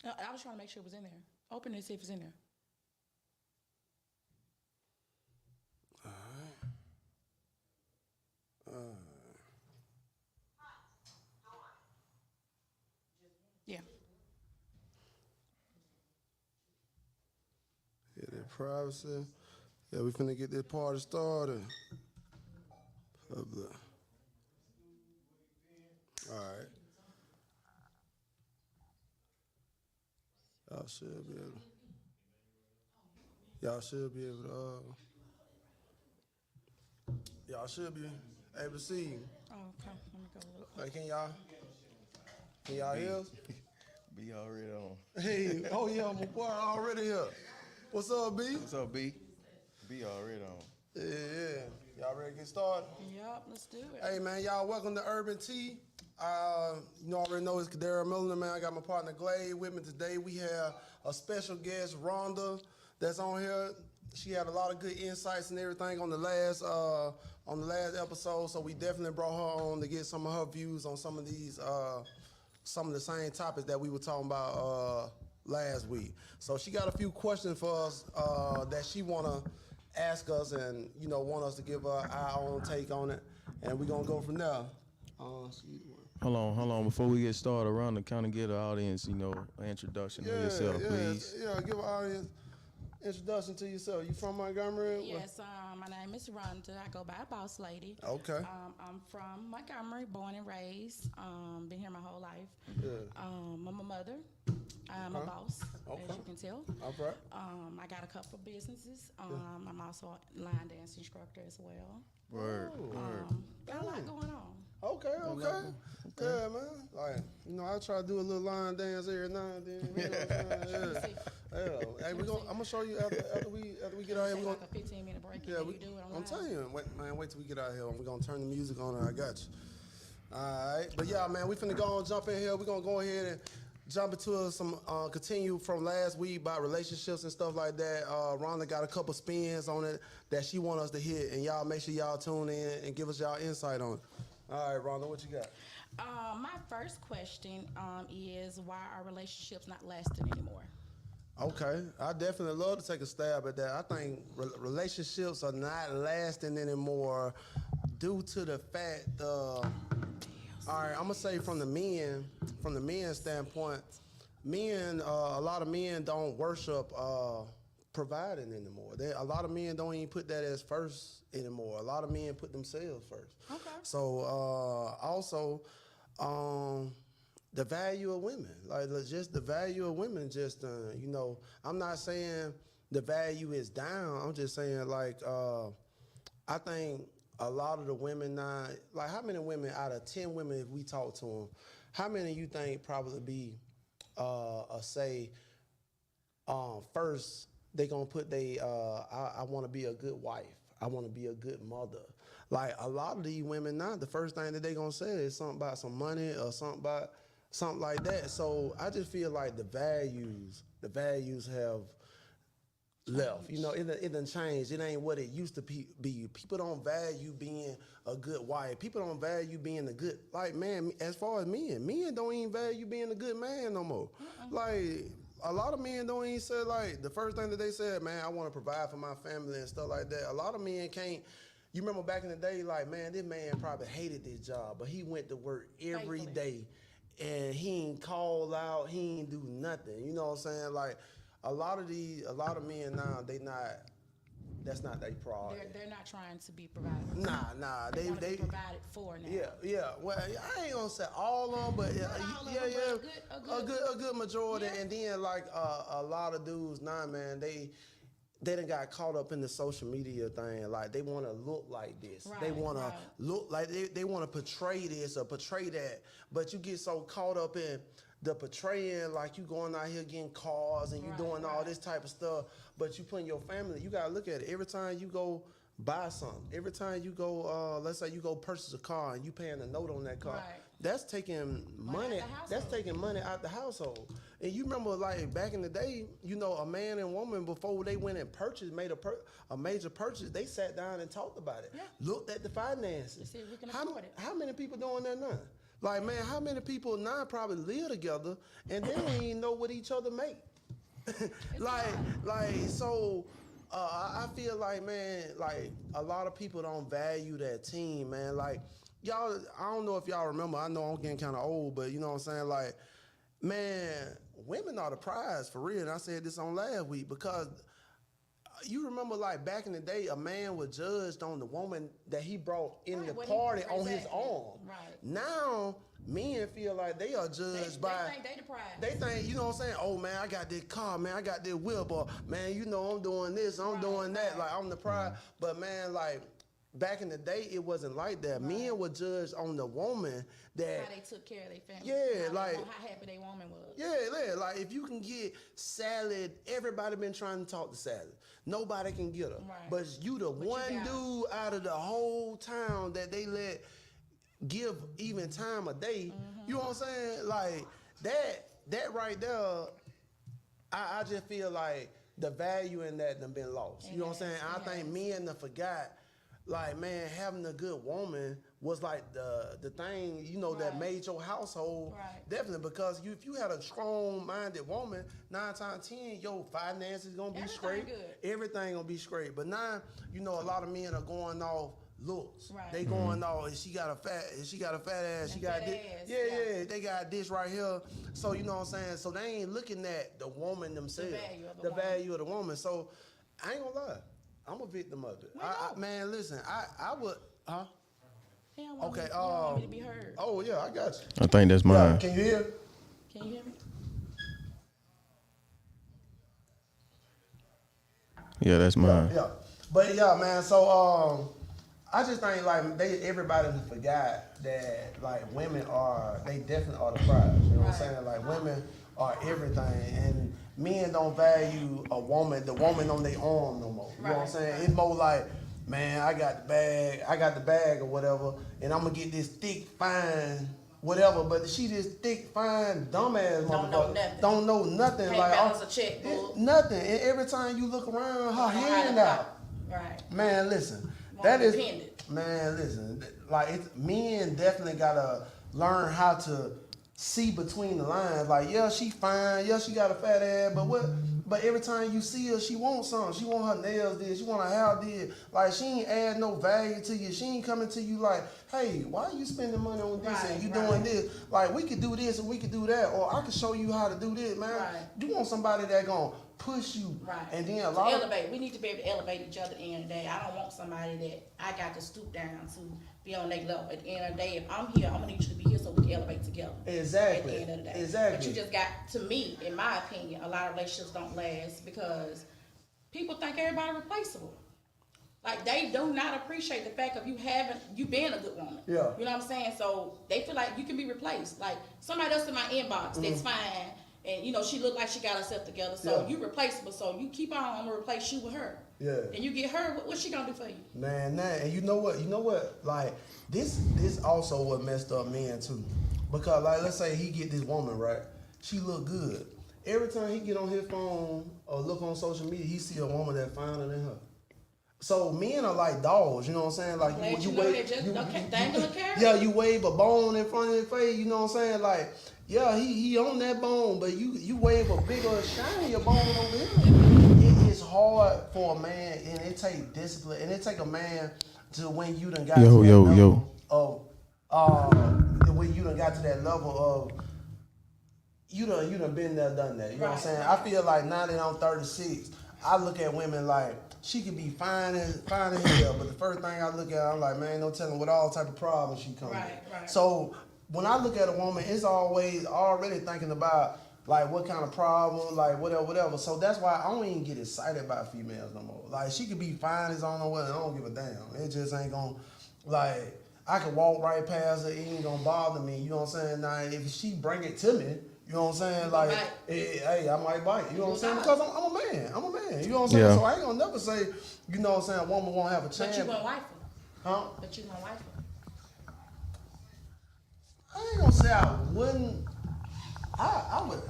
I was trying to make sure it was in there. Open it and see if it's in there. Yeah. Yeah, that privacy. Yeah, we finna get this party started. Public. All right. Y'all should be able. Y'all should be able to. Y'all should be able to see you. Oh, okay. Let me go look. Hey, can y'all? Can y'all hear us? B already on. Hey, oh yeah, my boy already here. What's up, B? What's up, B? B already on. Yeah. Y'all ready to get started? Yep, let's do it. Hey man, y'all welcome to Urban Tea. You already know it's Kadara Miller, man. I got my partner Glade with me today. We have a special guest, Rhonda, that's on here. She had a lot of good insights and everything on the last episode, so we definitely brought her on to get some of her views on some of these some of the same topics that we were talking about last week. So she got a few questions for us that she wanna ask us, and want us to give our own take on it, and we're gonna go from there. Hold on. Before we get started, Rhonda, kind of get the audience, an introduction of yourself, please. Yeah, give our audience introduction to yourself. You from Montgomery? Yes, my name is Rhonda. I go by Boss Lady. Okay. I'm from Montgomery, born and raised. Been here my whole life. Yeah. I'm a mother. I'm a boss, as you can tell. All right. I got a couple of businesses. I'm also a line dance instructor as well. Word. Got a lot going on. Okay. Yeah, man. Like, I try to do a little line dance every now and then. You know what I'm saying? Yeah. Hey, I'm gonna show you after we get out here. Take We're like a 15-minute break. Yeah, you do it online. I'm telling you, wait till we get out here. We're gonna turn the music on, and I got you. All right, but yeah, man, we finna go and jump in here. We're gonna go ahead and jump into some continue from last week about relationships and stuff like that. Rhonda got a couple spins on it that she want us to hit, and y'all make sure y'all tune in and give us y'all insight on it. All right, Rhonda, what you got? My first question is, why are relationships not lasting anymore? Okay, I definitely love to take a stab at that. I think relationships are not lasting anymore due to the fact all right, I'm gonna say from the men standpoint, a lot of men don't worship providing anymore. A lot of men don't even put that as first anymore. A lot of men put themselves first. Okay. So also, the value of women, like just the value of women, just I'm not saying the value is down. I'm just saying I think a lot of the women now, like how many women out of 10 women, if we talk to them, how many you think probably be first they gonna put I want to be a good wife, I want to be a good mother. Like a lot of these women now, the first thing that they gonna say is something about some money or something like that. So I just feel like the values have left. It done changed. It ain't what it used to be. People don't value being a good wife. People don't value being a good, man, as far as men don't even value being a good man no more. Like, a lot of men don't even say, the first thing that they said, man, I want to provide for my family and stuff like that. A lot of men can't. You remember back in the day, man, this man probably hated this job, but he went to work every day and he ain't call out, he ain't do nothing. You know what I'm saying? A lot of men now, that's not their priority. They're not trying to be provided for. Nah. They be provided for now. Yeah. Well, I ain't gonna say all of them, but a good majority. Yeah. And then a lot of dudes now, man, they done got caught up in the social media thing. Like they want to look like this. Right, they want to look like they want to portray this or portray that. But you get so caught up in the portraying, like you going out here getting cars and you doing all this type of stuff. But you putting your family. You gotta look at it. Every time you go buy something, every time you go, let's say you go purchase a car and you paying a note on that car. Right. That's taking money. That's taking money out the household. And you remember, back in the day, a man and woman before they went and purchased, made a major purchase, they sat down and talked about it. Yeah. Looked at the finances. To see if we can afford it. How many people doing that now? Like, man, how many people now probably live together and they don't even know what each other make? So I feel like, man, like a lot of people don't value that team, man. Like, y'all, I don't know if y'all remember, I know I'm getting kind of old, but you know what I'm saying? Like, man, women are the prize for real. And I said this on last week because you remember, like, back in the day, a man was judged on the woman that he brought in the party on his own. Right. Now, men feel like they are judged by. They think they the prize. They think, you know what I'm saying? Oh, man, I got this car, man, I got this whip, or, man, you know, I'm doing this, I'm doing that. Like, I'm the prize. But, man, like, back in the day, it wasn't like that. Men were judged on the woman that. How they took care of their family. Yeah, like. How happy their woman was. Yeah, like, if you can get Salad, everybody been trying to talk to Salad. Nobody can get her. Right. But you the one dude out of the whole town that they let give even time of day. You know what I'm saying? Like, that right there, I just feel like the value in that done been lost. You know what I'm saying? I think men done forgot, like, man, having a good woman was like the thing, you know, that made your household definitely, because if you had a strong-minded woman, 9 times 10, your finances gonna be straight. Everything gonna be straight. But now, you know, a lot of men are going off looks. They going off, she got a fat ass, she got this. Yeah, they got this right here. So, you know what I'm saying? So they ain't looking at the woman themselves, the value of the woman. So I ain't gonna lie, I'm a victim of it. Man, listen, I would, huh? Okay. He don't want me to be heard. Oh yeah, I got you. I think that's mine. Can you hear? Can you hear me? Yeah, that's mine. Yeah. But yeah, man. So I just think like everybody forgot that like women they definitely are the prize. You know what I'm saying? Like women are everything, and men don't value the woman on their arm no more. You know what I'm saying? It's more like, man, I got the bag or whatever, and I'm gonna get this thick, fine, whatever. But she this thick, fine, dumbass motherfucker. Don't know nothing. Can't like balance a checkbook. Nothing. And every time you look around, her hand out. Right. Man, listen. Man, listen. Like men definitely gotta learn how to see between the lines. Like, yeah, she fine. Yeah, she got a fat ass. But every time you see her, she wants something. She want her nails did. She want her hair did. Like, she ain't add no value to you. She ain't coming to you like, hey, why are you spending money on this and you doing this? Like, we could do this and we could do that, or I could show you how to do this, man. You want somebody that gonna push you, and then elevate. We need to be able to elevate each other at the end of the day. I don't want somebody that I got to stoop down to be on their level. At the end of the day, if I'm here, I'm gonna need you to be here so we can elevate together. Exactly. At the end of the day. Exactly. But you just got, to me, in my opinion, a lot of relationships don't last because people think everybody replaceable. Like, they do not appreciate the fact of you being a good woman. Yeah. You know what I'm saying? So they feel like you can be replaced. Like, somebody else in my inbox that's fine, and you know she look like she got herself together, so you replaceable. So you keep on, I'm gonna replace you with her. Yeah. And you get her, what's she gonna do for you? Man, and you know what? Like, this also what messed up men too, because like let's say he get this woman right, she look good. Every time he get on his phone or look on social media, he see a woman that finer than her. So men are like dogs, you know what I'm saying? Like you wave a bone in front of his face, you know what I'm saying? Like, yeah, he on that bone, but you wave a bigger, shinier bone over him. It is hard for a man, and it take discipline, and it take a man to when you done got to that level of when you done got to that level of you done been there, done that. You know what I'm saying? I feel like now that I'm 36, I look at women like she could be fine as hell, but the first thing I look at, I'm like, man, no telling what all type of problems she come with. So when I look at a woman, it's always already thinking about like what kind of problem, like whatever. So that's why I don't even get excited about females no more. Like, she could be fine as I don't know what, I don't give a damn. It just ain't gonna, like, I could walk right past her, it ain't gonna bother me. You know what I'm saying? Now if she bring it to me, you know what I'm saying? Like, hey, I might bite. You know what I'm saying? Because I'm a man. You know what I'm saying? So I ain't gonna never say, you know what I'm saying, a woman won't have a chance. But you won't wife her. Huh? But you won't wife her. I ain't gonna say I wouldn't. I would.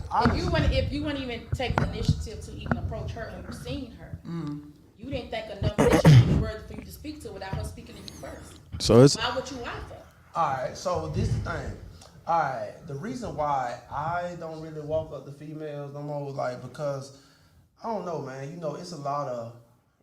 If you wouldn't even take the initiative to even approach her when you seen her, you didn't think enough that she would be worthy for you to speak to without her speaking to you first. So it's. Why would you wife her? All right. So this is the thing. All right, the reason why I don't really walk up to females no more, like, because I don't know, man. You know, it's a lot of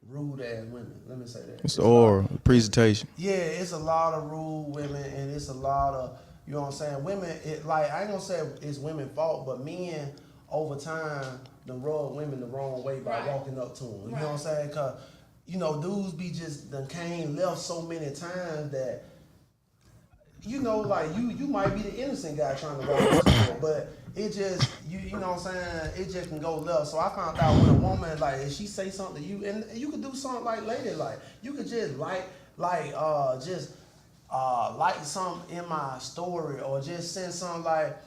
rude ass women. Let me say that. It's the oral presentation. Yeah, it's a lot of rude women, and it's a lot of, you know what I'm saying. Women, like, I ain't gonna say it's women's fault, but men over time done rub women the wrong way by walking up to them. You know what I'm saying? Cause you know, dudes be just done came left so many times that, you know, like you might be the innocent guy trying to walk up to her, but it just, you know what I'm saying, it just can go left. So I found out when a woman, like, if she say something to you, and you could do something like lady, like, you could just like something in my story, or just send something like,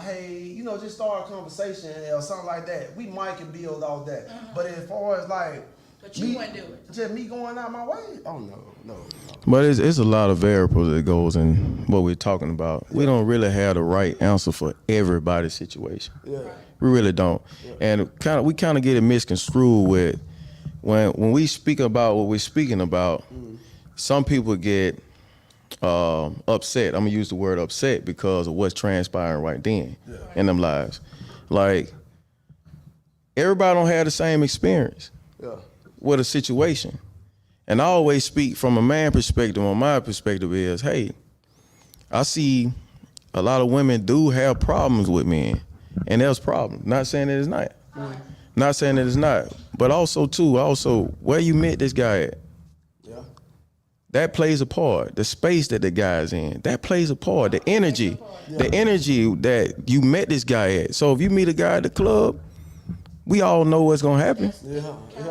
hey, you know, just start a conversation or something like that. We might can build off that. But as far as like, but you wouldn't do it. Just me going out my way? Oh no. But it's a lot of variables that goes in what we're talking about. We don't really have the right answer for everybody's situation. Yeah. We really don't. Yeah. And we kind of get it misconstrued with when we speak about what we're speaking about. Some people get upset. I'm gonna use the word upset because of what's transpiring right then in them lives. Like, everybody don't have the same experience with a situation. And I always speak from a man perspective. On my perspective is, hey, I see a lot of women do have problems with men, and there's problems. Not saying that it's not. Not saying that it's not. But also where you met this guy at. That plays a part. The space that the guy's in, that plays a part. The energy that you met this guy at. So if you meet a guy at the club, we all know what's gonna happen.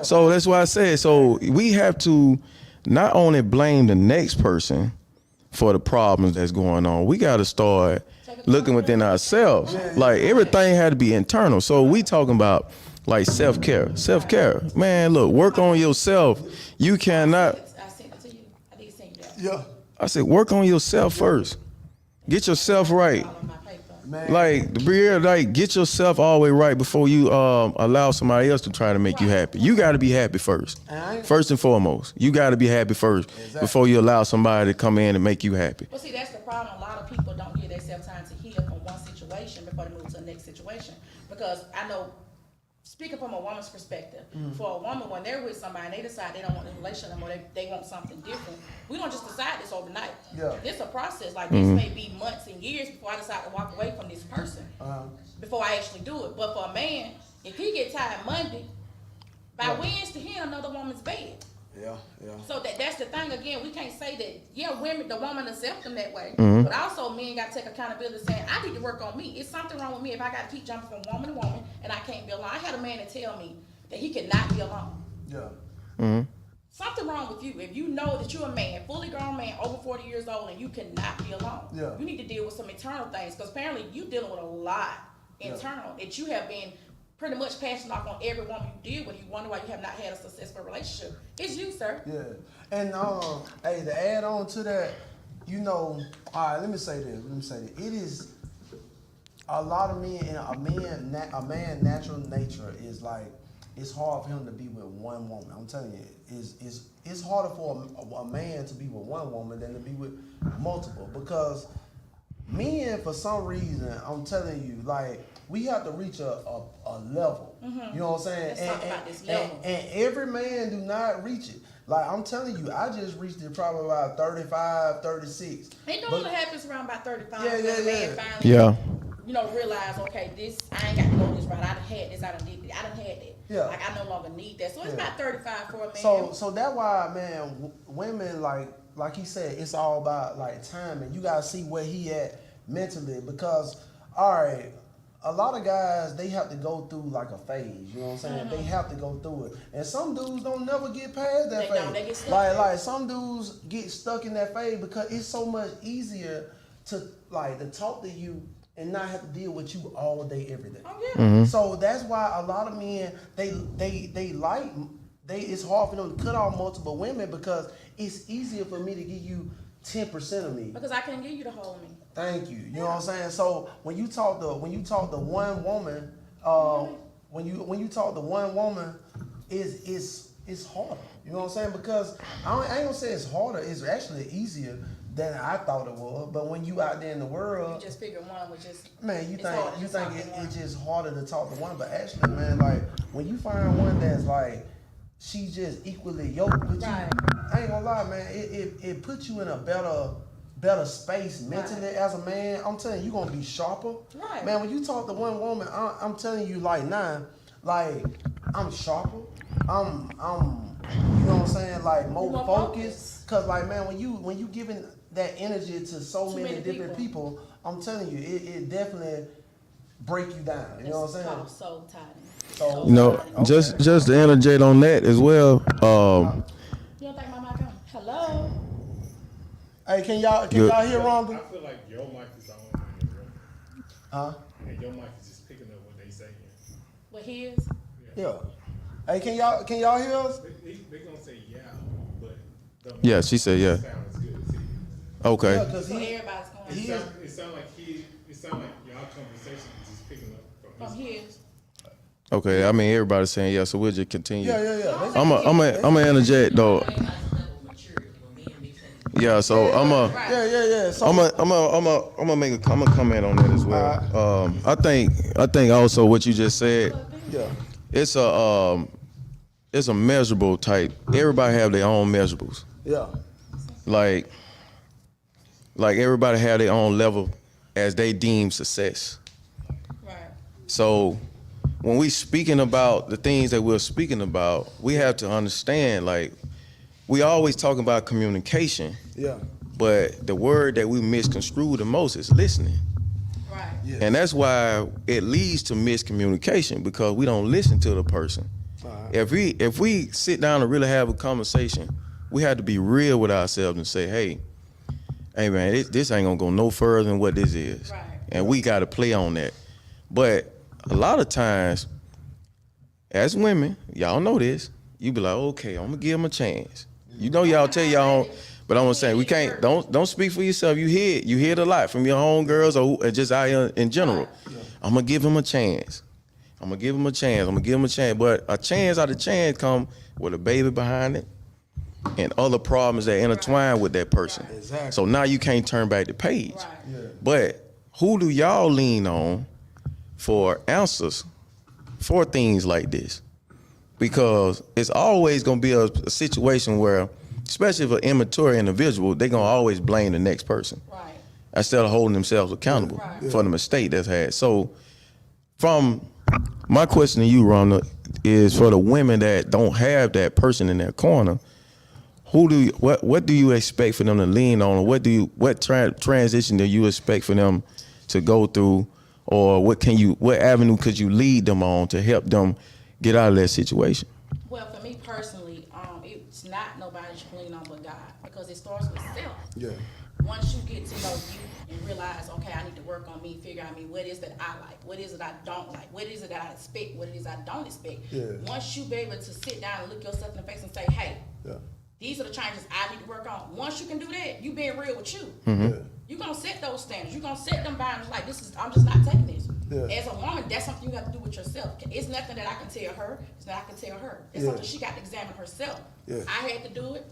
So that's why I said, so we have to not only blame the next person for the problems that's going on, we gotta start looking within ourselves. Like, everything had to be internal. So we talking about like self-care. Self-care. Man, look, work on yourself. You cannot. Yeah. I said, work on yourself first. Get yourself right. Like, get yourself all the way right before you allow somebody else to try to make you happy. You got to be happy first. First and foremost, you got to be happy first before you allow somebody to come in and make you happy. Well, see, that's the problem. A lot of people don't give themselves time to heal from one situation before they move to the next situation. Because I know, speaking from a woman's perspective, for a woman, when they're with somebody and they decide they don't want a relationship anymore, they want something different, we don't just decide this overnight. This is a process. Like, this may be months and years before I decide to walk away from this person, before I actually do it. But for a man, if he get tired Monday, by Wednesday he in another woman's bed. So that's the thing. Again, we can't say that, the woman accept them that way. But also, men got to take accountability, saying, I need to work on me. It's something wrong with me if I got to keep jumping from woman to woman and I can't be alone. I had a man to tell me that he could not be alone. Something wrong with you. If you know that you're a man, fully grown man, over 40 years old, and you cannot be alone. You need to deal with some internal things, because apparently you dealing with a lot internal that you have been pretty much passing off on every woman you deal with. You wonder why you have not had a successful relationship. It's you, sir. And hey, to add on to that, you know, all right, let me say this. It is a lot of men, and a man natural nature is like, it's hard for him to be with one woman. I'm telling you, it's harder for a man to be with one woman than to be with multiple, because men, for some reason, I'm telling you, like, we have to reach a level. You know what I'm saying? Let's talk about this level. And every man do not reach it. Like, I'm telling you, I just reached it probably about 35, 36. It normally happens around about 35. Man finally, you know, realize, okay, this, I ain't got to go this route. I done had this, I done had that. Like, I no longer need that. So it's about 35 for a man. So that's why, man, women, like he said, it's all about, like, timing. You got to see where he at mentally, because, all right, a lot of guys, they have to go through like a phase, you know what I'm saying? They have to go through it. And some dudes don't never get past that phase. They get stuck like some dudes get stuck in that phase because it's so much easier to talk to you and not have to deal with you all day, every day. So that's why a lot of men, it's hard for them to cut off multiple women, because it's easier for me to give you 10% of me. Because I can't give you the whole me. Thank you. You know what I'm saying? So when you talk to one woman, when you talk to one woman, it's harder. You know what I'm saying? Because I ain't gonna say it's harder. It's actually easier than I thought it was. But when you out there in the You world, just figure one was just. man, you it's hard to think talk to one. it's just harder to talk to one. But actually, man, like when you find one that's like she's just equally yoked with Right. you, I ain't gonna lie, man. It puts you in a better space mentally as a man. I'm telling you, you're gonna be sharper. Right. Man, when you talk to one woman, I'm telling you, like now, like I'm sharper. I'm you know what I'm saying, like more more focused. Cause like man, when you giving that energy to so Too many many different people, I'm telling you, it definitely break you down. You know what I'm saying? Called soul tighten. So You know, Okay. just to interject on that as well. You don't think my mic on? Hello. Hey, can y'all Good. hear Rhonda? I feel like your mic is the only one that's running. Huh? And your mic is just picking up what they saying. What his? Yeah. Hey, can y'all hear us? They gonna say yeah, but the Yeah, she said yeah. sound as good as his. Okay. Yeah, cause So he everybody's going It sound like y'all conversation is just picking up from from his. his. Okay. I mean, everybody's saying yeah, so we'll just continue. yeah. I'm a interject though. Yeah, so Yeah. So I'm gonna make a comment on that as well. I think also what you just said, yeah. it's a measurable type. Everybody have their own measurables. Yeah. Like everybody have their own level as they deem success. Right. So when we speaking about the things that we're speaking about, we have to understand, like, we always talk about communication, Yeah. but the word that we misconstrue the most is listening. Right. Yeah. And that's why it leads to miscommunication, because we don't listen to the person. Alright. If we sit down and really have a conversation, we have to be real with ourselves and say, hey man, this ain't gonna go no further than what this is. Right. And we gotta play on that. But a lot of times, as women, y'all know this, you be like, okay, I'm gonna give them a chance. You know y'all tell y'all, but I'm saying we can't, don't speak for yourself. You hear it a lot from your homegirls or just out here in general. I'm gonna give him a chance. I'm gonna give him a chance. But a chance out of chance come with a baby behind it and other problems that intertwine with that person. Exactly. So now you can't turn back the page. Right. Yeah. But who do y'all lean on for answers for things like this? Because it's always gonna be a situation where, especially for immature individual, they gonna always blame the next person Right. instead of holding themselves accountable Right. for the mistake that's had. So from my question to you, Rhonda, is for the women that don't have that person in their corner, what do you expect for them to lean on, or what transition do you expect for them to go through, or what avenue could you lead them on to help them get out of that situation? Well, for me personally, it's not nobody you can lean on but God, because it starts with self. Yeah. Once you get to know you and realize, okay, I need to work on me, figure out me, what is it I like, what is it I don't like, what is it that I expect, what it is I don't expect. Yeah. Once you be able to sit down and look yourself in the face and say, hey, Yeah. these are the changes I need to work on. Once you can do that, you being real with you. Yeah. You're gonna set those standards. You're gonna set them boundaries. Like, I'm just not taking this. Yeah. As a woman, that's something you have to do with yourself. It's nothing that I can tell her. It's that I can tell her. It's Yeah. something she got to examine herself. Yeah. I had to do it.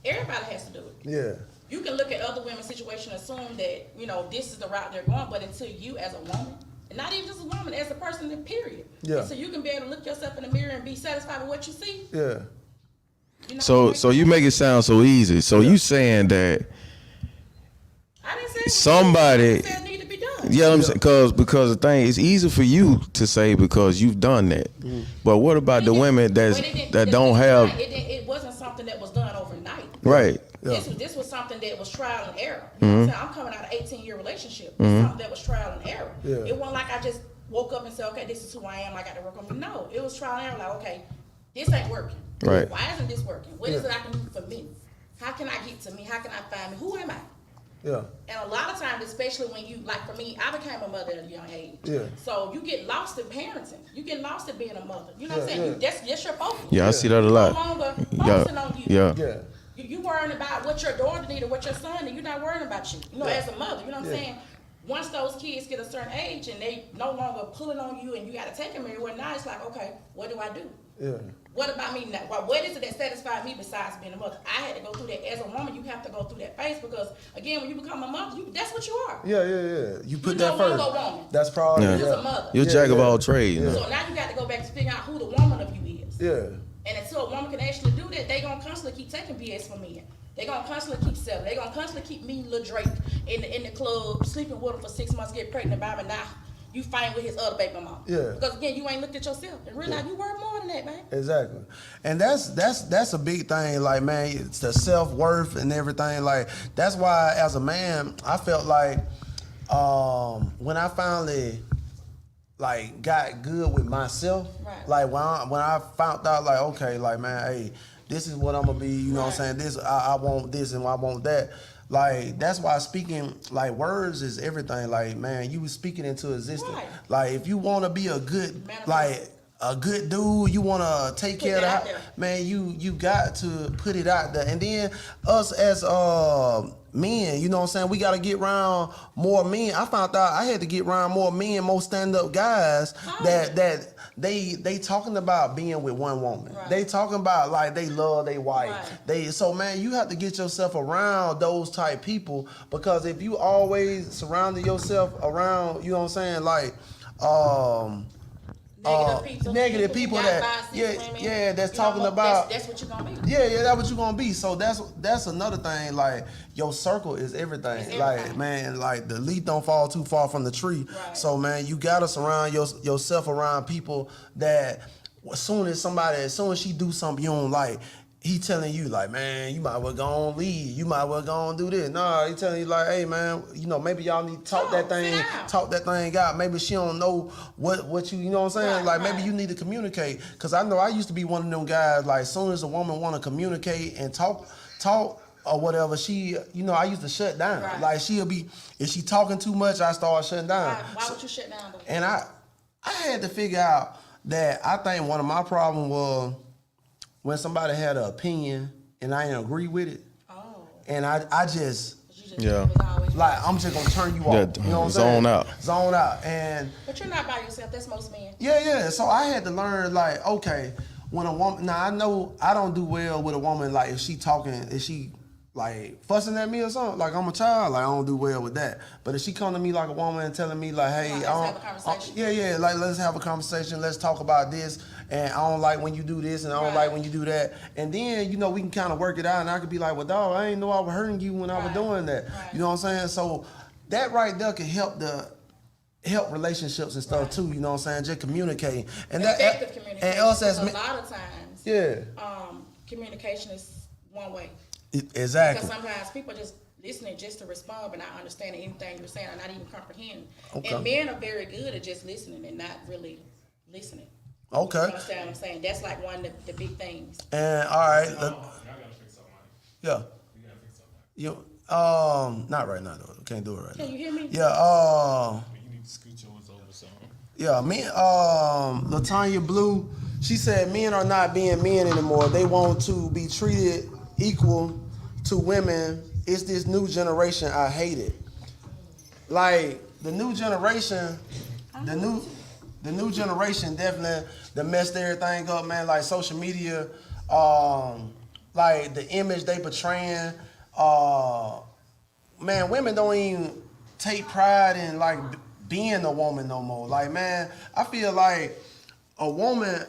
Everybody has to do it. Yeah. You can look at other women's situation and assume that, this is the route they're going, but until you as a woman, and not even just a woman, as a person, period. Yeah. So you can be able to look yourself in the mirror and be satisfied with what you see. Yeah. So you make it sound so easy. So you saying that I didn't say it was somebody- easy. I said it need to be done. you know what I'm saying? Because the thing, it's easy for you to say because you've done that. But what about the women that don't have It wasn't something that was done overnight. right? Yeah. This was something that was trial and error. You know what I'm saying? I'm coming out of 18-year relationship. It's something that was trial and error. Yeah. It wasn't like I just woke up and said, okay, this is who I am. I got to work on me. No, it was trial and error. Like, okay, this ain't working. Right. Why isn't this working? What is it I can do for me? How can I get to me? How can I find me? Who am I? Yeah. And a lot of times, especially when you, like for me, I became a mother at a young age. Yeah. So you get lost in parenting. You get lost in being a mother. You know what I'm Yeah, saying? yeah. That's your focus. Yeah, I see that a No lot. longer Yeah, focusing on you. yeah. Yeah. You worrying about what your daughter need or what your son need. You're not worrying about you. As a mother, you know what I'm Yeah. saying? once those kids get a certain age and they no longer pulling on you and you got to take them everywhere, now it's like, okay, what do I do? Yeah. What about me now? What is it that satisfies me besides being a mother? I had to go through that. As a woman, you have to go through that phase because, again, when you become a mother, that's what you are. Yeah. You put You're that no first. longer a woman. That's probably Yeah. You're just a mother. You're jack of all trades. Yeah. Yeah. So now you got to go back to figure out who the woman of you is. Yeah. And until a woman can actually do that, they gonna constantly keep taking BS from men. They gonna constantly keep selling. They gonna constantly keep meeting Lil Drake in the club, sleeping with him for 6 months, get pregnant by him, and now you fighting with his other baby mama. Yeah. Because again, you ain't looked at yourself and realize you worth more than that, man. Exactly. And that's a big thing, like, man, it's the self-worth and everything. Like, that's why as a man, I felt like when I finally like got good with myself, Right. like when I found out, like, okay, like, man, hey, this is what I'm gonna be, you know what I'm saying? This I want this and I want that. Like, that's why speaking, like, words is everything. Like, man, you was speaking into existence. Right. Like, if you want to be a good, Manifest. like, a good dude, you want to take care of it out the there. man, you got to put it out there. And then us as men, you know what I'm saying, we got to get around more men. I found out I had to get around more men, more stand-up guys that they talking about being with one woman. Right. They talking about, like, they love their wife. Right. So, man, you have to get yourself around those type people, because if you always surrounding yourself around, you know what I'm saying, like, negative people who that, got 5, 6 women, that's you know, talking about, that's what you're gonna be. yeah, that's what you're gonna be. So that's another thing. Like, your circle is everything. It's Like, everything. man, like, the leaf don't fall too far from the tree. Right. So, man, you gotta surround yourself around people that as soon as she do something you don't like, he telling you, like, man, you might well go on leave. You might well go on do this. Nah, he telling you, like, hey, man, you know, maybe y'all need to talk that thing out. Maybe she don't know what you know what I'm saying? Right, like, maybe right. you need to communicate. Because I know I used to be one of them guys, like, as soon as a woman want to communicate and talk or whatever, she, you know, I used to shut down. Right. Like, she'll be, if she talking too much, I start shutting down. Why would you shut down though? And I had to figure out that I think one of my problems was when somebody had an opinion and I didn't agree with it, and I just, Yeah. like, I'm just gonna turn you off. Yeah, you know what I'm zone saying? out. Zone out. And But you're not by yourself. That's most men. yeah. So I had to learn, like, okay, when a woman, now I know I don't do well with a woman, like, if she like fussing at me or something, like, I'm a child, like, I don't do well with that. But if she come to me like a woman and telling me, like, hey, Let's have a conversation. yeah, like, let's have a conversation, let's talk about this, and I don't like when you do this, and I don't like when you do that, and then, you know, we can kind of work it out, and I could be like, well, dog, I ain't know I was hurting you when I was doing that. Right. You know what I'm saying? So that right there can help relationships and stuff too. You know what I'm saying? Just communicating and Effective communication. and us as a men, lot of times, yeah, communication is one way. exactly. Because sometimes people just listening just to respond, but not understanding anything you're saying, or not even comprehending. Okay. And men are very good at just listening and not really listening. Okay. You understand what I'm saying? That's like one of the big things. And all right, Y'all gotta fix something. yeah, You gotta fix something. you not right now though. Can't do it right Can now. you hear me? Yeah, You need to scoot yours over some. yeah, me, Latanya Blue, she said men are not being men anymore. They want to be treated equal to women. It's this new generation, I hate it. Like, the new generation definitely done messed everything up, man. Like, social media, like the image they portraying, man, women don't even take pride in, like, being a woman no more. Like, man, I feel like a woman,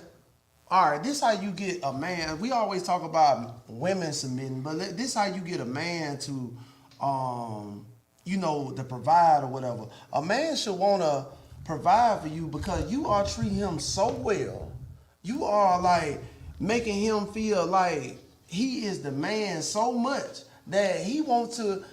all right, this how you get a man. We always talk about women submitting, but this how you get a man to, you know, to provide or whatever. A man should want to provide for you because you are treating him so well. You are, like, making him feel like he is the man so much that he want to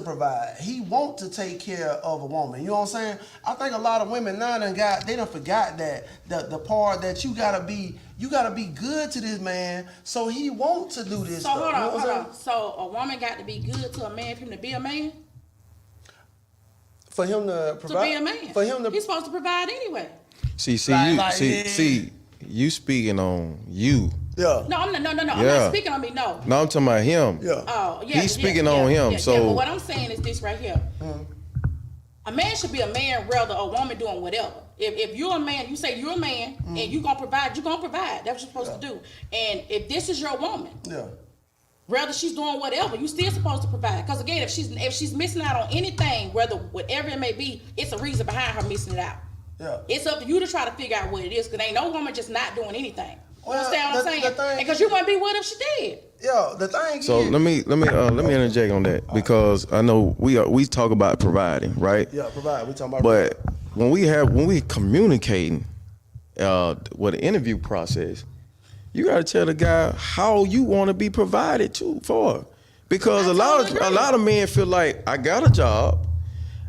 provide. He want to take care of a woman. You know what I'm saying? I think a lot of women now they done forgot that the part that you gotta be good to this man, so he want to do this So stuff. hold You know on, what hold I'm on. So a woman got to be good to a man for him to be a man? For him to To provide. be a man. For him to. He's supposed to provide anyway. See, Like, you speaking on you. Yeah. No, I'm not. I'm Yeah. not speaking on me. No. No, I'm talking about him. Yeah. Oh, yeah. He's speaking on him, so- But what I'm saying is this right here. A man should be a man, rather a woman doing whatever. If you're a man, you say you're a man and you're gonna provide, you're gonna provide. That's what you're supposed to do. And if this is your woman, whether she's doing whatever, you still supposed to provide. Because again, if she's missing out on anything, whatever it may be, it's a reason behind her missing it out. Yeah. It's up to you to try to figure out what it is, because ain't no woman just not doing anything. You understand what I'm saying? Because you wouldn't be with her if she did. Yeah, the thing so is, let me interject on that, because I know we talk about providing, right? Yeah, provide. We talking about. But when we communicating with the interview process, you got to tell the guy how you want to be provided to for, because a lot of men feel like, I got a job,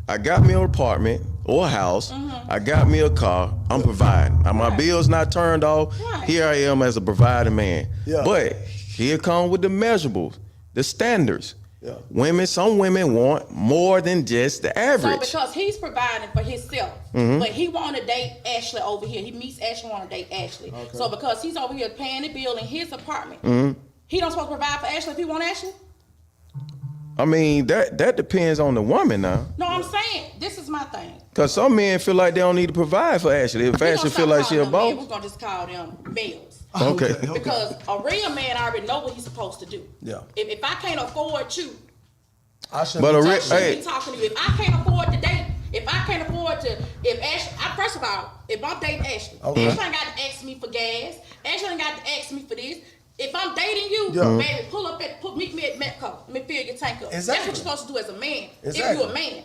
I got me an apartment or a house, I got me a car, I'm providing. My bills not turned off. Here I am as a providing man. Yeah. But here come with the measurables, the standards. Yeah. Some women want more than just the average. So because he's providing for himself, but he want to date Ashley over here. He meets Ashley, want to date Ashley. Okay. So because he's over here paying the bill in his apartment, he don't supposed to provide for Ashley if he want Ashley? I mean, that depends on the woman now. No, I'm saying, this is my thing. Because some men feel like they don't need to provide for Ashley. If Ashley feel like she a boss. We're going to just call them males. Okay. Because a real man already know what he's supposed to do. Yeah. If I can't afford you, I shouldn't be talking to you. If I can't afford to date, first of all, if I'm dating Ashley, Ashley ain't got to ask me for gas. Ashley ain't got to ask me for this. If I'm dating you, baby, meet me at Metco. Let me fill your tank up. Exactly. That's what you're supposed to do as a man. Exactly. If you're a man.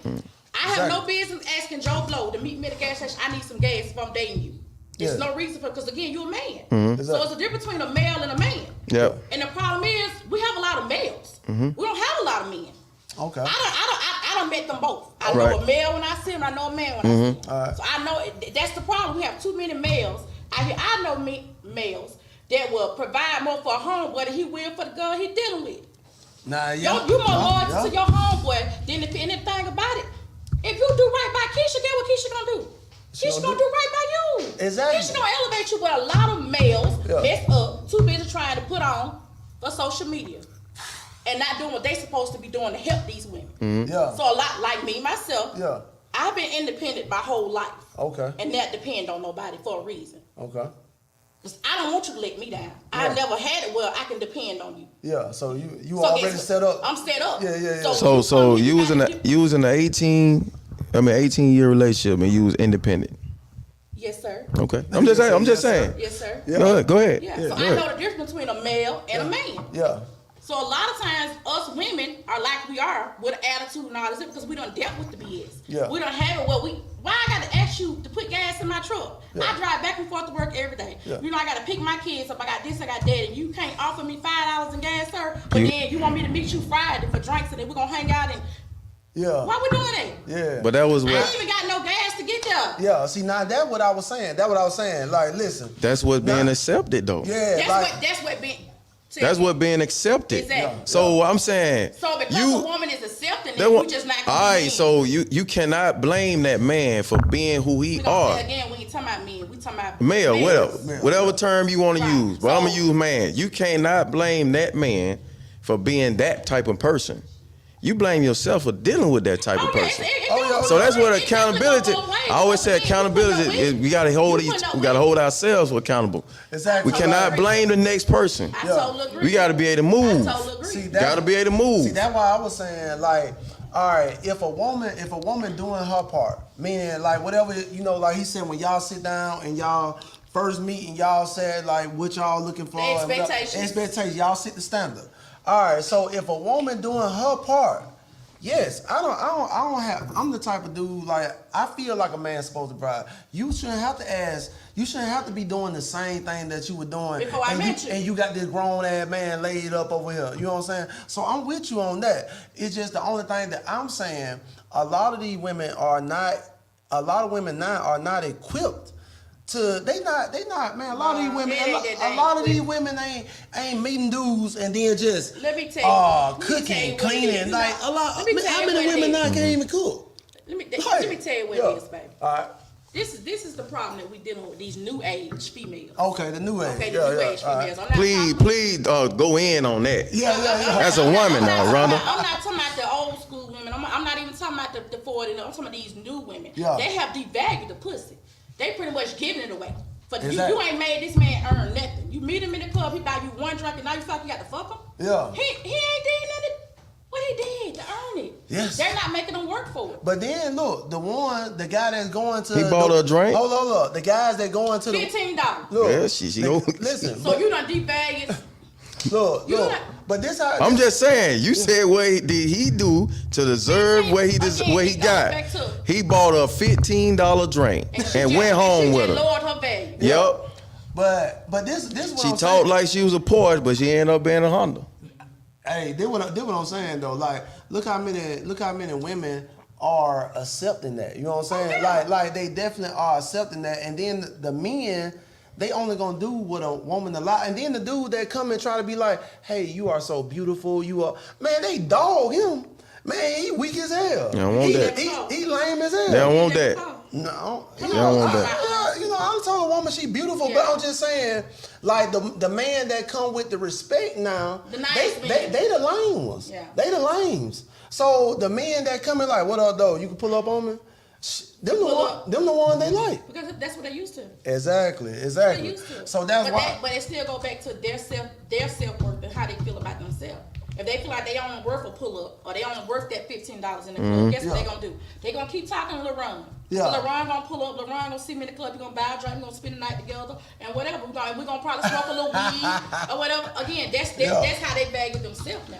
I have no business asking Joe Blow to meet me at the gas station. I need some gas if I'm dating you. There's no reason for it, because again, you're a man. So it's a difference between a male and a man. Yeah. And the problem is, we have a lot of males. We don't have a lot of men. Okay. I done met them both. I know a male when I see him. I know a man when I see him. Right. So I know that's the problem. We have too many males out here. I know males that will provide more for a homeboy than he will for the girl he dealing with. You more loyal to your homeboy than if anything about it. If you do right by Keisha, get what Keisha gonna do? Keisha gonna do right by you. Exactly. Keisha gonna elevate you, but a lot of males mess up, too busy trying to put on for social media and not doing what they supposed to be doing to help these women. Yeah. So a lot like me, myself, I've been independent my whole life. Okay. And not depend on nobody for a reason. Okay. Because I don't want you to let me down. I never had it where I can depend on you. Yeah, so you already set up. I'm set up. Yeah. So you was in an 18-year relationship and you was independent. Yes, sir. Okay. I'm just saying. Yes, sir. Yeah. Go ahead. Yeah. So I know the difference between a male and a man. Yeah. So a lot of times us women are like we are with an attitude and all this because we done dealt with the BS. Yeah. We don't have it why I gotta ask you to put gas in my truck? Yeah. I drive back and forth to work every day. Yeah. I gotta pick my kids up, I got this, I got that, and you can't offer me $5 in gas, sir, but then you want me to meet you Friday for drinks and then we're gonna hang out and why we doing that? Yeah. But that was what I ain't even got no gas to get there. Yeah, see now that's what I was saying. Like listen. That's what being accepted though. Yeah. That's what being accepted. Exactly. So I'm saying. So because a woman is accepting it, you just not gonna all right, so you cannot blame that man for being who he are. Again, we ain't talking about men, we talking about male, whatever term you want to use. But I'm gonna use man. You cannot blame that man for being that type of person. You blame yourself for dealing with that type of person. So that's what accountability. I always say accountability is we gotta hold ourselves accountable. Exactly. We cannot blame the next person. I totally agree. We gotta be able to move. I totally agree. Gotta be able to move. See, that's why I was saying, like, all right, if a woman doing her part, meaning like whatever, like he said, when y'all sit down and y'all first meet and y'all said like what y'all looking for, expectations, y'all set the standard. All right, so if a woman doing her part, yes, I'm the type of dude, like, I feel like a man's supposed to provide. You shouldn't have to ask, you shouldn't have to be doing the same thing that you were doing. Before I met you. And you got this grown ass man laid up over here. You know what I'm saying? So I'm with you on that. It's just the only thing that I'm saying, a lot of women now are not equipped they not, man. A lot of these women ain't meeting dudes and then just let me tell you, cooking, cleaning. Like a lot. How many women now can't even cook? Let me tell you what it is, baby. All right. This is the problem that we dealing with these new age females. Okay, the new age. Okay, the new age females. Right. Please go in on that. Yeah. That's a woman now, Rhonda. I'm not talking about the old school women. I'm not even talking about the 40, I'm talking about these new women. Yeah. They have devalued the pussy. They pretty much giving it away. For Exactly. you ain't made this man earn nothing. You meet him in the club, he buy you one drink, and now you feel like you got to fuck him? Yeah. He ain't did nothing. What he did to earn it? Yes. They're not making them work for it. But then look, the guy that's going to He bought her a drink? Hold on, the guys that going to the $15. look, Yeah, she go. listen. So you done devalued. Look, You look. not- But this how I'm just saying. You said what did he do to deserve what he Again, what he it goes got? back to- He bought a $15 drink and went home with She her. just lowered her value. Yep. But this what She I'm talked saying. like she was a Porsche, but she ended up being a Honda. Hey, this what I'm saying though. Like, look how many women are accepting that. You know what I'm saying? Like they definitely are accepting that. And then the men, they only gonna do what a woman allow. And then the dude that come and try to be like, hey, you are so beautiful. You are, man, they dog him. Man, he weak as hell. They don't want he, that. He lame as hell. They don't want that. No, They don't want that. You know, I'm telling a woman she beautiful, but I'm just saying, like the man that come with the respect now, The nice they men. the lame ones. Yeah. They the lames. So the men that come in like, what up though? You can pull up on me. Them the one they like. Because that's what they used to. Exactly. They used to. So that's why. But it still go back to their self-worth and how they feel about themselves. If they feel like they only worth a pull-up or they only worth that $15 in the club, guess what they gonna do? They gonna keep talking to LaRon. Yeah. So LaRon gonna pull up, LaRon gonna see me in the club, we gonna buy a drink, we gonna spend the night together, and whatever. We're gonna probably smoke a little weed or whatever. Again, that's how they value themselves now.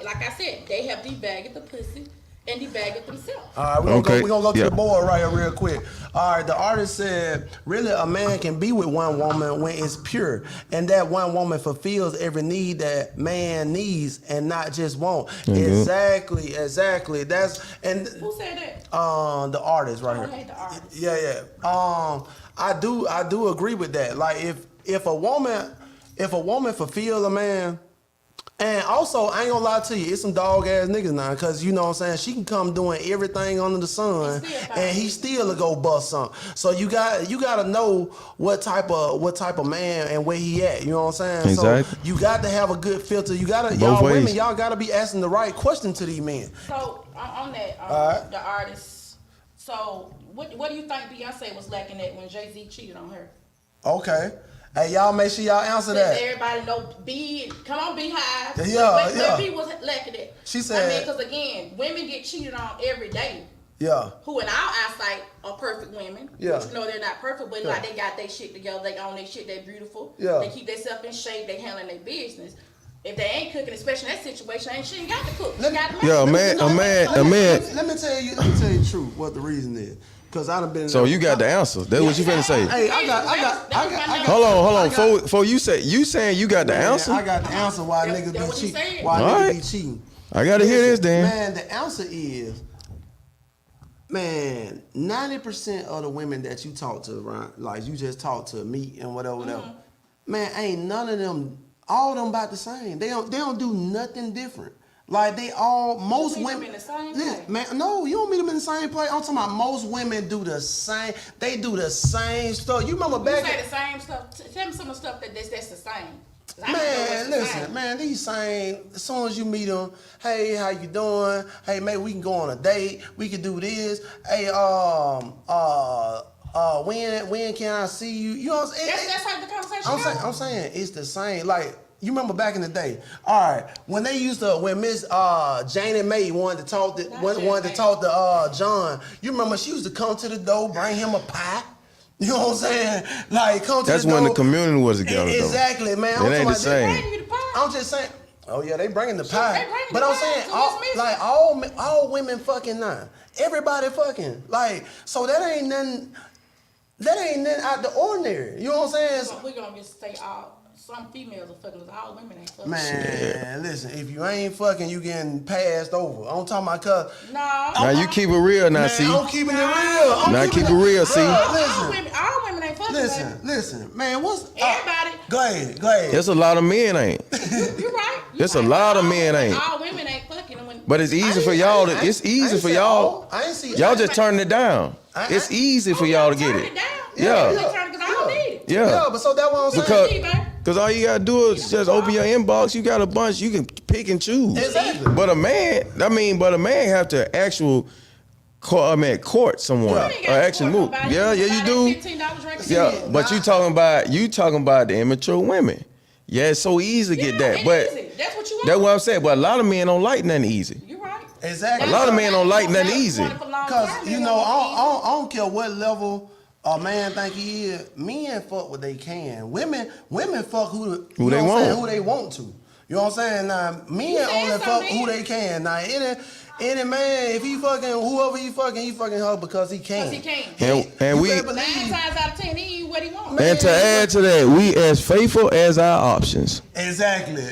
Like I said, they have devalued the pussy and devalued themselves. All right, we're gonna go to the board right here real quick. All right, the artist said, really a man can be with one woman when it's pure, and that one woman fulfills every need that man needs and not just want. Exactly. That's and Who said that? the artist right I here. hate the artist. Yeah. I do agree with that. Like if a woman fulfill a man. And also, I ain't gonna lie to you, it's some dog ass niggas now, cause you know what I'm saying, she can come doing everything under the sun, and he still go bust something. So you gotta know what type of man and where he at. You know what I'm saying? Exactly. So you got to have a good filter. You gotta Both y'all ways. women, y'all gotta be asking the right question to these men. So on that, Alright. the artist. So what do you think Beyonce was lacking at when Jay-Z cheated on her? Okay. Hey, y'all make sure y'all answer Since that. everybody know B, come on Beehive. Yeah. Where B was lacking at? She said- I mean, because again, women get cheated on every day. Yeah. Who in our eyesight are perfect women. Yeah. Which, you know they're not perfect, but Yeah. like they got their shit together. They own their shit. They're beautiful. Yeah. They keep themselves in shape. They handling their business. If they ain't cooking, especially in that situation, she ain't got to cook. She Let me- got to Yeah, make. a man. Let me tell you the truth. What the reason is? Cause I done been. So you got the answer. That's what you finna say. Hey, I got. Hold on. For you saying you got the answer. I got the answer why That- niggas that be what you cheating. said? Why All niggas right. be cheating. I gotta hear this then. Man, the answer is, man, 90% of the women that you talk to, right, like you just talk to, meet and whatever, man, ain't none of them, all of them about the same. They don't do nothing different. Like they all, most meet them women in the same Listen, place? man, no, you don't meet them in the same place. I'm talking about most women do the same. They do the same stuff. You remember You back? say the same stuff. Tell me some of the stuff that's the same. 'Cause I don't know Man, what's the listen, same. man, these same, as soon as you meet them, hey, how you doing? Hey, maybe we can go on a date. We can do this. Hey, when can I see you? You know what I'm saying? That's how the conversation goes. I'm saying it's the same. Like, you remember back in the day, all right, when Miss Janie Mae wanted to talk to John, you remember she used to come to the door, bring him a pie. You know what I'm saying? Like, come to That's the door. when the community was together. Though. Exactly, man. It ain't the same. Bring you the pie. I'm just saying. Oh yeah, they bringing the pie. they bringing But the I'm pie, saying, so what's all women fucking now. Everybody fucking. Like, so that ain't nothing out the ordinary. You know what I'm saying? We're gonna just say some females are fucking, all women ain't fucking. Man, listen, if you ain't fucking, you getting passed over. I'm talking about cuz. No. Now you keep it real now, Man, see. I'm keeping it real. Now keep it real, see. All women ain't fucking. Listen, man, what's Everybody. Go ahead. There's a lot of men ain't. You're right. There's a lot of men ain't. All women ain't fucking. But it's easy for y'all to. It's easy for y'all. I ain't see. Y'all just turning it down. It's easy for y'all to get Turn it. down. Yeah. Because I don't need it. Yeah, but so that what I'm saying. Because all you gotta do is just open your inbox. You got a bunch. You can pick and choose. Exactly. But a man have to court someone You ain't or gotta actually court move. nobody. Yeah, You you buy do. that $15 drink. Yeah, Yeah, but you talking about the immature women. Yeah, it's so easy to get that, it's but easy. That's what you want. that's what I'm saying. But a lot of men don't like nothing easy. You're right. Exactly. A lot of men don't like nothing easy. Because, you know, I don't care what level a man think he is. Men fuck what they can. Women fuck who Who you they know what I'm saying, want. who they want to. You know what I'm saying? Now, men only fuck something. who they can. Now, any man, if he fucking whoever he fucking her because he can. Because he can. And You we, better 9 believe- times out of 10, he ain't what he wants. and to add to that, we as faithful as our options. Exactly.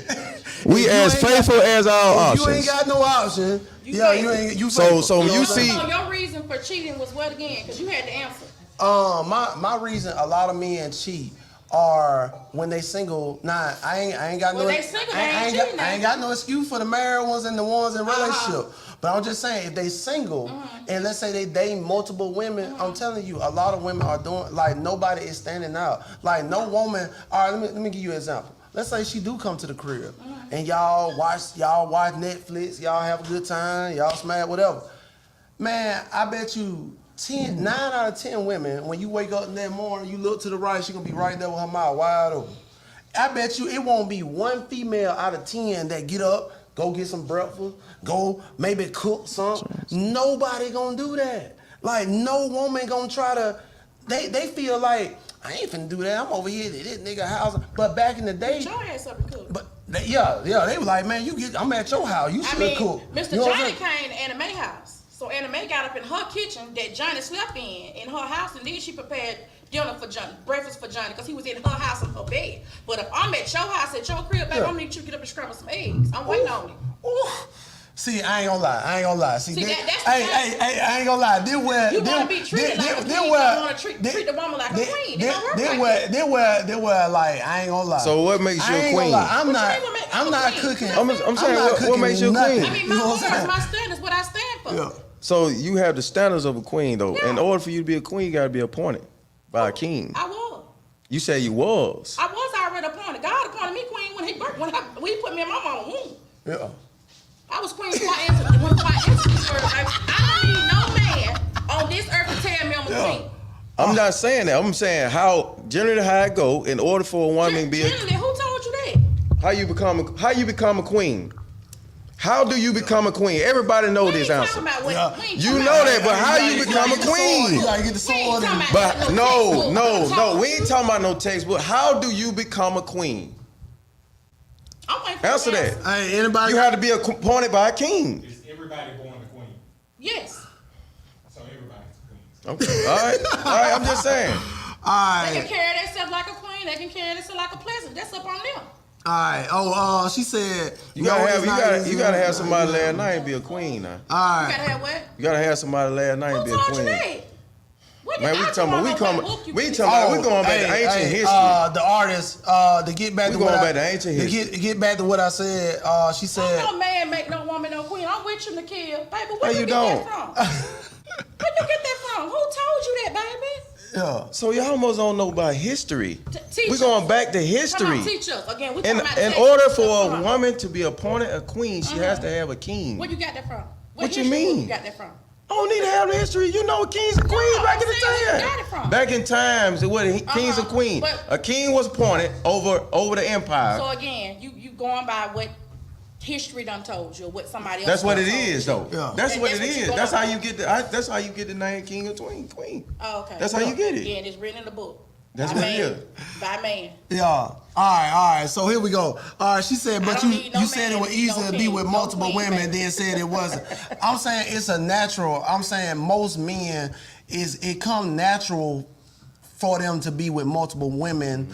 We If you as ain't got- faithful as our If you ain't options. got no option, You yeah, faithful. you ain't you So- faithful. so when know you what I'm saying? see- So your reason for cheating was what again? Because you had the answer. My reason a lot of men cheat are when they single. Nah, I ain't got When no. they single, they I ain't got, cheating I ain't now. got no excuse for the married ones and the ones in relationship. But I'm just saying, if they single and let's say they date multiple women, I'm telling you, a lot of women are doing like nobody is standing out. Like no woman. All right, let me give you an example. Let's say she do come to the crib and y'all watch Netflix, y'all have a good time, y'all smash whatever. Man, I bet you 9 out of 10 women, when you wake up in that morning, you look to the right, she gonna be right there with her mouth wide open. I bet you it won't be one female out of 10 that get up, go get some breakfast, go maybe cook something. Nobody gonna do that. Like no woman gonna try to, they feel like, I ain't finna do that, I'm over here at this nigga house. But back in the day, Your ass something cook. but they were like, man, I'm at your house, you I should mean, cook. Mr. You know what I'm Johnny saying? came to Anna Mae house. So Anna Mae got up in her kitchen that Johnny slept in her house, and then she prepared dinner for Johnny, breakfast for Johnny, because he was in her house in her bed. But if I'm at your house, at your crib, baby, I'm gonna need you to get up and scramble some eggs. I'm waiting on you. Ooh. See, I ain't gonna lie. See, See, this, that's the thing. I ain't gonna lie. This where You wanna be treated like a king, you wanna treat the woman like a queen. It don't work like that. This where like I ain't gonna lie. So what makes you I a ain't gonna queen? lie. I'm What not. you mean what make- I'm I'm a not queen? cooking. I'm saying, not what cooking makes you a nothing. queen? I mean, You my know what I'm morals, saying? my standards, what I stand for. Yeah. So you have the standards of a queen, though. Yeah. In order for you to be a queen, you gotta be appointed by a king. I was. You said you was. I was already appointed. God appointed me queen when he put me in my mama's womb. Yeah. I was queen before I entered this earth. I don't need no man on this earth to tell me I'm a queen. I'm not saying that. I'm saying generally how it go. In order for a woman to be Generally, who told you that? how you become a queen. How do you become a queen? Everybody know We this ain't answer. talking about what, Yeah. we ain't You talking know about that, but how you gotta become a get the sword. queen? You gotta get the We ain't sword. talking in. about But textbook. no, we ain't talking about no textbook. How do you become a queen? I'm waiting for Answer the that. answer. Hey, anybody? You have to be appointed by a king. Is everybody born a queen? Yes. So everybody's queen. Okay. All right. I'm just saying. All They can right. carry themselves like a queen. They can carry themselves like a pleasant. That's up on them. All right. Oh, she said. You gotta it's not have easy. somebody last night and be a queen now. All You right. gotta have what? You gotta have somebody last night and Who be a told you queen. that? What Man, did we I talking about we know coming what book you we read? talking about we going back to ancient history. The artist, to get back We to going what back to ancient history. To get back to what I said, she said. No man make no woman no queen. I'm with you, Nikhil. Baby, where No, you you get don't. that from? Where you get that from? Who told you that, baby? Yeah. So y'all almost don't know about history. Teach We us. going back to Come history. on, teach us. Again, we In talking about in sex. order for Come a on. woman to be appointed a queen, she has to have a king. Where you got that from? What you history book mean? You got that from? I don't need to have the history. You know kings and queens No, back in I'm saying where the you got it time. from. Back in times, it was kings and queens. But- A king was appointed over the empire. So again, you going by what history done told you, what somebody else. That's what done it told is, you. though. Yeah. That's And what that's it what you is. going That's how by. you get the. That's how you get the name king and queen. Oh, okay. That's how you get it. Yeah, and it's written in the book. That's by what it man. is. By man. Yeah. All right. So here we go. All right. She said, I but don't you need no you said it man, was easy no to be king, with no multiple queen, women, baby. then said it wasn't. I'm saying it's a natural. I'm saying most men it come natural for them to be with multiple women.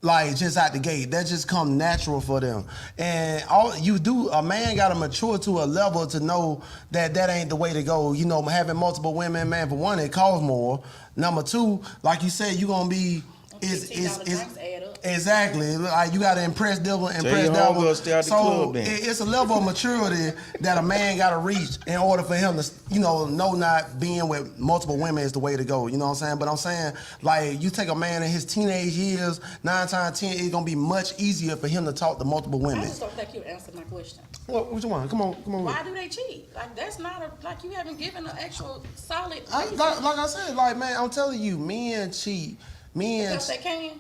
Like just out the gate, that just come natural for them, and a man got to mature to a level to know that ain't the way to go. You know, having multiple women, man. For one, it costs more. Number two, like you said, you gonna be $15 drinks add up. Exactly. Like you gotta impress this one, impress your that homegirl one. stay out the So club then. it's a level of maturity that a man gotta reach in order for him to, know not being with multiple women is the way to go. You know what I'm saying? But I'm saying, like, you take a man in his teenage years, 9 times 10, it's gonna be much easier for him to talk to multiple I women. just don't think you answered my question. Which one? Come on. Why do they cheat? Like, that's not like you haven't given an actual solid reason. Like I said, like, man, I'm telling you, men cheat. Because they can.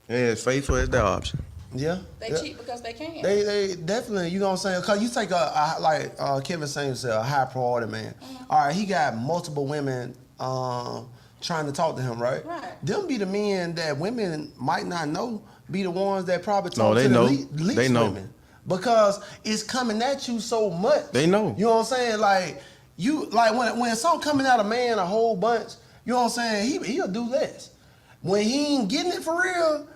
Yeah, it's faithful as the option. Yeah. They yeah. cheat because they can. They definitely, you know what I'm saying? Because you take like Kevin Samuels said, a high priority man. All right, he got multiple women trying to talk to him, right? Right. Them be the men that women might not know, be the ones that probably talk they to know. the least They know. women. Because it's coming at you so much. They know. You know what I'm saying? Like, when something coming out of man a whole bunch, you know what I'm saying? He'll do less. When he ain't getting it for real,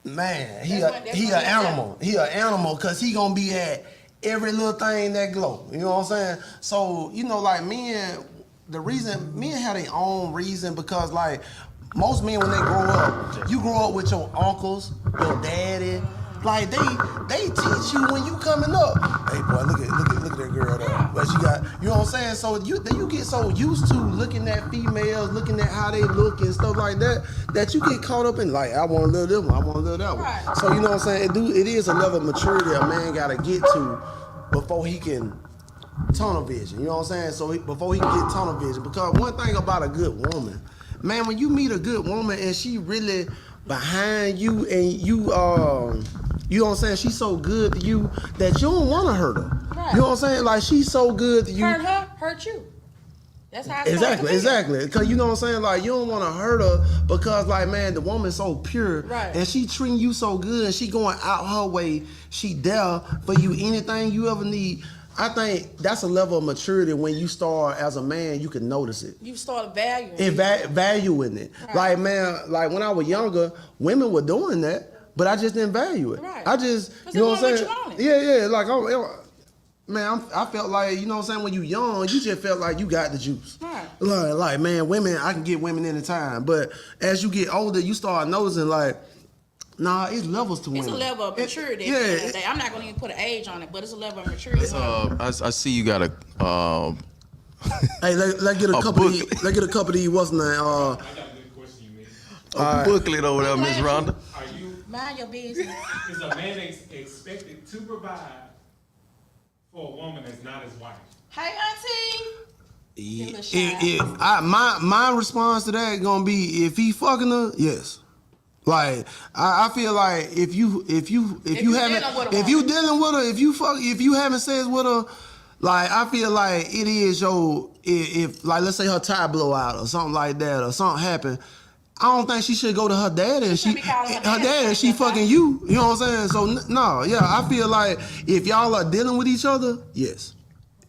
man, he an animal. He an animal because he gonna be at every little thing that glow. You know what I'm saying? So, like men, the reason, men have their own reason because, like, most men when they grow up, you grow up with your uncles, your daddy. Like, they teach you when you coming up. Hey, boy, look at that girl there. But she got, you know what I'm saying? So you get so used to looking at females, looking at how they look and stuff like that, that you get caught up in, like, I want to live this one, I want to live that one. Right. So, you know what I'm saying? It is a level of maturity a man got to get to before he can tunnel vision. You know what I'm saying? So before he can get tunnel vision. Because one thing about a good woman, man, when you meet a good woman and she really behind you and you know what I'm saying, she's so good to you that you don't want to hurt her. Right. You know what I'm saying? Like, she's so good to you. Hurt her, hurt you. That's how it's supposed to be. Exactly. Because you know what I'm saying? Like, you don't want to hurt her because, like, man, the woman's so pure. Right. And she treating you so good and she going out her way. She there for you anything you ever need. I think that's a level of maturity when you start as a man, you can notice it. You start valuing Valuing it. Right. Like, man, like when I was younger, women were doing that, but I just didn't value it. Right. I just, you know what I'm saying? Yeah. Like, I felt like, you know what I'm saying, when you young, you just felt like you got the juice. Right. Like, man, women, I can get women anytime. But as you get older, you start noticing, like, nah, it's levels to women. It's a level of maturity. Yeah. I'm not going to even put an age on it, but it's a level of maturity. I see you got a Hey, let's get a couple of these. Let's get a couple of these. What's the name? I got a good question you made. a booklet over there, Miss Rhonda. Are you, Mind your business. is a man expected to provide for a woman that's not his wife? Hey, auntie. My response to that gonna be if he fucking her, yes. Like, I feel like if you having sex with her, like, I feel like it is if like, let's say her tire blow out or something like that or something happen, I don't think she should go to her dad and she fucking you. You know what I'm saying? So no, yeah, I feel like if y'all are dealing with each other, yes,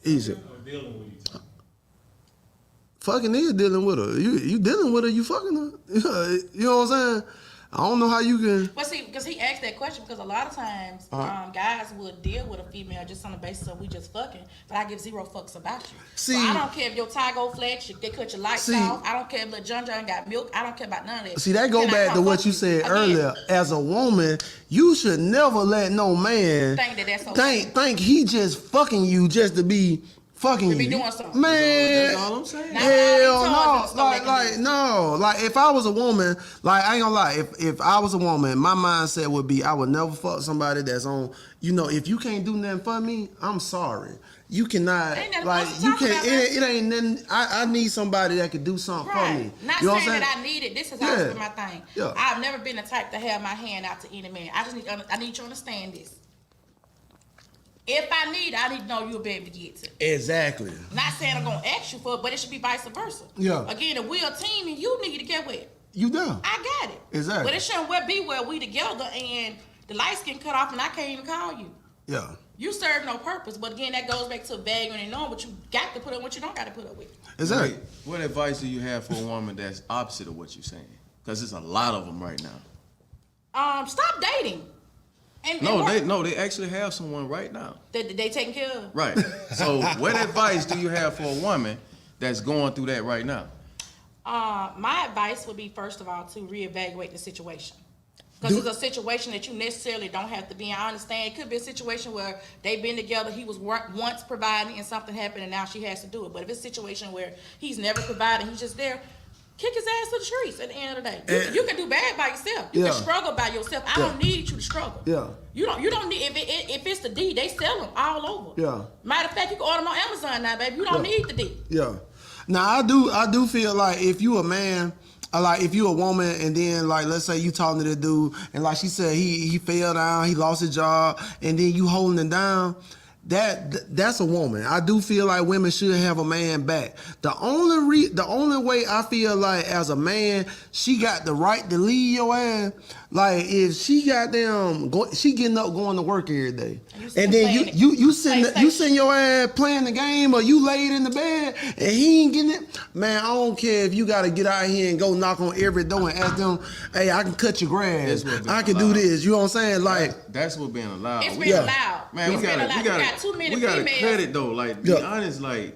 easy. Or dealing with each other? Fucking is dealing with her. You dealing with her, you fucking her. You know what I'm saying? I don't know how you can. But see, because he asked that question, because a lot of times guys would deal with a female just on the basis of we just fucking, but I give zero fucks about you. See, so I don't care if your tie go flat, they cut your lights off. I don't care if the John got milk. I don't care about none of that. See, that go back to what you said earlier. As a woman, you should never let no man think he just fucking you just to be fucking you. Be doing something. Man, That's all I'm saying. Hell no. Like, if I was a woman, like, I ain't gonna lie, if I was a woman, my mindset would be I would never fuck somebody that's on, if you can't do nothing for me, I'm sorry. You cannot, like, you can't, it ain't nothing. I need somebody that could do something for me. Not you know saying what I'm that I need it. This is how I do my thing. Yeah. I've never been the type to have my hand out to any man. I need you to understand this. If I need to know you'll be able to get to it. Exactly. Not saying I'm gonna ask you for it, but it should be vice versa. Yeah. Again, if we're a team and you need to get with it, you done. I got it. Exactly. But it shouldn't be where we together and the lights get cut off and I can't even call you. Yeah. You serve no purpose. But again, that goes back to valuing and knowing what you got to put up, what you don't got to put up with. Exactly. What advice do you have for a woman that's opposite of what you're saying? Because there's a lot of them right now. Stop dating. They actually have someone right now. They taking care of. Right. So what advice do you have for a woman that's going through that right now? My advice would be, first of all, to reevaluate the situation. Because it's a situation that you necessarily don't have to be in. I understand it could be a situation where they've been together, he was once providing and something happened and now she has to do it. But if it's a situation where he's never provided, he's just there, kick his ass to the streets at the end of the day. You can do bad by yourself. You can struggle by yourself. I don't need you to struggle. Yeah. You don't need, if it's the D, they sell them all over. Yeah. Matter of fact, you can order them on Amazon now, baby. You don't need the D. Yeah. Now I do feel like if you a man, like if you a woman and then like let's say you talking to the dude and like she said he fell down, he lost his job, and then you holding him down, that's a woman. I do feel like women should have a man back. The only way I feel like as a man she got the right to leave your ass, like if she she getting up going to work every day, and then you sitting your ass playing the game, or you laid in the bed and he ain't getting it. Man, I don't care if you got to get out here and go knock on every door and ask them, hey, I can cut your grass, I can do this. You know what I'm saying? Like that's what being allowed. It's been allowed. Man, we got too many we gotta females. credit though. Like, be honest, like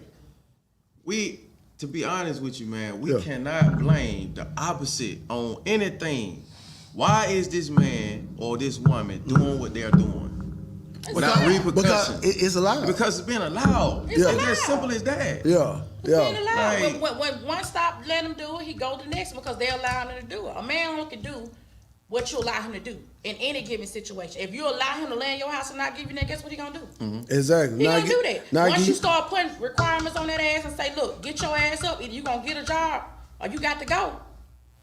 to be honest with you, man, we cannot blame the opposite on anything. Why is this man or this woman doing what they're doing? Without repercussion. Because it's allowed. Because it's been allowed. It's allowed. It's as simple as that. Yeah. Being allowed. Like, when one stop letting him do it, he go to the next because they're allowing him to do it. A man only can do what you allow him to do in any given situation. If you allow him to lay in your house and not give you that, guess what he gonna do? Exactly. He gonna do that. Once you start putting requirements on that ass and say, look, get your ass up, either you gonna get a job or you got to go.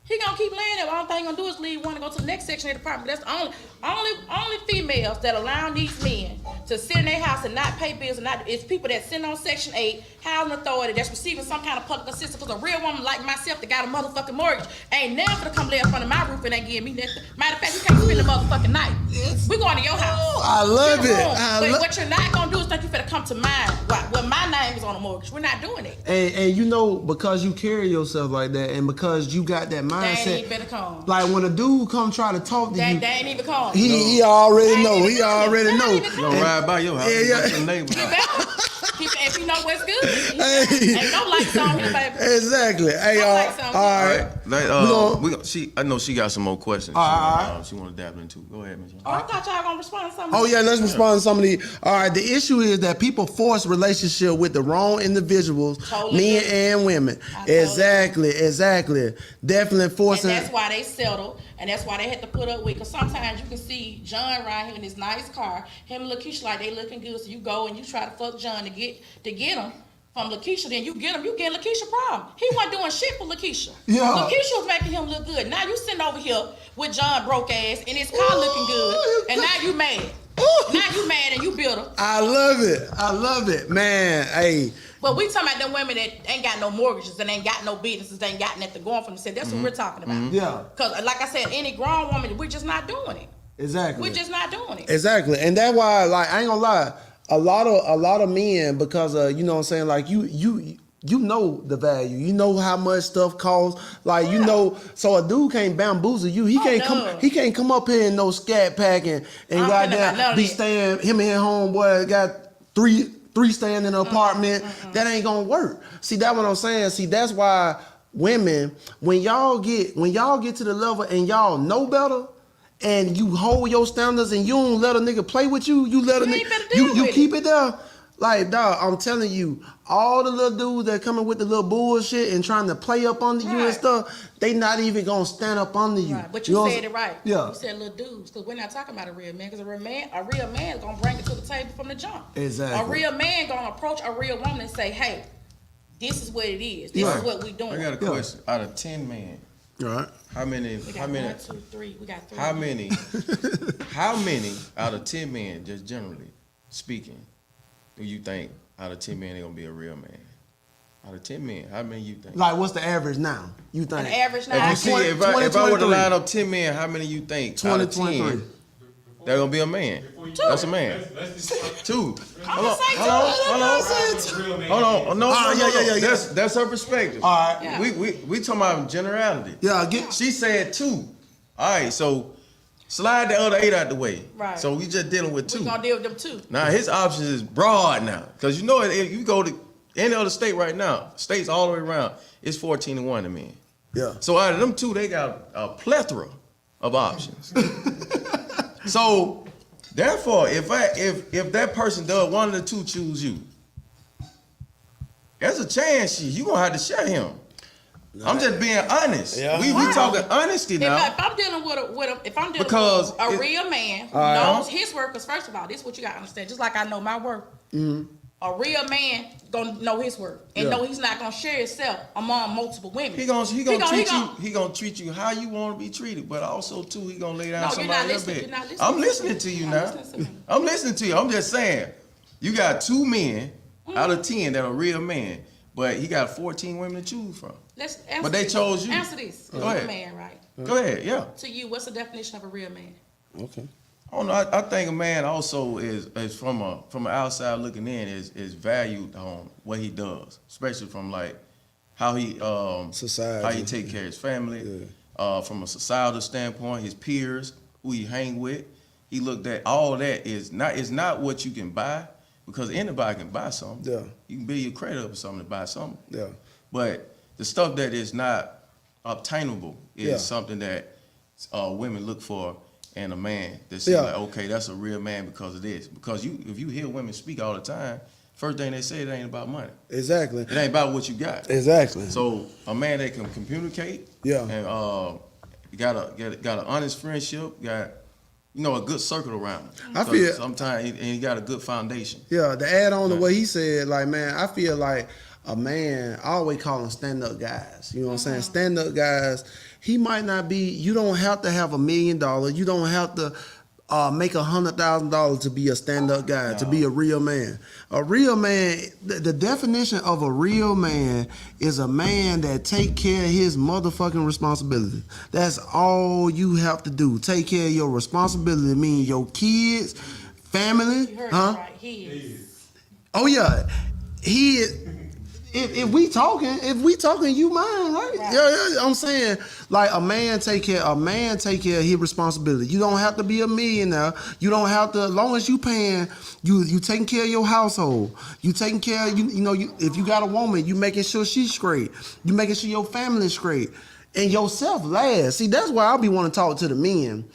He gonna keep laying there. All thing he gonna do is leave one to go to the next section of the apartment. That's only females that allow these men to sit in their house and not pay bills, and not, it's people that sit on Section 8, housing authority, that's receiving some kind of public assistance. Because a real woman like myself that got a motherfucking mortgage ain't never gonna come lay up under my roof and ain't give me nothing. Matter of fact, you can't spend the motherfucking night. We going to your house. I love it. But what you're not gonna do is think you finna come to mine. Well, my name is on the mortgage. We're not doing it. And you know, because you carry yourself like that, and because you got that mindset, they ain't better come. like when a dude come try to talk to you, They ain't even come. he already know. He already know. gonna ride by your house. Yeah. Your neighbor's house. If you know what's good, ain't no lights on here, baby. Exactly. Hey, No lights on. all right. I know she got some more questions. She want to dabble into. Go ahead, Miss. I thought y'all gonna respond to something. Oh yeah, let's respond to some of these. All right, the issue is that people force relationship with the wrong individuals, Totally men and women. Exactly. Definitely forcing. And that's why they settled, and that's why they had to put up with. Because sometimes you can see John riding him in his nice car, him and Lakeisha like they looking good, so you go and you try to fuck John to get him from Lakeisha, then you get Lakeisha problem. He wasn't doing shit for Lakeisha. Yeah. Lakeisha was making him look good. Now you sitting over here with John broke ass and his car looking good, and now you mad. Now you mad and you bitter. I love it, man. Hey. But we talking about them women that ain't got no mortgages and ain't got no businesses, ain't got nothing going for themselves. That's what we're talking about. Yeah. Because like I said, any grown woman, we're just not doing it. Exactly. We're just not doing it. Exactly, and that's why, like, I ain't gonna lie, a lot of men, because you know what I'm saying, like you know the value, you know how much stuff costs, like you know, so a dude can't bamboozle you. He can't come up here in no scat pack and goddamn be staying, him and his homeboy got three staying in an apartment. That ain't gonna work. See, that's what I'm saying. See, that's why women, when y'all get to the level and y'all know better, and you hold your standards and you don't let a nigga play with you, you let a nigga, you keep it there. Like, dog, I'm telling you, all the little dudes that coming with the little bullshit and trying to play up under you and stuff, they not even gonna stand up under you. Right. But you said it right. Yeah. You said little dudes, because we're not talking about a real man, because a real man is gonna bring it to the table from the jump. Exactly. A real man gonna approach a real woman and say, hey, this is what it is. This is what we doing. I got a question. Out of 10 men, All right. how many? We got 1, 2, 3. We got 3. How many? How many out of 10 men, just generally speaking, do you think out of 10 men they gonna be a real man? Out of 10 men, how many you think? Like, what's the average now? You think? An average now. If you see, if I were to line up 10 men, how many you think? 20, out of 10, 23. They're gonna be a man. That's a man. Two. Hold on. No. That's her perspective. All right. Yeah. We talking about generality. Yeah, She said 2. All right, so slide the other 8 out the way. Right. So we just dealing with 2. We're gonna deal with them 2. Now his options is broad now, because you know if you go to any other state right now, states all the way around, it's 14-1 to men. Yeah. So out of them 2, they got a plethora of options. So, therefore, if that person does one of the two choose you, there's a chance you gonna have to share him. I'm just being honest. Yeah. We talking honesty now. If I'm dealing with a Because real man who knows his work, because first of all, this is what you gotta understand. Just like I know my work, a real man gonna know his work and know he's not gonna share himself among multiple women. He gonna treat you how you want to be treated, but also too he gonna lay down somebody else bed. I'm listening to you now. I'm listening to you. I'm just saying, you got 2 men out of 10 that are real men, but he got 14 women to choose from. Let's answer But they this. Chose you. Answer this. Go ahead. Man, right? Go ahead, yeah. To you, what's the definition of a real man? Okay. I don't know. I think a man also is from an outside looking in is valued on what he does, especially from like how he Society. how he take care of his family, from a societal standpoint, his peers, who he hang with. He looked at all that is not what you can buy, because anybody can buy something. Yeah. You can build your credit up with something to buy something. Yeah. But the stuff that is not obtainable is Yeah. something that women look for in a man. They say Yeah. like, okay, that's a real man because of this. Because if you hear women speak all the time, first thing they say, it ain't about money. Exactly. It ain't about what you got. Exactly. So a man that can communicate, Yeah. and got an honest friendship, got a good circle around him. I feel- sometimes and he got a good foundation. Yeah, to add on to what he said, like, man, I feel like a man, I always call them stand-up guys. You know what I'm saying? Stand-up guys, he might not be, you don't have to have $1 million. You don't have to make $100,000 to be a stand-up guy, to be a real man. A real man, the definition of a real man is a man that take care of his motherfucking responsibility. That's all you have to do. Take care of your responsibility, meaning your kids, family, You heard huh? it right. He is. Oh yeah, he is. If we talking, you mine, right? Right. Yeah. I'm saying, like, a man take care of his responsibility. You don't have to be a millionaire. You don't have to, as long as you paying, you taking care of your household. You taking care of, if you got a woman, you making sure she's straight. You making sure your family's straight. And yourself last. See, that's why I'll be wanting to talk to the men.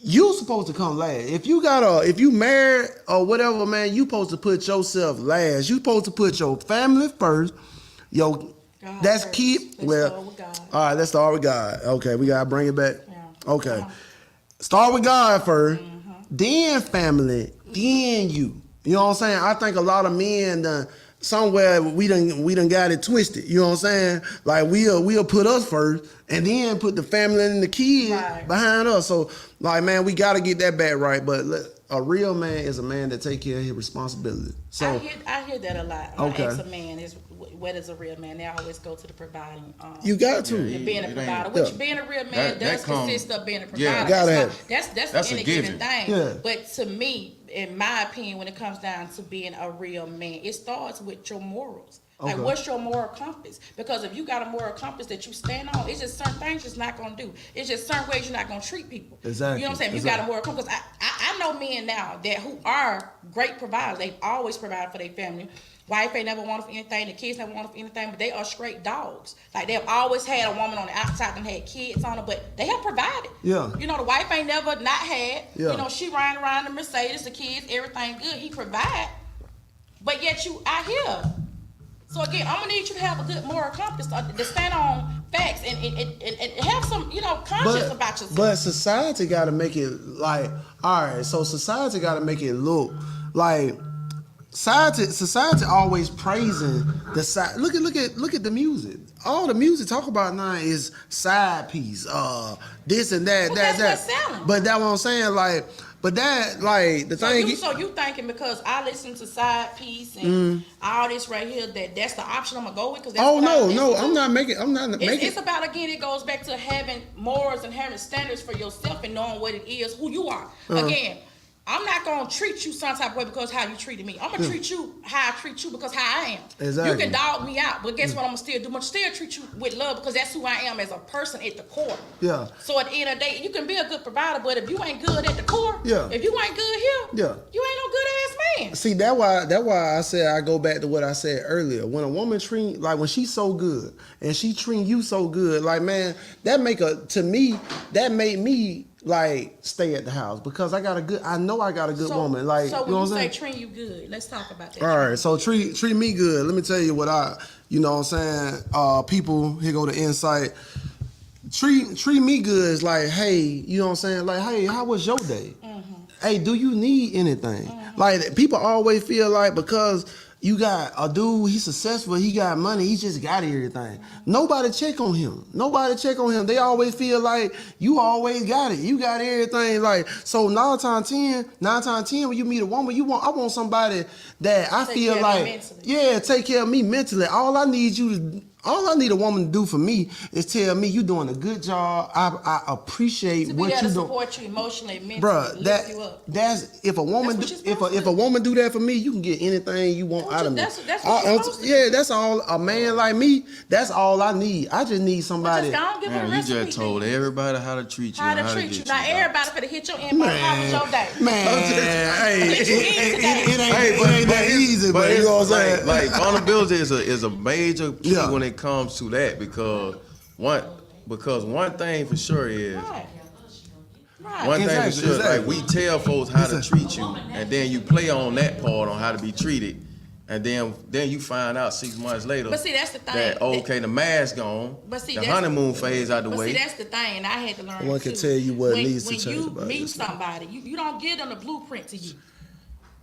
You supposed to come last. If you married or whatever, man, you supposed to put yourself last. You supposed to put your family first. God That's first. key. Let's Well, start with God. all right, let's start with God. Okay, we gotta bring it back. Yeah. Okay, start with God 1st, then family, then you. You know what I'm saying? I think a lot of men somewhere we done got it twisted. You know what I'm saying? Like we'll put us first and then put the family and the kids behind us. So like, man, we gotta get that back right. But a real man is a man that take care of his responsibility. So I hear that a lot. Okay. When I ask a man what is a real man, they always go to the providing. you got to. And being a It provider, ain't- which being a real man that does come- consist of being a Yeah. provider. Gotta That's a any given. given thing. Yeah. But to me, in my opinion, when it comes down to being a real man, it starts with your morals. Like, Okay. what's your moral compass? Because if you got a moral compass that you stand on, it's just certain things you're just not gonna do. It's just certain ways you're not gonna treat people. Exactly. You know what I'm saying? If you got a moral compass. I know men now who are great providers. They've always provided for their family. Wife ain't never wanted for anything. The kids never wanted for anything. But they are straight dogs. Like, they've always had a woman on the outside and had kids on her, but they have provided. Yeah. You know, the wife ain't never not had. Yeah. You know, she riding around the Mercedes, the kids, everything good. He provide. But yet you out here. So again, I'm gonna need you to have a good moral compass to stand on facts and have some, conscience about yourself. But society got to make it like, all right. So society got to make it look like society always praising the side. Look at the music. All the music talk about now is side piece, this and that, Well, that. that's what's selling. But that's what I'm saying, like. But that, like, the thing. So you thinking because I listen to side piece and all this right here that's the option I'm gonna go with? Cause that's Oh what I no, listen no, to? I'm not making. It's about, again, it goes back to having morals and having standards for yourself and knowing what it is, who you are. Again, I'm not gonna treat you some type of way because how you treated me. I'm gonna treat you how I treat you because how I am. Exactly. You can dog me out, but guess what? I'm gonna still do? I'm gonna still treat you with love because that's who I am as a person at the core. Yeah. So at the end of the day, you can be a good provider, but if you ain't good at the core, Yeah. if you ain't good here, Yeah. you ain't no good ass saying. See, that's why I said I go back to what I said earlier. When a woman treat, like when she's so good and she treat you so good, like man, that made me like stay at the house because I know I got a good woman. Like, so you know when what I'm saying? treat you good, let's talk about that. All right, so treat me good. Let me tell you what you know what I'm saying? People, here go the insight. Treat me good is like, hey, you know what I'm saying? Like, hey, how was your day? Mm-hmm. Hey, do you need anything? Mm-hmm. Like, people always feel like because you got a dude, he's successful, he got money, he just got everything. Nobody check on him. They always feel like you always got it. You got everything. Like, so 9 times 10, when you meet a woman, I want somebody that I feel like, yeah, take care of me mentally. All I need a woman to do for me is tell me you doing a good job. I appreciate what you doing. To support you emotionally, mentally, bruh, lift you up. That's if a woman if a woman do that for me, you can get anything you want out of me. That's what you're supposed to do. Yeah, that's all. A man like me, that's all I need. I just need somebody. You just told everybody how to treat you. How to treat you. Now everybody finna hit your inbox. How was your day? Man, hey, it ain't that easy, but you know what I'm saying. Like vulnerability is a major key when it comes to that because one thing for sure is one thing for sure like we tell folks how to treat you and then you play on that part on how to be treated and then you find out 6 months later. But see, that's the thing. That okay, the mask gone. But see, the honeymoon phase out the way. But see, that's the thing, and I had to learn. One can tell you what needs to change about it. When you meet somebody, you don't give them the blueprint to you.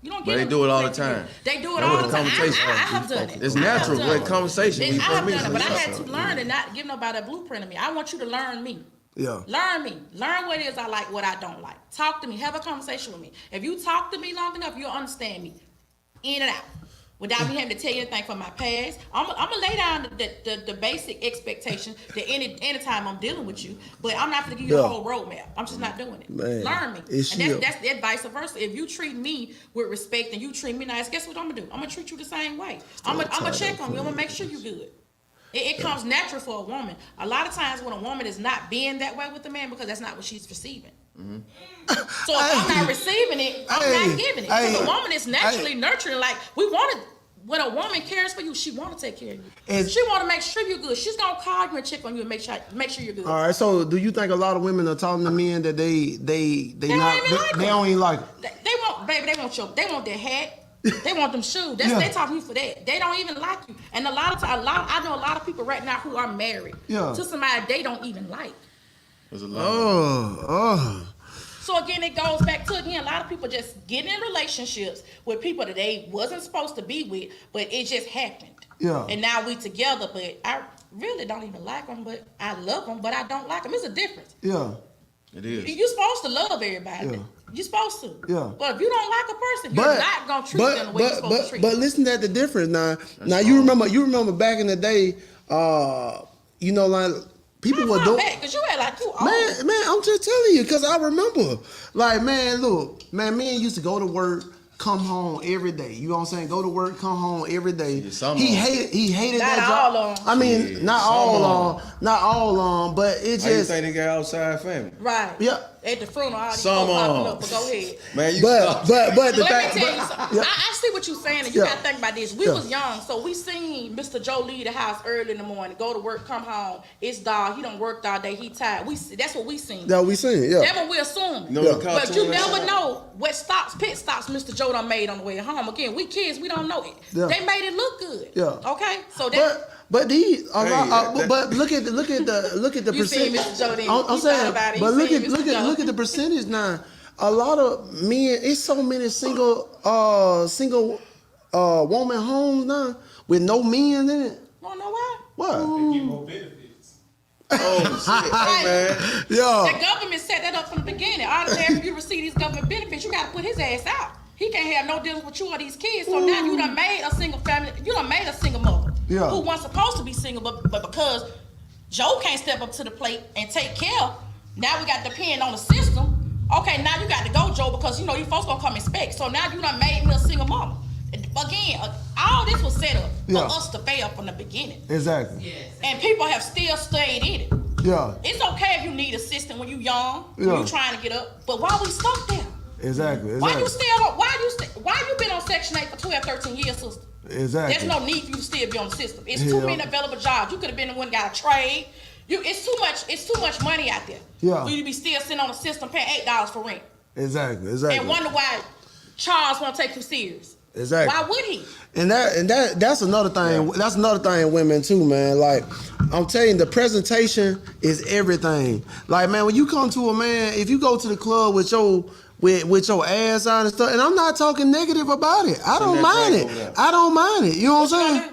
You don't but they do it all the time. They do it all the time. I have done it. It's natural with conversation. I have done it, but I had to learn and not give nobody a blueprint of me. I want you to learn me. Yeah. Learn me. Learn what it is I like, what I don't like. Talk to me. Have a conversation with me. If you talk to me long enough, you'll understand me in and out. Without me having to tell you anything from my past, I'm gonna lay down the basic expectations that anytime I'm dealing with you, but I'm not gonna give you the whole roadmap. I'm just not doing it. Man, learn me, and that's that vice versa. If you treat me with respect and you treat me nice, guess what I'm gonna do? I'm gonna treat you the same way. I'm gonna check on you. I'm gonna make sure you're good. It comes natural for a woman. A lot of times when a woman is not being that way with a man because that's not what she's receiving. Mm-hmm. So if I'm not receiving it, I'm not giving it. Because a woman is naturally nurturing. Like when a woman cares for you, she want to take care of you. And she want to make sure you're good. She's gonna call you and check on you and make sure you're good. All right. So do you think a lot of women are telling the men that they don't even like them? They want their hat. They want them shoes. They talking to you for that. They don't even like you. And I know a lot of people right now who are married to somebody they don't even like. There's a lot. So again, it goes back to a lot of people just getting in relationships with people that they wasn't supposed to be with, but it just happened. Yeah. And now we together, but I really don't even like them, but I love them, but I don't like them. It's a difference. Yeah. It is. You're supposed to love everybody. Yeah. You're supposed to. Yeah. But if you don't like a person, you're not gonna treat them the way you're supposed to treat them. But listen at the difference now. Now you remember back in the day, you know, like people were doing. Because you had like you man, I'm just telling you, because I remember. Like, man, look, man used to go to work, come home every day. You know what I'm saying? Go to work, come home every day. He hated that job. Not all on. I mean, not all on, but it just. How you think they got outside family? Right. Yeah. At the funeral, all these folks popping up, but go ahead. Man, but let me tell you something. I see what you're saying, and you gotta think about this. We was young, so we seen Mr. Joe leave the house early in the morning, go to work, come home. It's dark. He done worked all day. He tired. That's what we seen. Yeah, we seen. Yeah. That's what we assume. But you never know what pit stops Mr. Joe done made on the way home. Again, we kids, we don't know it. Yeah. They made it look good. Yeah. Okay. So that. But but look at the percentage. I'm saying, but look at the percentage now. A lot of men, it's so many single woman homes now with no men in it. Wanna know why? What? They get more benefits. Hey, man. Yeah. The government set that up from the beginning. Automatically, if you receive these government benefits, you gotta put his ass out. He can't have no dealings with you or these kids. So now you done made a single family. You done made a single mother who wasn't supposed to be single, but because Joe can't step up to the plate and take care, now we got to depend on the system. Okay, now you got to go, Joe, because you know you folks gonna come inspect. So now you done made me a single mama. Again, all this was set up for us to fail from the beginning. Exactly. Yes. And people have still stayed in it. Yeah. It's okay if you need assistance when you young, when you trying to get up. But why we stuck there? Exactly. Why you been on Section 8 for 12, 13 years, sister? Exactly. There's no need for you to still be on the system. It's too many available jobs. You could have been the one that got a trade. It's too much money out there. Yeah. For you to be still sitting on the system paying $8 for rent. Exactly. And wonder why Charles won't take you serious. Exactly. Why would he? And that's another thing. That's another thing in women too, man. Like I'm telling you, the presentation is everything. Like, man, when you come to a man, if you go to the club with your ass out and stuff, and I'm not talking negative about it. I don't mind it. I don't mind it. You know what I'm saying?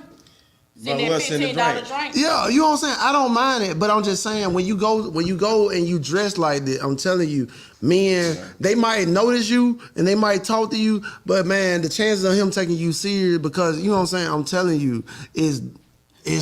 Send that $15 drink. Yeah, you know what I'm saying? I don't mind it, but I'm just saying when you go and you dress like this, I'm telling you, men, they might notice you and they might talk to you, but man, the chances of him taking you serious, because you know what I'm saying, I'm telling you, is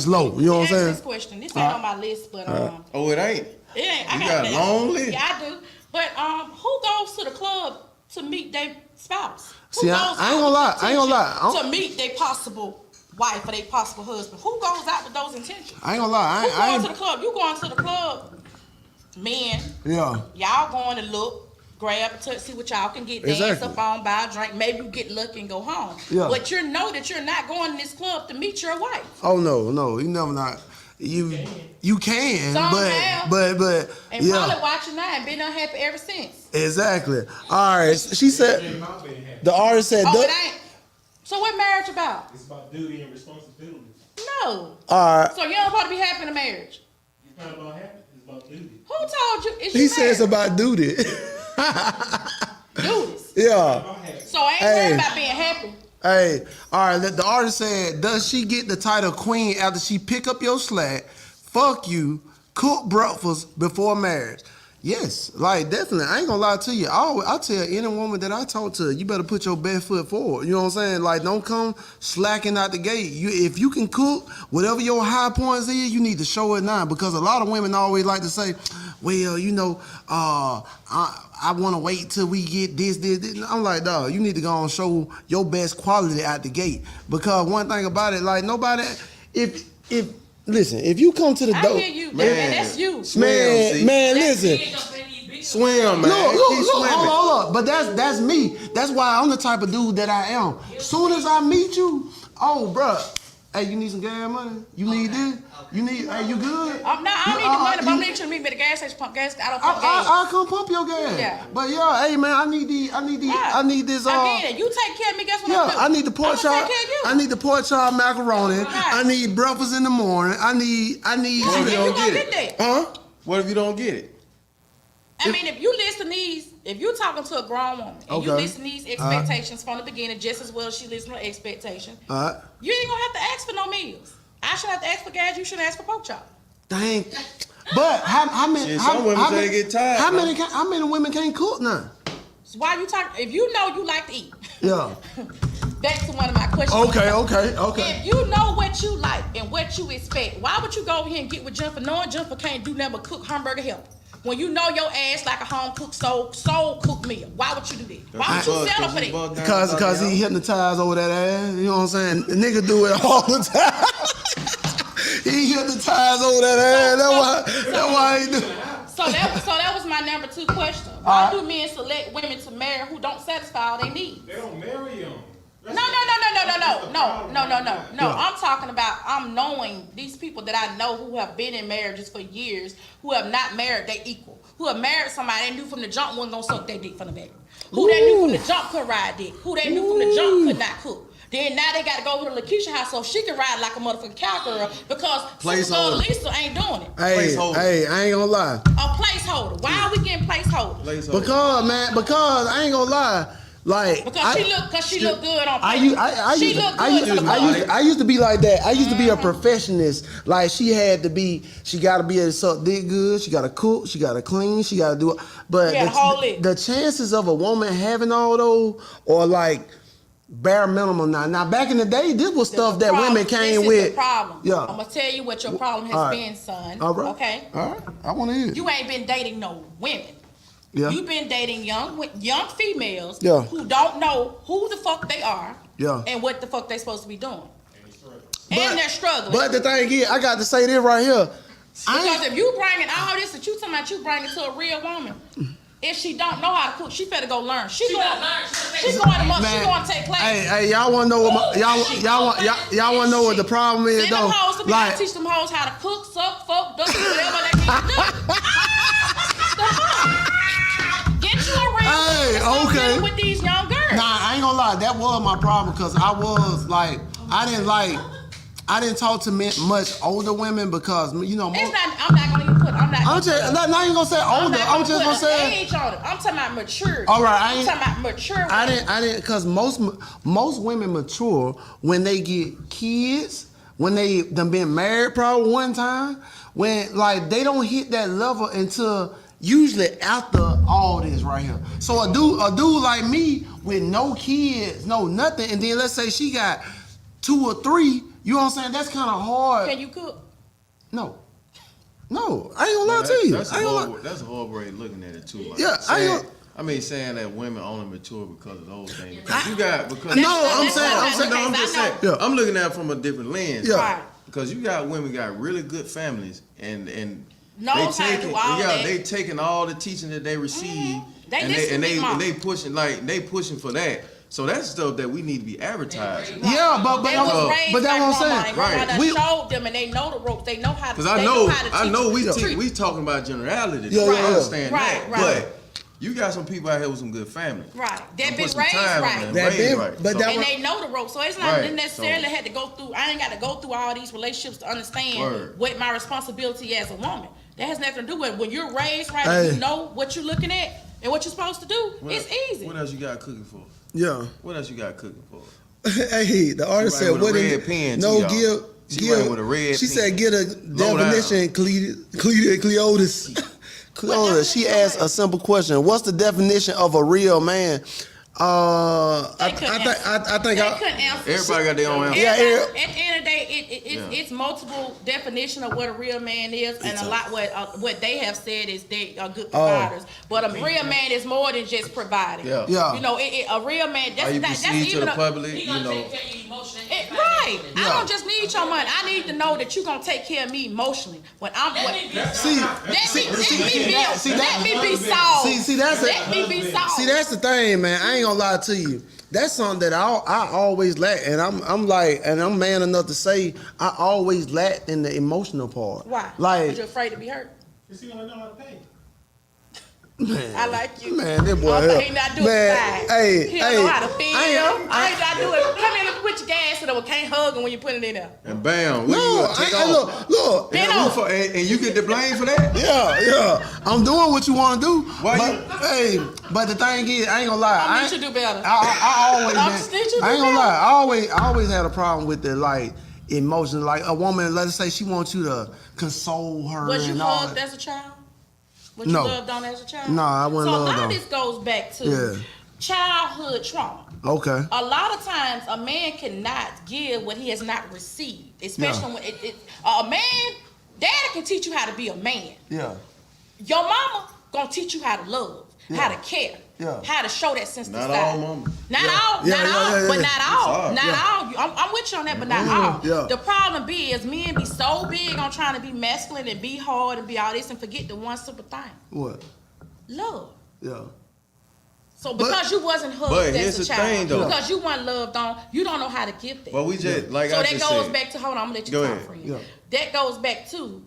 low. You know what I'm saying? This question. This ain't on my list, but Oh, it ain't. It ain't. You got a long list. Yeah, I do. But who goes to the club to meet their spouse? See, I ain't gonna lie. To meet their possible wife or their possible husband. Who goes out with those intentions? I ain't gonna lie. Who going to the club? You going to the club, men. Yeah. Y'all going to look, grab, touch, see what y'all can get, dance up on, buy a drink. Maybe you get lucky and go home. Yeah. But you know that you're not going to this club to meet your wife. Oh no, you never not. You can, Some but and yeah. probably watching that and been unhappy ever since. Exactly. All right. She said the artist said. Oh, it ain't. So what marriage about? It's about duty and responsibility. No. All right. So you don't supposed to be happy in a marriage. It's not about happy. It's about duty. Who told you? It's He says about duty. duties. Yeah. So I ain't worried about being happy. Hey, all right. The artist said, does she get the title queen after she pick up your slack, fuck you, cook breakfast before marriage? Yes, like definitely. I ain't gonna lie to you. I tell any woman that I talk to, you better put your best foot forward. You know what I'm saying? Like, don't come slacking out the gate. If you can cook, whatever your high points is, you need to show it now. Because a lot of women always like to say, well, you know, I want to wait till we get this. I'm like, dog, you need to go and show your best quality out the gate. Because one thing about it, like nobody, listen, if you come to the door, I hear you, man, that's you. Man, listen. Swim, man. Look, hold up. But that's me. That's why I'm the type of dude that I am. Soon as I meet you, oh, bruh, hey, you need some gas money? You need this? You need, hey, you good? No, I don't need the money, but I need you to meet me at the gas station, pump gas. I don't pump gas. I'll come pump your gas. Yeah. But yeah, hey man, I need this. Again, you take care of me. Guess what? Yeah, I need the pork chop. Take care of you. I need the pork chop macaroni. Right. I need breakfast in the morning. I need. Yeah, you you don't gonna get get it. that. Huh? What if you don't get it? I mean, if you listen these, if you're talking to a grown woman and you listen these expectations from the beginning, just as well as she listens to expectations, you ain't gonna have to ask for no meals. I should have to ask for gas. You should ask for pork chop. Dang. But how many? Shit, some women say they get tired. How many women can't cook now? So why you talking? If you know you like to eat, Yeah. back to one of my questions. Okay. If you know what you like and what you expect, why would you go over here and get with Jennifer knowing Jennifer can't do nothing but cook hamburger helper? When you know your ass like a home cooked soul cooked meal, why would you do that? Why would you settle for that? Because he hypnotized over that ass. You know what I'm saying? The nigga do it all the time. He hypnotized over that ass. That's why he do. So that was my number 2 question. Why do men select women to marry who don't satisfy all they needs? They don't marry them. No. I'm talking about I'm knowing these people that I know who have been in marriages for years, who have not married they equal, who have married somebody they knew from the jump wasn't gonna suck their dick from the back, who they knew from the jump could ride dick, who they knew from the jump could not cook. Then now they got to go over to Lakeisha house so she can ride like a motherfucking cowgirl because Sister Lisa ain't doing it. Hey, I ain't gonna lie. A placeholder. Why are we getting placeholder? Because I ain't gonna lie. Like because she look good on paper. I used to be like that. I used to be a perfectionist. Like she gotta be able to suck dick good. She gotta cook. She gotta clean. She gotta do it. But the chances of a woman having all those or like bare minimum now. Now back in the day, this was stuff that women came with. This is the problem. Yeah. I'm gonna tell you what your problem has been, son. All right. Okay. All right. I want to hear it. You ain't been dating no women. Yeah. You've been dating young females Yeah. who don't know who the fuck they are and what the fuck they supposed to be doing. And they're struggling. But the thing is, I got to say this right here. Because if you bringing all this that you talking about, you bring it to a real woman. If she don't know how to cook, she better go learn. She going to take classes. Hey, y'all want to know what y'all want to know what the problem is Send them though? hoes to me. I teach them hoes how to cook, suck, fuck, do whatever they need to do. Get you a real okay. with these young girls. Nah, I ain't gonna lie. That was my problem because I was like, I didn't talk to much older women because you know. I'm not gonna even put. I'm even gonna say older. I'm just gonna say age on it. I'm talking about maturity. All right, I'm talking about mature. I didn't, because most women mature when they get kids, when they done been married probably one time, when like they don't hit that level until usually after all this right here. So a dude like me with no kids, no nothing, and then let's say she got 2 or 3. You know what I'm saying? That's kind of hard. Can you cook? No, I ain't gonna lie to you. That's a horrible way of looking at it too. Like Yeah, saying that women only mature because of those things. I'm just saying. Yeah. I'm looking at it from a different lens. Yeah. Right. Because you got women got really good families and they taking all the teaching that they receive they pushing for that. So that's stuff that we need to be advertising. Yeah, but that's what I'm saying. Right. We showed them and they know the ropes. They know how to. Because I know we talking about generality. Yeah, I understand that. Right. But you got some people out here with some good families. Right. They've been raised right. And they know the ropes. So it's not necessarily had to go through. I ain't got to go through all these relationships to understand what my responsibility as a woman. That has nothing to do with it. When you're raised right and you know what you're looking at and what you're supposed to do, it's easy. What else you got cooking for? Yeah. What else you got cooking for? Hey, the artist said, "What is She said, "Get a definition, Cleotis." Cleotis. She asked a simple question: what's the definition of a real man? I think everybody got their own answer. At the end of the day, it's multiple definition of what a real man is, and a lot what they have said is they are good providers. But a real man is more than just providing. Yeah. You know, a real man. That's even to the public. He gonna take care of you emotionally. Right. I don't just need your money. I need to know that you're gonna take care of me emotionally. When I'm let me be soft. Let me be soft. See, that's the thing, man. I ain't gonna lie to you. That's something that I always lack, and I'm man enough to say I always lack in the emotional part. Why? Like, because you're afraid to be hurt. Because he don't know how to pay. Man, I like you. Man, that boy he not doing man, he don't know how to feel. I ain't got to do it. Come in and put your gas in there. Can't hug him when you put it in there. And bam. Look. And you get the blame for that? Yeah. I'm doing what you want to do. But the thing is, I ain't gonna lie. I need you to do better. I ain't gonna lie. I always had a problem with the like emotions. Like a woman, let's say she wants you to console her. Was you and all hugged that. as a child? Was you loved on as a child? No, I wasn't loved on. So a lot of this goes back to childhood trauma. Okay. A lot of times, a man cannot give what he has not received, especially when a man, daddy can teach you how to be a man. Yeah. Your mama gonna teach you how to love, how to care, how to show that sense. Not all mama. Not all, but not all. Not all. I'm with you on that, but not all. Yeah. The problem is men be so big on trying to be masculine and be hard and be all this and forget the one simple thing. What? Love. Yeah. So because you wasn't hugged as a child, though. because you weren't loved on, you don't know how to give that. Well, we just like so I that just goes said. back to I'm gonna let you talk for you. Yeah. That goes back to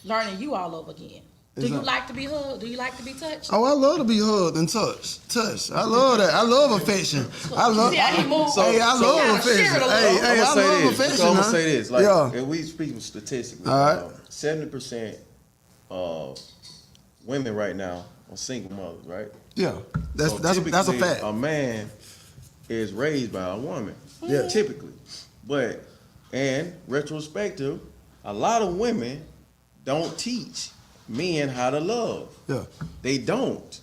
learning you all over again. Do you like to be hugged? Do you like to be touched? Oh, I love to be hugged and touched. I love that. I love affection. I love affection. I'm gonna say this. Like, if we speaking statistically, 70% of women right now are single mothers, right? Yeah, that's a fact. A man is raised by a woman. Yeah, typically, but in retrospective, a lot of women don't teach men how to love. Yeah, they don't,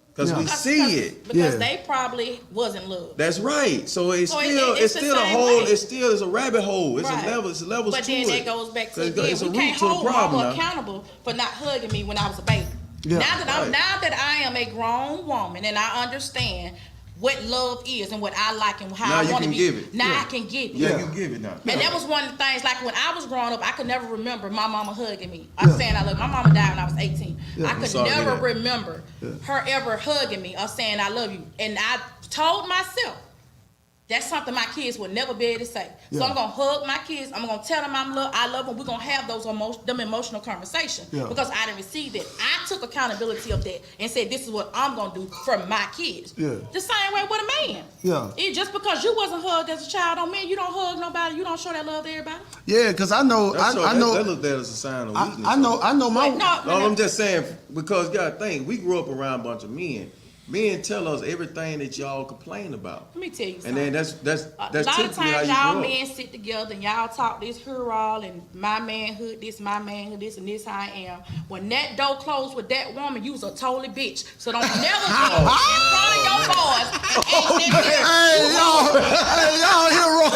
because we see it. Because they probably wasn't loved. That's right. So it's still a hole. It still is a rabbit hole. It's a level. It's levels but to it. But then that goes back to it's we can't hold mama accountable for not hugging me when I was a baby. Yeah. Now that I am a grown woman and I understand what love is and what I like and how Now I you want to can be. give it. Now Yeah. I can give it. Yeah, you give it now. And that was one of the things, like when I was growing up, I could never remember my mama hugging me. I'm saying I love my mama died when I was 18. I could sorry to hear never that. remember her ever hugging me or saying I love you. And I told myself, that's something my kids would never be able to say. So I'm gonna hug my kids. I'm gonna tell them I love them. We're gonna have those emotional conversations because I didn't receive that. I took accountability of that and said, this is what I'm gonna do for my kids. Yeah. The same way with a man. Yeah. Just because you wasn't hugged as a child don't mean you don't hug nobody. You don't show that love to everybody. Yeah, because I know, I know, They looked at it as a sign of weakness. I know my. No, I'm just saying because you gotta think we grew up around a bunch of men. Men tell us everything that y'all complain about, Let me tell you something. and then that's a lot of typically how times you y'all grow up. men sit together and y'all talk this hurrah and my manhood this, my manhood this, and this how I am. When that door closed with that woman, you was a totally bitch. So don't never get in front of your boys. Hey, y'all here wrong.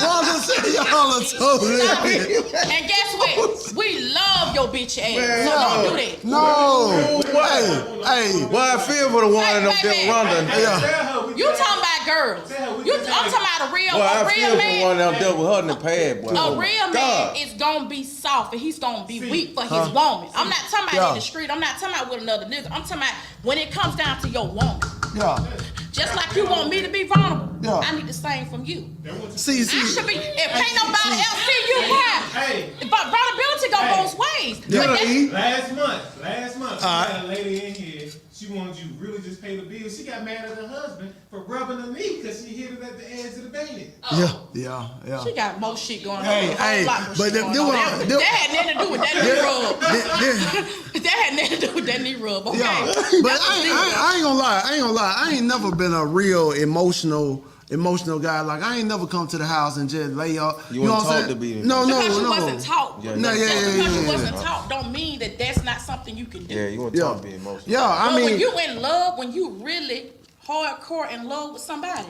Y'all just said y'all are totally. And guess what? We love your bitch ass. So don't do that. No. Hey. Well, I feel for the one that Hey, done baby. been Rhonda. Tell her You talking about girls. I'm talking about a real Well, I feel for the man. one that done dealt with her in the past, boy. A Oh, real my man God. is gonna be soft and he's gonna be weak for his woman. I'm not talking about in the street. I'm not talking about with another nigga. I'm talking about when it comes down to your woman. Yeah. Just like you want me to be vulnerable, Yeah. I need the same from you. See. I should be. If ain't nobody else see you cry, Hey. but vulnerability go both ways. Yeah. But that's- Last month, we had a lady in here. She wanted you to really just pay the bill. She got mad at her husband for rubbing her knee because she hit it at the edge of the bed. Yeah. She got more shit going on. Hey, A whole lot more but shit them- going them on. are- That them- had nothing to do with that knee rub. That had nothing to do with that knee rub. Okay. Yeah, but I ain't gonna lie. I ain't never been a real emotional guy. Like I ain't never come to the house and just lay up. You know wasn't what I'm taught saying? to be No. Because you wasn't taught. Yeah, No, yeah. Because you wasn't taught don't mean that that's not something you can do. Yeah, you want to talk to be emotional. Yeah, I But mean, when you in love, when you really hardcore in love with somebody,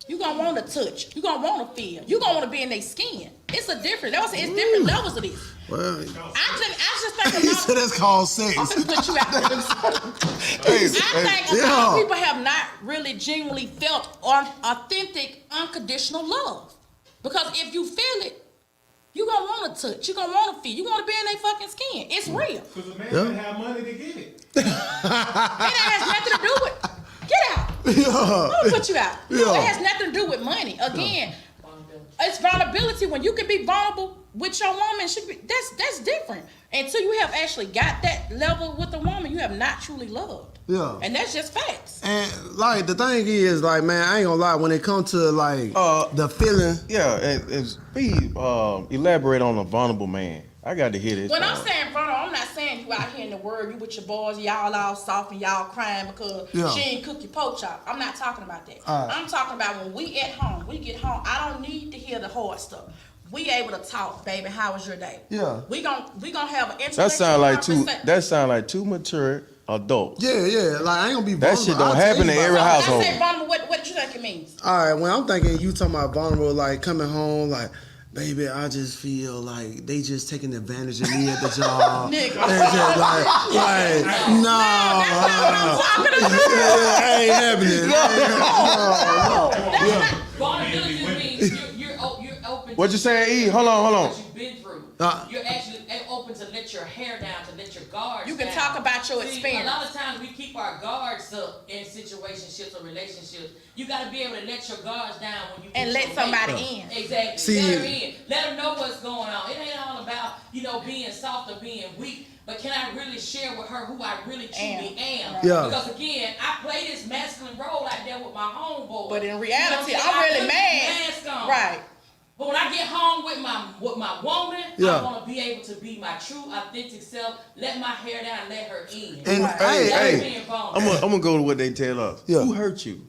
you gonna want to touch. You gonna want to feel. You gonna want to be in their skin. It's a different. It's different levels of this. well, I just think he a said lot. that's called I'm sex. gonna put you out there. I think a lot of people have not really genuinely felt authentic, unconditional love. Because if you feel it, you gonna want to touch. You gonna want to feel. You want to be in their fucking skin. It's real. Because a man doesn't have money to get it. It has nothing to do with. Get out. Yeah. I'm gonna put you out. No, Yeah. it has nothing to do with money. Again, it's vulnerability. When you can be vulnerable with your woman, that's different. Until you have actually got that level with a woman, you have not truly loved. Yeah. And that's just facts. And like the thing is, like, man, I ain't gonna lie. When it comes to like the feeling, Yeah, elaborate on a vulnerable man. I got to hear this. When I'm part. saying vulnerable, I'm not saying you out here in the world, you with your boys, y'all all soft and y'all crying because she ain't cook your pork chop. I'm not talking about that. I'm talking about when we at home, we get home, I don't need to hear the hard stuff. We able to talk, baby. How was your day? Yeah. We gonna have an That sound like conversation. that sound like two mature adults. yeah. Like I ain't gonna be. That vulnerable. shit don't I'll tell happen you in about every it. household. I said vulnerable. What do you think it means? All right, when I'm thinking you talking about vulnerable, like coming home, like, baby, I just feel like they just taking advantage of me at the job. Nigga. And just like, no, it ain't happening. Vulnerability means you're open. What you saying, E? Hold on. What you've been through. Uh, You're actually open to let your hair down, to let your guards You can down. talk about your See, experience. A lot of times we keep our guards up in situationships or relationships. You got to be able to let your guards down when you And get let your somebody mate. in. Exactly. See- let them in. Let them know what's going on. It ain't all about being soft or being weak. But can I really share with her who I really truly am? Yeah. Because again, I play this masculine role out there with my homeboy. But in You reality, know what I'm saying? really I put mad. this mask on. Right. But when I get home with my woman, Yeah. I want to be able to be my true, authentic self. Let my hair down, let her in. And Right. hey, Let her hey, be vulnerable. I'm gonna go to what they tell us. Yeah. Who hurt you?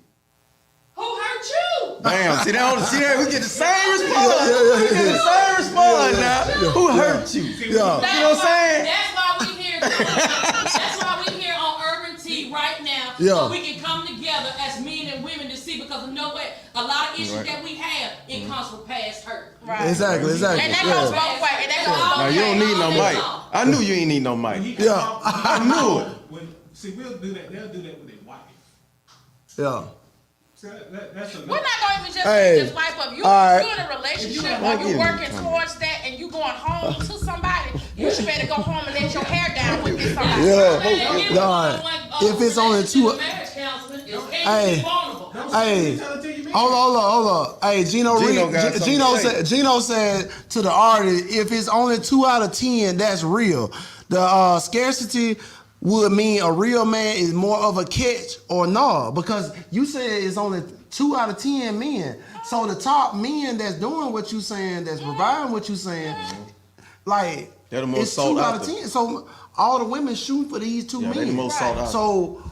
Who hurt you? Bam. See that? We get the same response. We get the same response now. Who hurt you? yeah. You know what I'm saying? That's why we here. That's why we here on Urban T right now. Yeah. So we can come together as men and women to see, because you know what? A lot of issues that we have, it comes from past hurt. Right. Exactly. And that goes Yeah. both ways. And that goes both Now ways. you don't need no mic. I knew you ain't need no mic. Yeah. I knew it. See, we'll do that. They'll do that with their wife. Yeah. So that's a We're not gonna even just Hey, just wipe up. You all right. you're in a relationship or you working towards that and you going home to somebody, you should better go home and let your hair down with this somebody. Yeah. Nah, if it's only two. Hey, hey, hold on. Hey, Gino got something to say. Gino said to the artist, if it's only 2 out of 10, that's real. The scarcity would mean a real man is more of a catch or no, because you said it's only 2 out of 10 men. So the top men that's doing what you saying, that's providing what you saying, like They're the most it's sought 2 out of after. 10. So all the women shoot for these 2 men. They're the most sought after. So,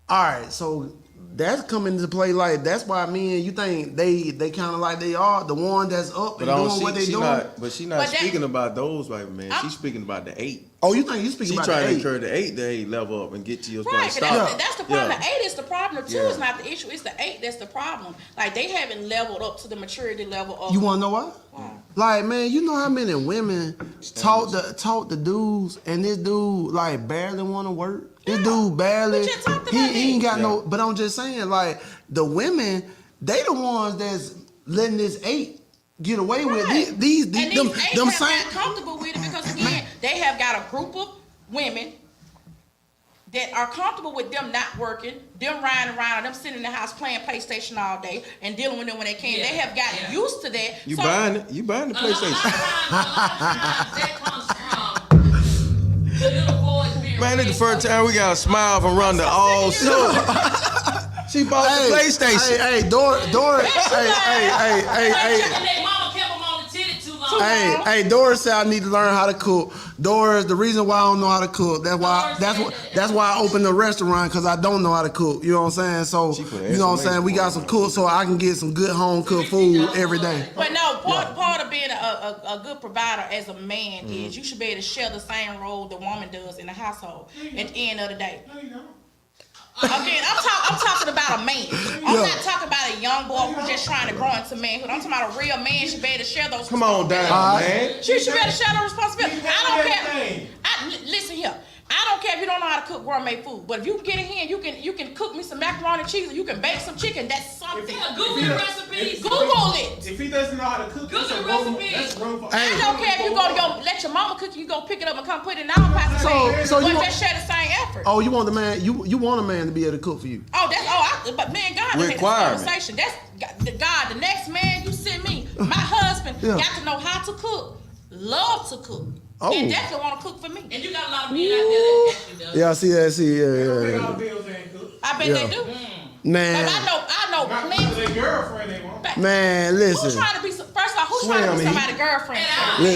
all right, so that's coming into play. Like that's why me and you think they kind of like they are the one that's up But and doing what they doing. She not But that- speaking about those white men. She's speaking about the 8. Oh, you think you speaking She about trying the to 8? encourage the 8 to level up and get to your Right, spot. 'cause Stop. that's the problem. Yeah. The 8 is the problem. The 2 Yeah. is not the issue. It's the 8 that's the problem. Like they haven't leveled up to the maturity level of. You want to know why? Like, man, you know how many women talk the dudes, and this dude like barely want to work. This dude barely. We just talked He about ain't that. got no. But I'm just saying, like the women, they the ones that's letting this 8 get away with Right. these and them these 8 them have same. got comfortable with it because again, they have got a group of women that are comfortable with them not working, them riding around, them sitting in the house playing PlayStation all day and dealing with them when they can. Yeah. They have gotten Yeah. used to that. You So- buying it? You buying the A lot of PlayStation? times that comes from the little boys being Man, it's the raised first up. time we got a smile from Rhonda all summer. She bought the PlayStation. Hey, Doris, hey. And their mama kept them on the titty too long. Hey, Doris said I need to learn how to cook. Doris, the reason why I don't know how to cook, that's why I opened the restaurant, because I don't know how to cook. You know what I'm saying? So, She put you know what I'm saying? We got some cooks so I can get some good home cooked food every day. But no, part of being a good provider as a man is you should be able to share the same role the woman does in the household at the end of the day. No, you don't. Again, I'm talking about a man. I'm not talking about a young boy who's just trying to grow into manhood. I'm talking about a real man should be able to share those. Come on down, man. She should be able to share those responsibilities. I don't care. Everything. Listen here. I don't care if you don't know how to cook gourmet food, but if you get in here and you can cook me some macaroni and cheese, or you can bake some chicken. That's something. Yeah, Google the recipes. Google it. If he doesn't know how to cook, that's Good a room. recipe. That's room for. I don't care if you go to let your mama cook, you go pick it up and come put it in our pot. So you but want- just share the same effort. Oh, you want the man? You want a man to be able to cook for you? But me and God had this Requirement. conversation. That's God. The next man you send me, my husband, Yeah. got to know how to cook, love to cook, Oh. and definitely want to cook for me. And you got a lot of men out there that actually does. Yeah, I see that. Pay all Yeah. the bills and cook. I bet Yeah. they do. Man, But I know Not plenty. because their girlfriend they want. man, Who's listen. trying to be? First of all, who's trying to be Swim, somebody's girlfriend? And I- Who's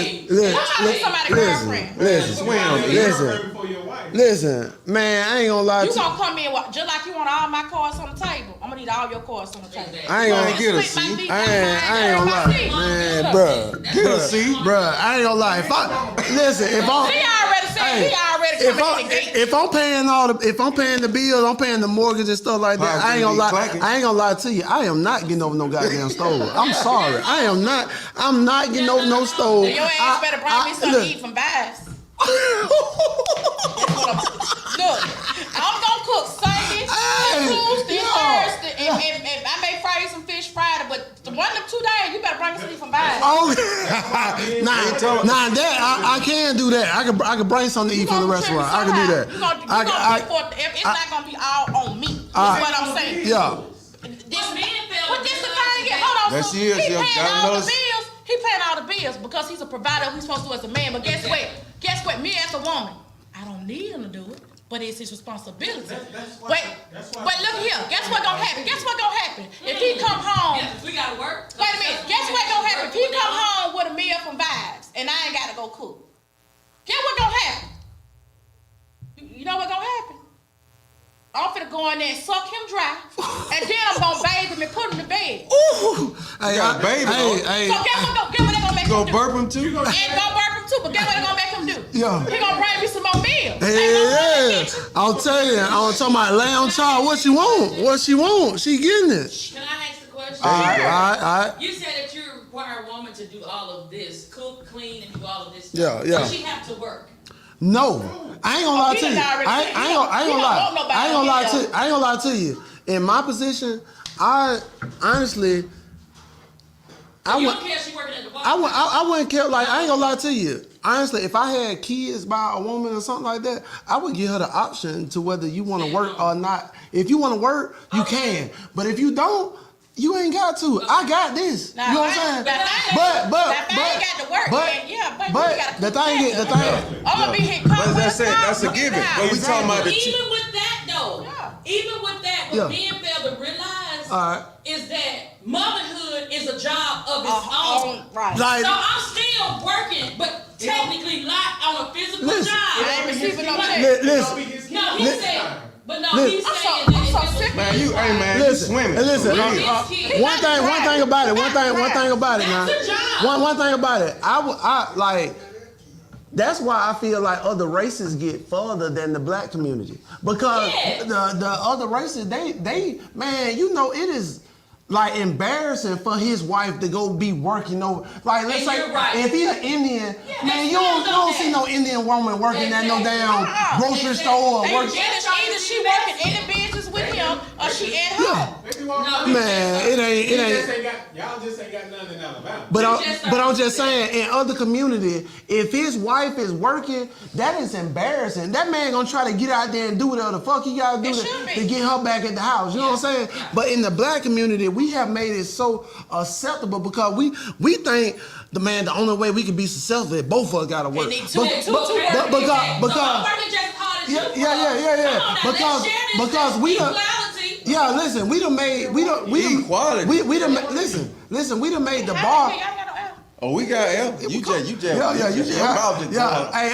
trying to be somebody's girlfriend? Listen, Swim, Their listen. girlfriend before your wife. listen, man. I ain't gonna lie You to gonna come in just like you want all my cards on the table. I'm gonna need all your cards on the table. I ain't gonna get a Split my seat. feet I down ain't mine, gonna lie, everybody see. man, Get bruh. Get a seat. Bruh, I ain't gonna lie. If He already said he already coming in the gate. if I'm paying the bills, I'm paying the mortgage and stuff like that. I ain't gonna lie. Clacking. I ain't gonna lie to you. I am not getting over no goddamn stove. I'm sorry. I'm not getting over no stove. Your ass better bring me something to eat from Bass. Look, I'm gonna cook Sunday, Hey, Tuesday, yeah. Thursday, and I may fry you some fish Friday, but the one of them 2 days, you better bring me some from Bass. Oh, nah, that I can do that. I can bring something to eat from the restaurant. I can do that. It's not gonna be all on me. That's what I'm saying. Yeah. But this the thing is, hold on. There so she is, he yeah, paying got all another- the bills. He paying all the bills because he's a provider. He's supposed to do as a man. But guess what? Guess what? Me as a woman, I don't need him to do it. But it's his responsibility. But look here. Guess what gonna happen? Guess what gonna happen? If he come home. Yeah, 'cause we gotta work. Wait a minute. Guess what gonna happen? If he come home with a meal from Vibes and I ain't gotta go cook. Guess what gonna happen? You know what gonna happen? I'm finna go in there and suck him dry, and then I'm gonna bathe him and put him to bed. Ooh. Hey, got a baby on. hey, So guess what they gonna make You him gonna do? burp him too? And go burp him too, but guess what they gonna make him do? Yeah. He gonna bring me some more meals. Hey, yeah. I'll tell you. I'm talking about lamb chop. What she want? What she want? She getting it. Can I ask the question? All right. You said that you require a woman to do all of this, cook, clean, and do all of this Yeah, stuff. yeah. Does she have to work? No, I ain't gonna lie he to you. done already I said ain't he gonna don't want nobody lie. I ain't gonna lie on to his you. I ain't gonna lie to you. in my position, I honestly, You don't care if she working at the bar. I wouldn't care. Like, I ain't gonna lie to you. Honestly, if I had kids by a woman or something like that, I would give her the option to whether you want to work or not. If you want to work, you can. But if you don't, you ain't got to. I got this. Now, you know what I'm saying? if I ain't got to work, then yeah, but you gotta the thing, I'm gonna be here. Come That's it. That's a given. But we talking about the Even with that though, even with that, what men fail to realize is that motherhood is a job of its own. Right. Like, So I'm still working, but technically not on a physical Listen. job. I ain't receiving no check. listen. No, he said, but no, Listen. he's saying I'm that so if it sick was of man, hey man, you Listen, swimming. and listen. His One thing about it. One thing about it. Now, That's a job. one thing about it. I like. That's why I feel like other races get further than the black community, because the other races they man, you know, it is like embarrassing for his wife to go be working over. Like, let's say if he an Indian, man, you don't see no Indian woman working at no damn grocery store or working. Either she working in the business with him or she at home. Man, it ain't. Y'all just ain't got nothing in Alabama. But I'm just saying, in other community, if his wife is working, that is embarrassing. That man gonna try to get out there and do whatever the fuck he gotta do to get her back at the house. You know what I'm saying? But in the black community, we have made it so acceptable because we think the only way we can be successful is both of us gotta work. Because we done. Yeah, listen, we done made Equality. we done made the bar. Oh, we got L. You just Hey,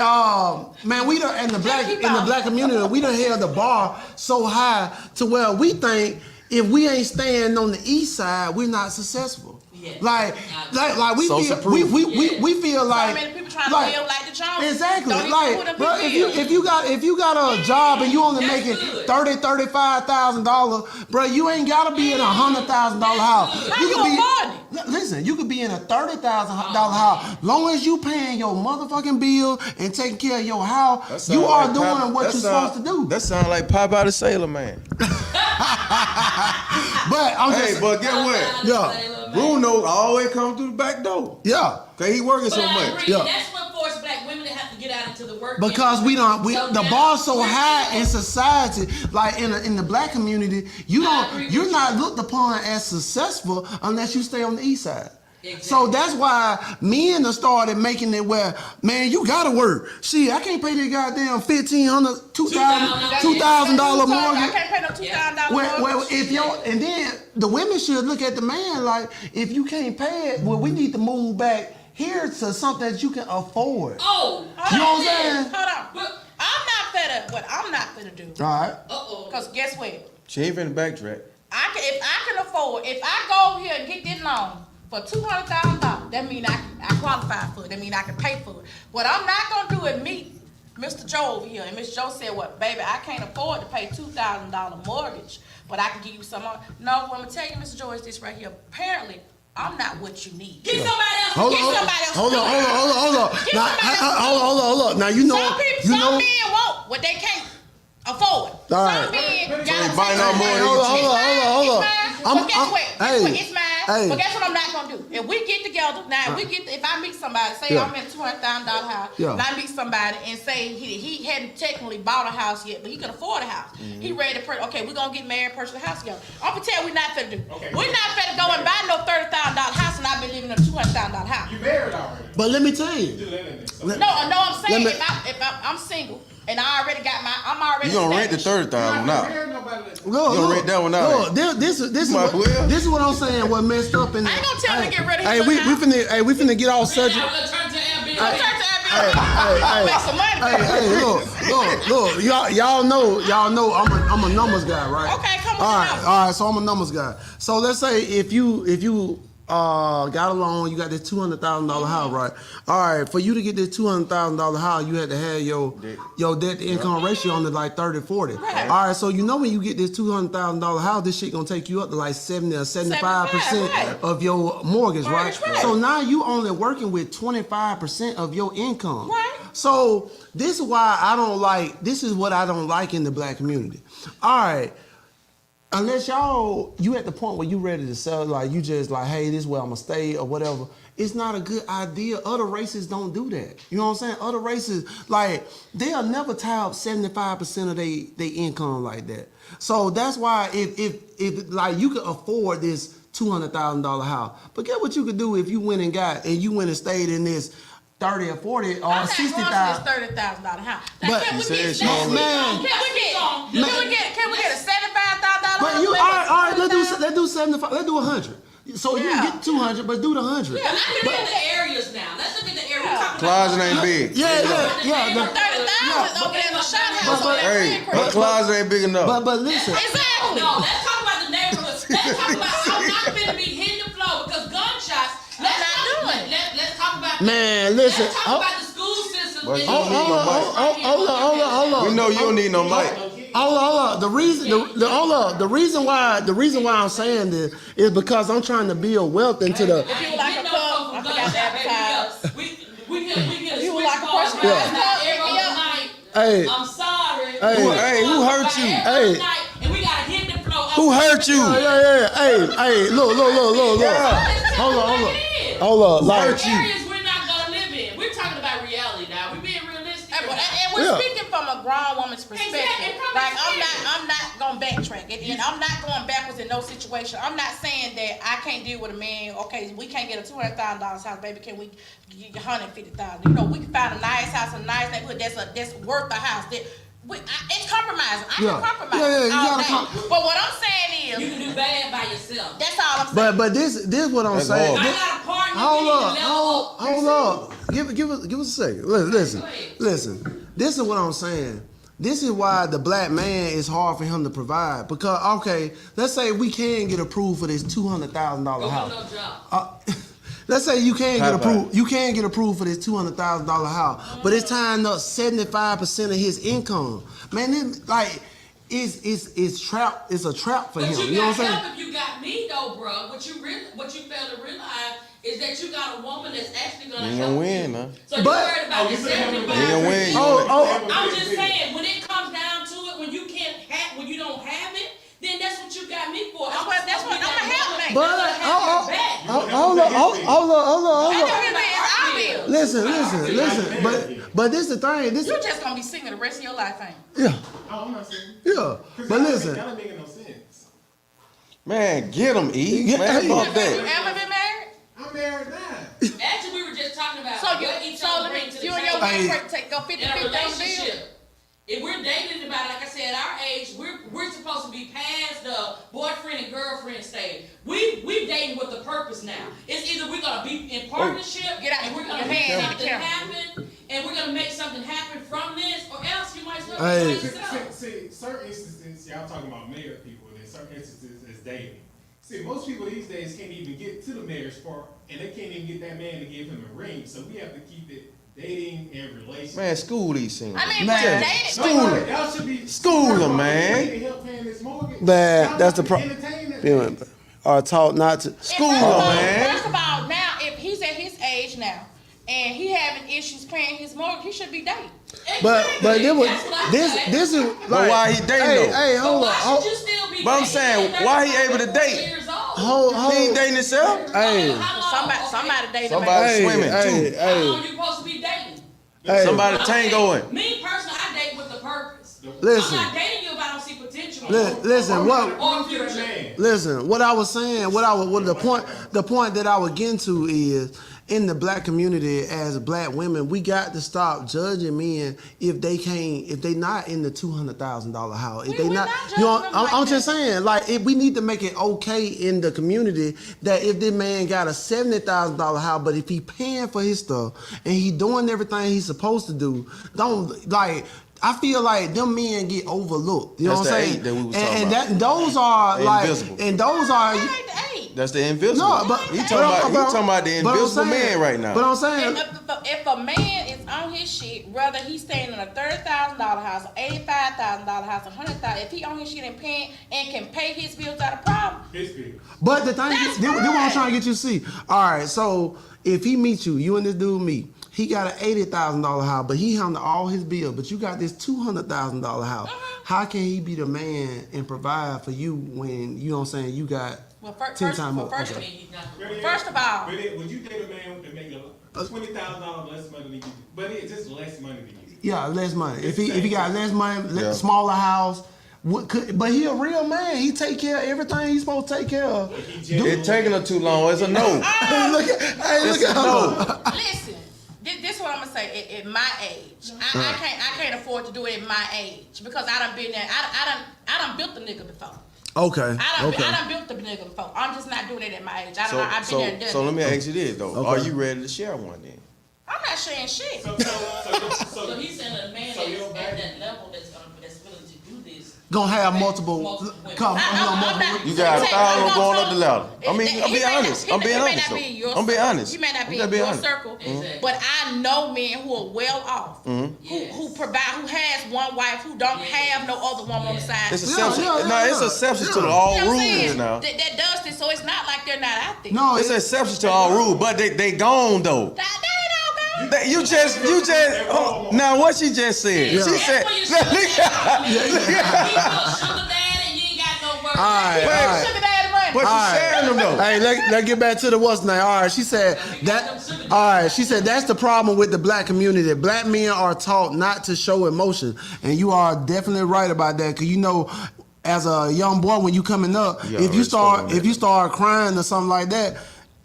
man, we done in the black community, we done held the bar so high to where we think if we ain't staying on the east side, we're not successful. Like we feel like So many people trying to live like the Joneses. Exactly. Don't Like, even bro, if you got a job and you only making $35,000, bro, you ain't gotta be in $100,000 house. How you afford it? Listen, you could be in a $30,000 house. Long as you paying your motherfucking bill and taking care of your house, you are doing what you're supposed to do. That sound like Popeye the Sailor Man. But I'm just but get what? Yeah. Bruno always come through the back door. Yeah. Cause he working so much. Yeah. That's what forced black women to have to get out into the work. Because the bar's so high in society, like in the black community, you're not looked upon as successful unless you stay on the east side. Exactly. So that's why men have started making it where, man, you gotta work. See, I can't pay that goddamn $1,500, $2,000 mortgage. I can't pay no $2,000 mortgage. Well, and then the women should look at the man like, if you can't pay it, well, we need to move back here to something that you can afford. Oh, you know what I'm saying? Hold on. What I'm not finna do. All right. Because guess what? She ain't finna backtrack. If I can afford, if I go here and get this loan for $200,000, that mean I qualify for it. That mean I can pay for it. What I'm not gonna do is meet Mr. Joe over here, and Mr. Joe said, "Well, baby, I can't afford to pay $2,000 mortgage, but I can give you some more." No, what I'm gonna tell you, Mr. Joe, is this right here. Apparently, I'm not what you need. Get somebody else. Hold on. Now you know. Some men want what they can't afford. All right. Some men So gotta they buying out more. Hold on. But guess what? It's mine. Hey. But guess what I'm not gonna do? If we get together, if I meet somebody, say I'm in a $200,000 house, and I meet somebody and say he hadn't technically bought a house yet, but he can afford a house. He ready to okay, we're gonna get married, purchase a house together. I'm gonna tell you we're not finna do. We're not finna go and buy no $30,000 house and I've been living in a $200,000 house. You married already. But let me tell you. No, I'm saying if I'm single and I already got I'm already. You gonna rent the $30,000 out? Look, you gonna rent that one out? This is what I'm saying. What messed up in I ain't gonna tell him to get rid of him. We finna get off subject. Look, y'all know I'm a numbers guy, right? Okay, come on. All right, so I'm a numbers guy. So let's say if you got a loan, you got this $200,000 house, right? All right, for you to get this $200,000 house, you had to have your debt to income ratio on to like 30-40. Right. All right, so you know when you get this $200,000 house, this shit gonna take you up to like 70 or 75% of your mortgage, right? So now you only working with 25% of your income. Right. So this is why this is what I don't like in the black community. All right. unless you at the point where you ready to sell, like you just like, hey, this is where I'm gonna stay or whatever. It's not a good idea. Other races don't do that. You know what I'm saying? Other races, like, they'll never tie up 75% of their income like that. So that's why if like you could afford this $200,000 house, but get what you could do if you went and stayed in this 30 or 40 or I'm 60,000. not going to this $30,000 house. Now, But can we get a $75,000 But house? you all right, let's do 75, let's do 100. So you get 200, but do the 100. Yeah, let's look at the areas now. Let's look at the areas. Closet ain't big. Yeah. $30,000 over there in the shop house. Hey, my closet ain't big enough. But listen. Exactly. No, let's talk about the neighborhood. Let's talk about. I'm not gonna be hitting the floor because gunshots. Let's talk about. Man, listen. Let's talk about the school system. Well, Hold on. We know you don't need no mic. Hold on. The reason why I'm saying this is because I'm trying to build wealth into the. If you would like a cup, I forgot to advertise. We get a You would switch like a ball personal right cup? now every Yeah. night. Hey. I'm sorry. Hey, who hurt you? Every night, and we gotta hit the floor. Who hurt you? Yeah. Hey, look. Hold on. Like, Areas we're not gonna live in. We're talking about reality now. We're being realistic. And we're speaking from a grown woman's perspective. Exactly. Like I'm not gonna backtrack, and I'm not going backwards in no situation. I'm not saying that I can't deal with a man. Okay, we can't get a $200,000 house, baby. Can we get $150,000? You know, we can find a nice house, a nice neighborhood that's worth the house. It's compromising. I can compromise. You all gotta day. But what I'm saying is, You can do bad by yourself. that's all I'm saying. but this what I'm That's saying. hard. I got a partner. Hold up. Give us a second. Listen. This is what I'm saying. This is why the black man is hard for him to provide. Because let's say we can get approved for this $200,000 house. No job. Let's say you can get approved. You can get approved for this $200,000 house, but it's tying up 75% of his income. Man, it's trap. It's a trap for him. But You know what I'm saying? help if you got me though, bro. What you fail to realize is that you got a woman that's actually gonna You help gonna win, you. huh? So you're worried about the 75. You gonna win. I'm just saying, when it comes down to it, when you don't have it, then that's what you got me for. That's what I'm gonna help me. But hold on. Listen. But this the thing. You just gonna be single the rest of your life, ain't Yeah. I'm not saying. Yeah. But listen. That ain't making no sense. Man, get him, E. Yeah. Man, fuck you? that. Ever been married? I'm married now. Actually, we were just talking about So what you each other and bring to the your table wife go 50-50 in a on the bill? relationship. If we're dating about, like I said, our age, we're supposed to be past the boyfriend and girlfriend stage. We dating with a purpose now. It's either we're gonna be in partnership and we're gonna make something happen, and we're gonna make something happen from this, or else you might as well by yourself. See, certain instances, y'all talking about married people, and then certain instances is dating. See, most people these days can't even get to the marriage part, and they can't even get that man to give him a ring. So we have to keep it dating and relationship. Man, school these singles. I mean, Man. but dating. School them. Y'all should be School them, man. They can help paying this mortgage. Man, Y'all that's the not problem. entertain that man. Or taught not to. School them, man. First of all, now if he's at his age now and he having issues paying his mortgage, he should be dating. But Exactly. this That's what I say. this is like. But why he dating hey, though? Hey, But hold why on. should you still be But I'm dating saying, at why he 35, able to 40 date? years old? He ain't dating himself. Hey. How long? Somebody dating Somebody man. swimming too. How long you supposed to be dating? Hey. Somebody tangoing. Me personally, I date with a purpose. Listen. I'm not dating you if I don't see potential. Listen, what? Or future. Listen, what I was saying, the point that I was getting to is, in the black community, as black women, we got to stop judging men if they not in the $200,000 house. If they We're not, not you know, judging them like I'm just that. saying, like, if we need to make it okay in the community that if this man got a $70,000 house, but if he paying for his stuff and he doing everything he's supposed to do, don't like. I feel like them men get overlooked. You know That's what I'm the saying? eight that we was talking about. Those are They like, invisible. and those are. That's the invisible. No, but he talking about the but I'm invisible saying- man right now. But I'm saying, If a man is on his shit, whether he's staying in a $30,000 house, $85,000 house, $100,000, if he on his shit and paying and can pay his bills, not a problem. but the thing is, this what I'm trying to get you to see. All right, so if he meets you and this dude meet, he got an $80,000 house, but he handled all his bills. But you got this $200,000 house. How can he be the man and provide for you when you know what I'm saying? You got Well, 10 times more. first, Okay. first of all, Would you date a man that make $20,000 less money than you? But it's just less money than you. Yeah, less money. If he got less money, Yeah. smaller house. But he a real man. He take care of everything he's supposed to take care of. It taking her too long. It's a no. Hey, look at It's a no. listen. This is what I'm gonna say. At my age, I can't afford to do it at my age because I done been there. I done built the nigga before. Okay. I done built the nigga before. I'm just not doing it at my age. I've been there and done So it. let me ask you this though: Okay. Are you ready to share one then? I'm not sharing shit. So he's saying a man So that's your at baby- that level that's willing to do this. Gonna have multiple. Multiple Come. I'm not- You got I'm 1,000 not going so- up the ladder. I mean, He I'm being may not- honest. he I'm may- being he may honest. not be in your I'm being circle. honest. He may not be You gotta in be your honest. circle, Exactly. but I know men who are well off, Yes. who provide, who has one wife, who don't have no other woman on the side. It's Yeah, exception. yeah, No, it's yeah. exception to Yeah. all You know what I'm rules saying? now. That does this, so it's not like they're not out there. No, It's an exception to all rules, but they gone though. That ain't all gone. You just. Oh, now what she just said? Yeah. She That's said. what you should do. He put a sugar daddy and you ain't got no work. All right, Wait. all right. Sugar daddy money. But All you right. sharing them though. Hey, let's get back to the what's name. All right, she said that. All right, she said that's the problem with the black community. Black men are taught not to show emotion, and you are definitely right about that. Cause you know, as a young boy, when you coming up, Yeah, if you already spoke on that. if you start crying or something like that,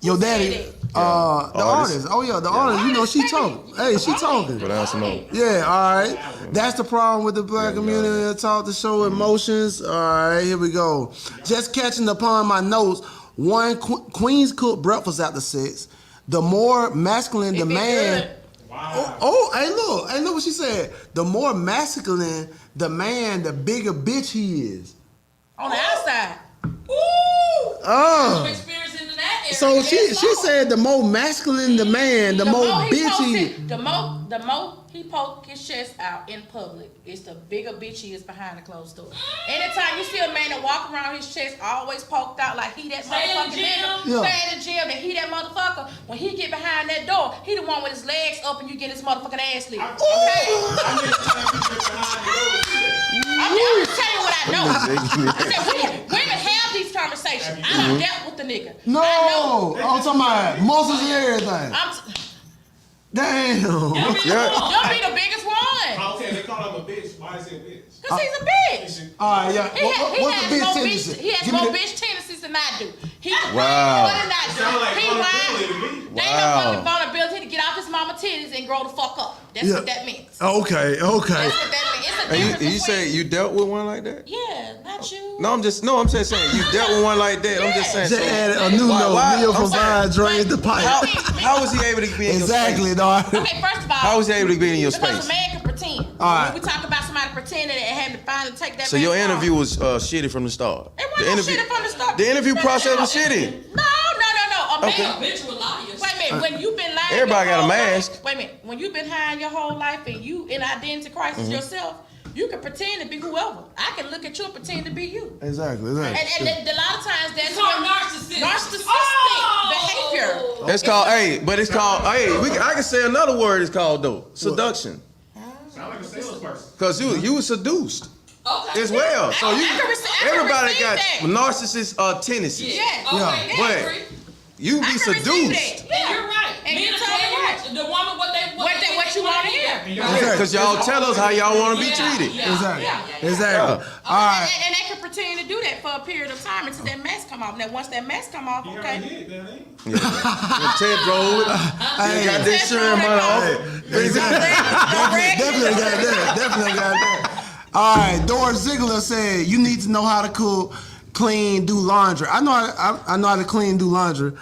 your Who said daddy, it? the Artist. artist. Oh yeah, the artist. You know, she talking. Hey, she talking. But that's a no. Yeah, all right. That's the problem with the black community. They're taught to show emotions. All right, here we go. Just catching upon my notes. One, queens cook breakfast after 6. The more masculine the If it man. good. Wow. Hey, look what she said. The more masculine the man, the bigger bitch he is. On the outside. Ooh. Oh. Some experience in that area. So she That's said the more masculine the man, the more bitch he is. The more he poke his chest out in public, it's the bigger bitch he is behind the closed door. Anytime you see a man that walk around his chest always poked out like he that Stay in the motherfucking gym. nigga, Yeah. stay in the gym, that he that motherfucker, when he get behind that door, he the one with his legs up and you get his motherfucking ass licked. I'm just trying to get behind the door. I'm just telling you what I know. I said, women have these conversations. I done dealt with the nigga. No, I know. I'm talking about muscles and everything. Damn. You'll be the biggest one. Okay, they call him a bitch. Why is he a bitch? Cause he's a bitch. All right, yeah. He What's has the bitch more tendency? He has Give me more the- bitch tendencies than I do. He can Wow. more than I do. Sound like He vulnerability to lied. me. They Wow. know vulnerability to get off his mama titties and grow the fuck up. That's Yeah. what that means. Okay. That's what that means. It's a And difference you say between. you dealt with one like that? Yeah, not you. No, I'm just saying you dealt with one like that. I'm just saying. Just so- added a new note. why- Neil I'm from sorry. Vine drained the pipe. How was he able to be in Exactly, your space? dog. Okay, first of all. How was he able to be in your Because space? a man can pretend. All right. When we talk about somebody pretending and having to finally take that So your mask off. interview was shitty from the start. It wasn't no shit from the start. The interview process was shitty. No. A Okay. man. Bitch with liars. Wait a minute, when you've been lying Everybody your got a whole mask. life, wait a minute, when you've been hiding your whole life and you in identity crisis Mm-hmm. yourself, you can pretend to be whoever. I can look at you and pretend to be you. Exactly. And a lot of times that's It's called when narcissistic. behavior. It's called I can say another word. It's called though seduction. Sound like a salesperson. Cause you were seduced Okay. as well. So I you can everybody receive got that. narcissist tendencies. Yeah. Okay. Yeah. I But agree. you I be can receive seduced. that. And you're right. And Men you're are totally telling right. the woman what you want to hear. Yeah, cause y'all tell us how y'all want to be treated. Exactly. Yeah. Exactly. All right. And they can pretend to do that for a period of time until that mask come off. Now once that mask come off, He okay. already hit that, ain't he? When Ted drove it. Hey, Got the insurance money off. Definitely got that. Definitely got that. All right. Doris Ziegler said you need to know how to cook, clean, do laundry. I know how to clean, do laundry.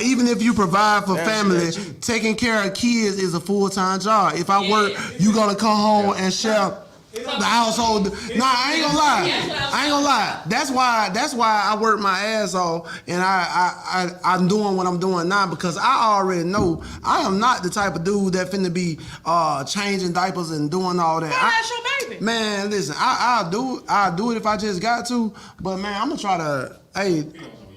Even if you provide for Damn, she family, got you. taking care of kids is a full-time job. If I work, you gonna come home and share the household. Nah, I ain't gonna lie. That's why I work my ass off and I'm doing what I'm doing now because I already know I am not the type of dude that finna be changing diapers and doing all that. Well, that's your baby. Man, listen, I'll do it if I just got to, but man, I'm gonna try to. Hey,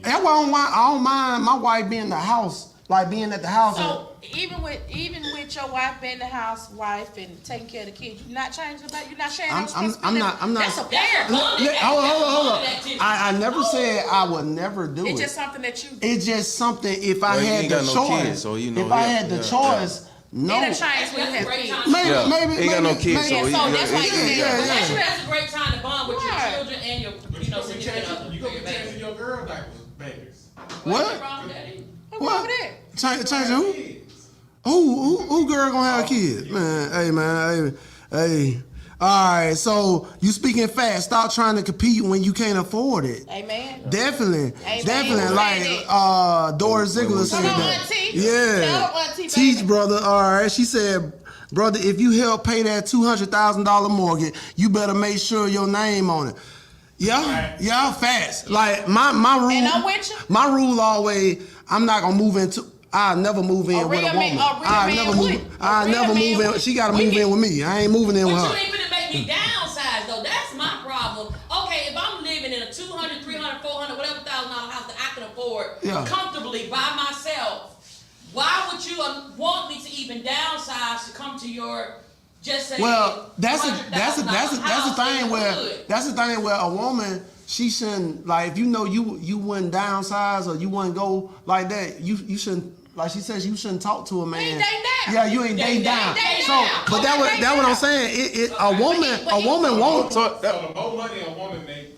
that's why I don't mind my wife being in the house, like being at the house. So even with your wife being the housewife and taking care of the kids, you not changing about you not sharing those I'm not. That's a parent. Hold on. I never said I would never do It's it. just something that you do. It's just something. If I Well, you had ain't the got no choice, kids, so you know, if I yeah, had the yeah, choice, no. It'll change when you have kids. Maybe. He got no kids, maybe. so Yeah, so that's why you said Yeah. That's a great time to bond with your Right. children and your, But you know, you significant other. gonna be changing your girl diapers, babies. What? What's wrong with that either? What's wrong with that? Change who? Kids. Who girl gonna have a kid? Man, hey. All right, so you speaking fast. Stop trying to compete when you can't afford it. Amen. Definitely. Amen. Like Doris Ziegler said Come on, that. Auntie. Yeah. Tell Auntie, Teach, baby. brother. All right. She said, brother, if you help pay that $200,000 mortgage, you better make sure your name on it. Yeah, fast. Like my rule. And I'm with you. My rule always, I'm not gonna move into. I never move in A with a real woman. man- a real I man never would. move. A I real never man move in. would. She gotta We move can- in with me. I ain't moving in But with you her. ain't finna make me downsize though. That's my problem. Okay, if I'm living in a 200, 300, 400, whatever $1,000 house that I can afford Yeah. comfortably by myself, why would you want me to even downsize to come to your just say? Well, that's the $100,000 thing where hood? that's the thing where a woman, she shouldn't, like, if you know you wouldn't downsize or you wouldn't go like that, you shouldn't, like she says, you shouldn't talk to a man. ain't dating down. Yeah, you ain't dating down. dating So, down. but Okay, that dating what I'm down. saying. A woman won't. So So the more money a woman make,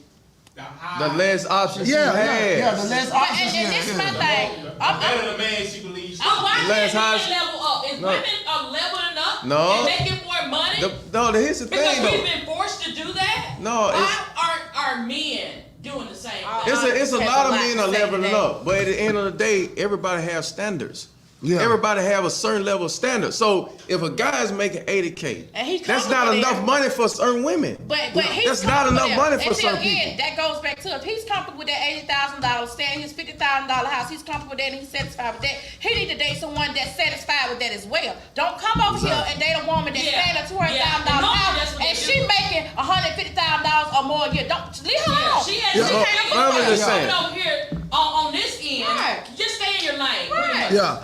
the higher. the less options you Yeah, have. the less But, options. and this is my thing. The I'm- better the man she believes. Why Last can't house- men level up? If No. women are leveling up No. and making more money, Here's the because thing we've though. been forced to do that. No, why aren't our men doing the same thing? It's a Has lot a of lot men to are say leveling today. up, but at the end of the day, everybody has standards. Yeah. Everybody have a certain level of standard. So if a guy is making 80K, And he's that's not comfortable enough there. money for certain women. But he's That's not comfortable enough there. money for And certain again, people. that goes back to if he's comfortable with that $80,000, staying in his $50,000 house, he's comfortable with that and he's satisfied with that. He need to date someone that's satisfied with that as well. Don't come over here and date a woman that's Yeah. staying in a $200,000 Yeah. house That's what and they she do. making $150,000 or more a year. Don't leave her Yeah, alone. she has Yeah, she can't I'm afford just it. saying. Over here on this end, Right. just stay in your lane. Right. Yeah.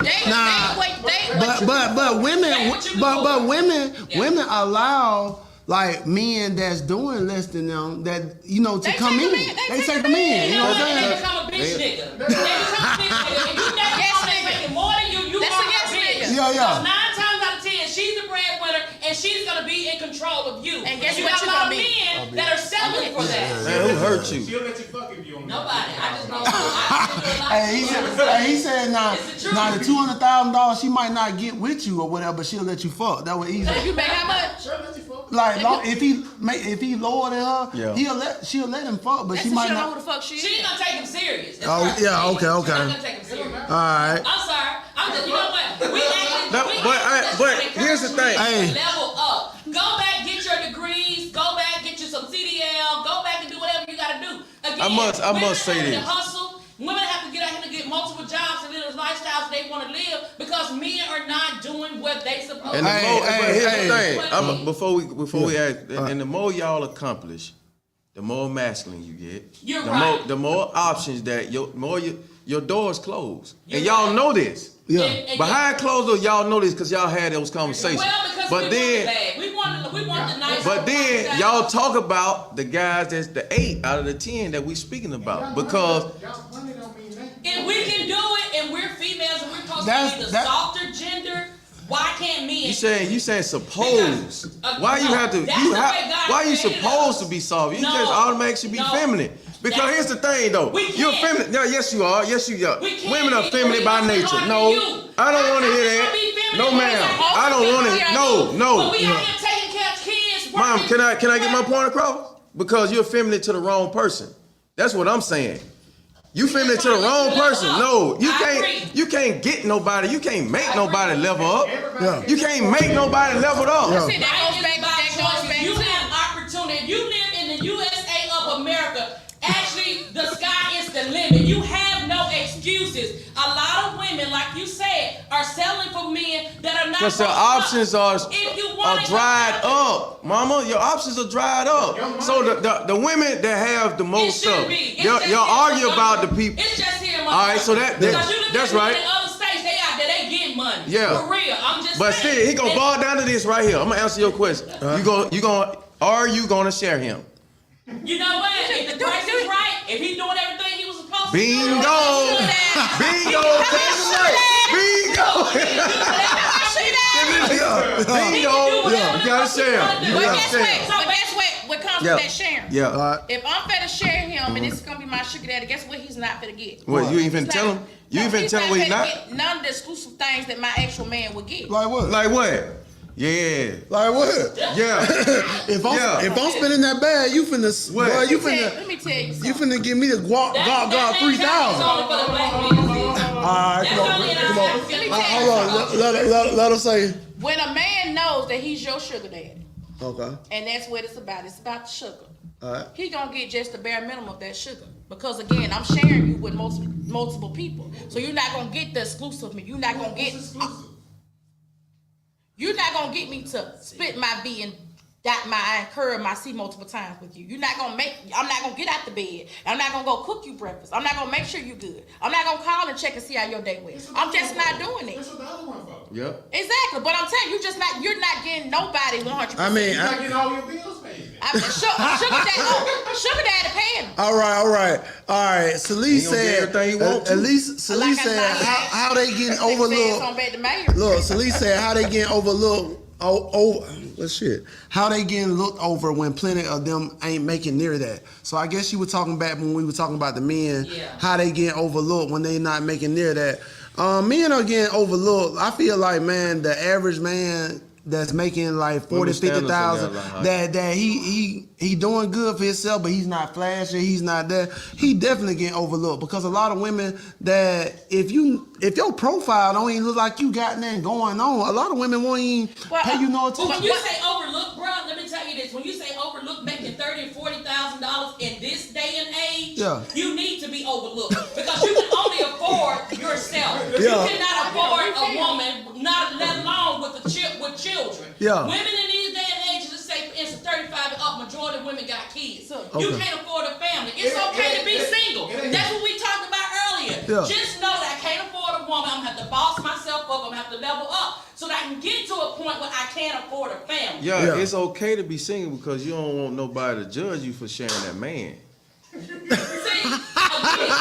But women allow, like, men that's doing less than them that, you know, to They come take in. them in. They They take take them them in. in. You You know know what I'm what? They saying? become a bitch nigga. They become a bitch nigga. If you date Yes, someone that's nigga. making more than you That's are a yes a bitch. nigga. Yeah, yeah. Because 9 times out of 10, she's the breadwinner and she's gonna be in control of you. And guess you what got you a lot gonna of be? men that are selling for that. Man, who hurt you? She'll let you fuck if you don't. Nobody. I just know. I He said, now It's the truth. the $200,000 she might not get with you or whatever, but she'll let you fuck. That was easy. If you make how much? She'll let you fuck. Like, if he lower than her, Yeah. she'll let him fuck, but That's she who might she know who not. the fuck she She is. ain't gonna take him serious. That's Oh, right. yeah, okay. She's not gonna take him serious. All right. I'm sorry. I'm just, you know what? We actually, No, we but actually but just here's the encourage thing. you to Hey. level up. Go back, get your degrees. Go back, get you some CDL. Go back and do whatever you gotta do. Again, I must women say have to this. hustle. Women have to get out here and get multiple jobs and live the lifestyles they want to live because men are not doing what they supposed And to. the Hey, more, hey, but here's hey. the thing. Hey. Before we ask, and the more y'all accomplish, the more masculine you get. You're the right. the more options that your doors close. And You're y'all right. know this. Yeah. And Behind closed doors, y'all know this because y'all had those conversations. well, because but we then, want it bad. We want the nice. but then y'all talk about the guys that's the 8 out of the 10 that we speaking about because Y'all money don't mean nothing. If we can do it, and we're females, and we're supposed That's- to be the that- softer gender, why can't men? you saying suppose. Because, Why you no, have to? that's You the have. way God Why you created supposed us. to be soft? You No, just automatically be no. feminine. Because That's- here's the thing, though. We You're can't. feminine. No, yes, you are. Yes, you are. We can't Women are be. feminine We by must be nature. harder No, than you. I don't want to How hear can that. we be feminine No, when ma'am. we're supposed I to don't be want harder to. than No, you? no. But we out here taking care of kids. Mom, working. can I get my point across? Because you're feminine to the wrong person. That's what I'm saying. You feminine to the wrong person. No, you can't get nobody. You can't make nobody level up. Yeah. You can't make nobody level up. Yeah. See, that goes back. That goes back You to. have opportunity. If you live in the USA of America, actually, the sky is the limit. You have no excuses. A lot of women, like you said, are settling for men that are not. Because the gonna come. options are If you want it, dried you have to. up, mama. Your options are dried up. So the women that have the It most should stuff, be. It's y'all just here in argue about the Montgomery. people. It's just here in All right, so Montgomery. that- Because you look that's at right. men in other states, they out there, they get money. money. Yeah. For real. I'm just But saying. still, he gonna boil down to this right here. I'm gonna answer your question. Are you gonna share him? You know what? If the price is right, if he's doing everything he was supposed to do. Bingo! Bingo! Bingo! You gotta share him. But guess what comes with that sharing? Yeah. If I'm finna share him and this is gonna be my sugar daddy, guess what he's not finna get? What, you ain't finna He's tell not- him? You No, ain't finna tell him what he's finna not? get none of the exclusive things that my actual man would get. Like what? Like what? Yeah. Like what? Yeah. If I'm Yeah. if I'm spending that bag, you finna What? boy, you Let me tell you you something. finna give me the guap 3000. only for the black men. Alright, come on, That's come only on. in our- Let me tell you Hold on, something. let him say. When a man knows that he's your sugar daddy, Okay. and that's what it's about the sugar. Alright. He gonna get just the bare minimum of that sugar. Because again, I'm sharing you with multiple people. So you're not gonna get the exclusive of me. You're not gonna get me to spit my V and dot my I and curl my C multiple times with you. I'm not gonna get out the bed. I'm not gonna go cook you breakfast. I'm not gonna make sure you good. I'm not gonna call and check and see how your day went. I'm just not doing it. That's what the other one for. Yep. Exactly. But I'm telling you, you're not getting nobody 100%. I mean, You're not getting all your bills paid. Sugar daddy paying them. all right. Celise He gonna get said, everything he want at to. least Celise Like I said said, how they getting Say overlooked. something back to Mayor. Look, Celise said how they getting overlooked. How they getting looked over when plenty of them ain't making near that. So I guess you were talking back when we were talking about the men, Yeah. how they getting overlooked when they not making near that. Men are getting overlooked. I feel like, man, the average man that's making like 40, Women's standards 50,000, in that line. that he doing good for himself, but he's not flashing, he's not there. He definitely getting overlooked because a lot of women that if your profile don't even look like you got nothing going on, a lot of women won't even pay you no But attention. when you say overlook, bro, let me tell you this. When you say overlook making $30,000 and $40,000 in this day and age, Yeah. you need to be overlooked because you can only afford yourself. Yeah. You cannot afford a woman, not let alone with children. Yeah. Women in these day and age, let's say for instance 35 and up, majority of women got kids. You Okay. can't afford a family. It's okay to be single. That's what we talked about earlier. Yeah. Just know that I can't afford a woman. I'm gonna have to boss myself up. I'm gonna have to level up so that I can get to a point where I can't afford a family. Yeah, it's okay to be single because you don't want nobody to judge you for sharing that man. See, again,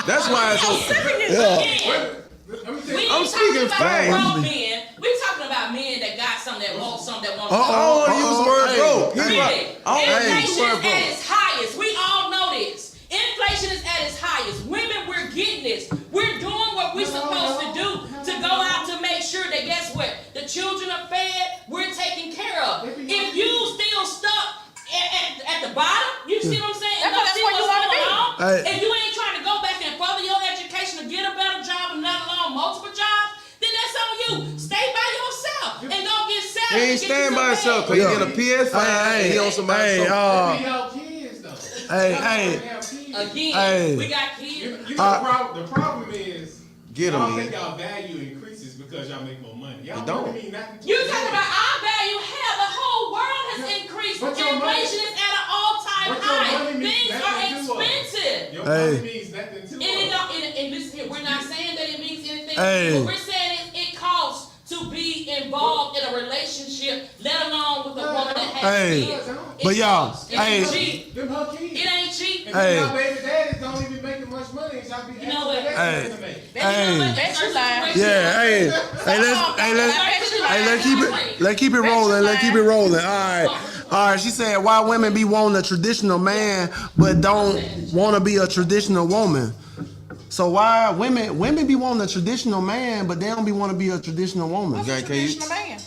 That's why it's okay. again, Let me tell we you. ain't I'm speaking talking about facts. broke men. We talking about men that got something that want something that want I don't want to use the word broke. He's Really, right. I don't want to use inflation the word is at broke. its highest. We all know this. Inflation is at its highest. Women, we're getting this. We're doing what we're supposed to do to go out to make sure that guess what? The children are fed. We're taken care of. If you still stuck at the bottom, you see what I'm saying? And don't That's see where you what's wanna going on. Hey. If you ain't trying to go back and further your education to get a better job and not alone multiple jobs, then that's on you. Stay by yourself and go get set. He ain't staying by himself because Yeah. he get a PS5 and he on somebody's sofa. They have kids though. Hey, They hey. have kids. Again, Hey. we got kids. You know the problem is Get 'em, y'all man. think y'all value increases because y'all make more money. Y'all It don't. money mean nothing to You us. talking about our value? Hell, the whole world has increased. But your money- Inflation is at an all-time but your high. money means Things nothing are to us. expensive. Your Hey. money means nothing to And it us. don't. And listen here, we're not saying that it means anything. Hey. What we're saying is it costs to be involved in a relationship, let alone with a woman that has Hey. kids. But It y'all, costs. hey. It's cheap. Them her kids. It ain't cheap. And Hey. y'all baby daddies don't even make much money. Y'all be You know what? asking Hey. them to make. But you know what? Hey. In certain Yeah, situations- Let's keep it rolling. Let's keep it rolling. All right. She said, why women be wanting a traditional man but don't want to be a traditional woman? So why women be wanting a traditional man but they don't be want to be a traditional woman? What's a Okay, can you- traditional man?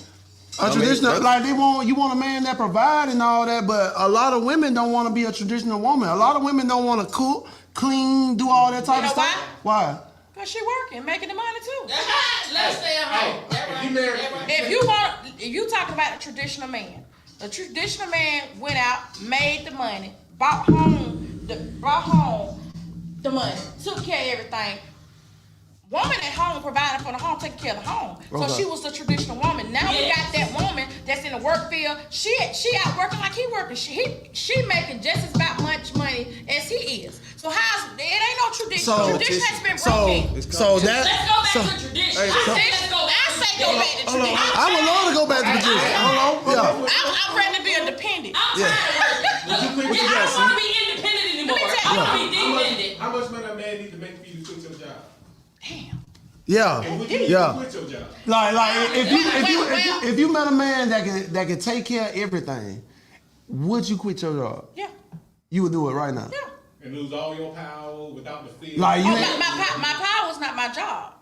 A traditional, like you want a man that provide and all that, but a lot of women don't want to be a traditional woman. A lot of women don't want to cook, clean, do all that type You of know stuff. Why? Cause she working, making the money too. Let's stay at home. That If right. you married- That right. If you talking about a traditional man went out, made the money, brought home the money, took care of everything. Woman at home providing for the home, taking care of the home. So Okay. she was the traditional woman. Now we got that woman that's in the work field. She out working like he working. She making just as about much money as he is. So it ain't no tradition. So- Tradition has been So broken. so that Let's go back to tradition. Hey, I say let's go back I to say go back to tradition. I would love to go back to the tradition. Yeah. I'm ready to be a dependent. I'm tired of working. Look, I don't want to be independent anymore. I want to be dependent. How much money a man need to make for you to quit your job? Damn. Yeah. And would you need to quit your job? Like if you met a man that can take care of everything, would you quit your job? Yeah. You would do it right now. Yeah. And lose all your power without the fear. Like you. My power is not my job.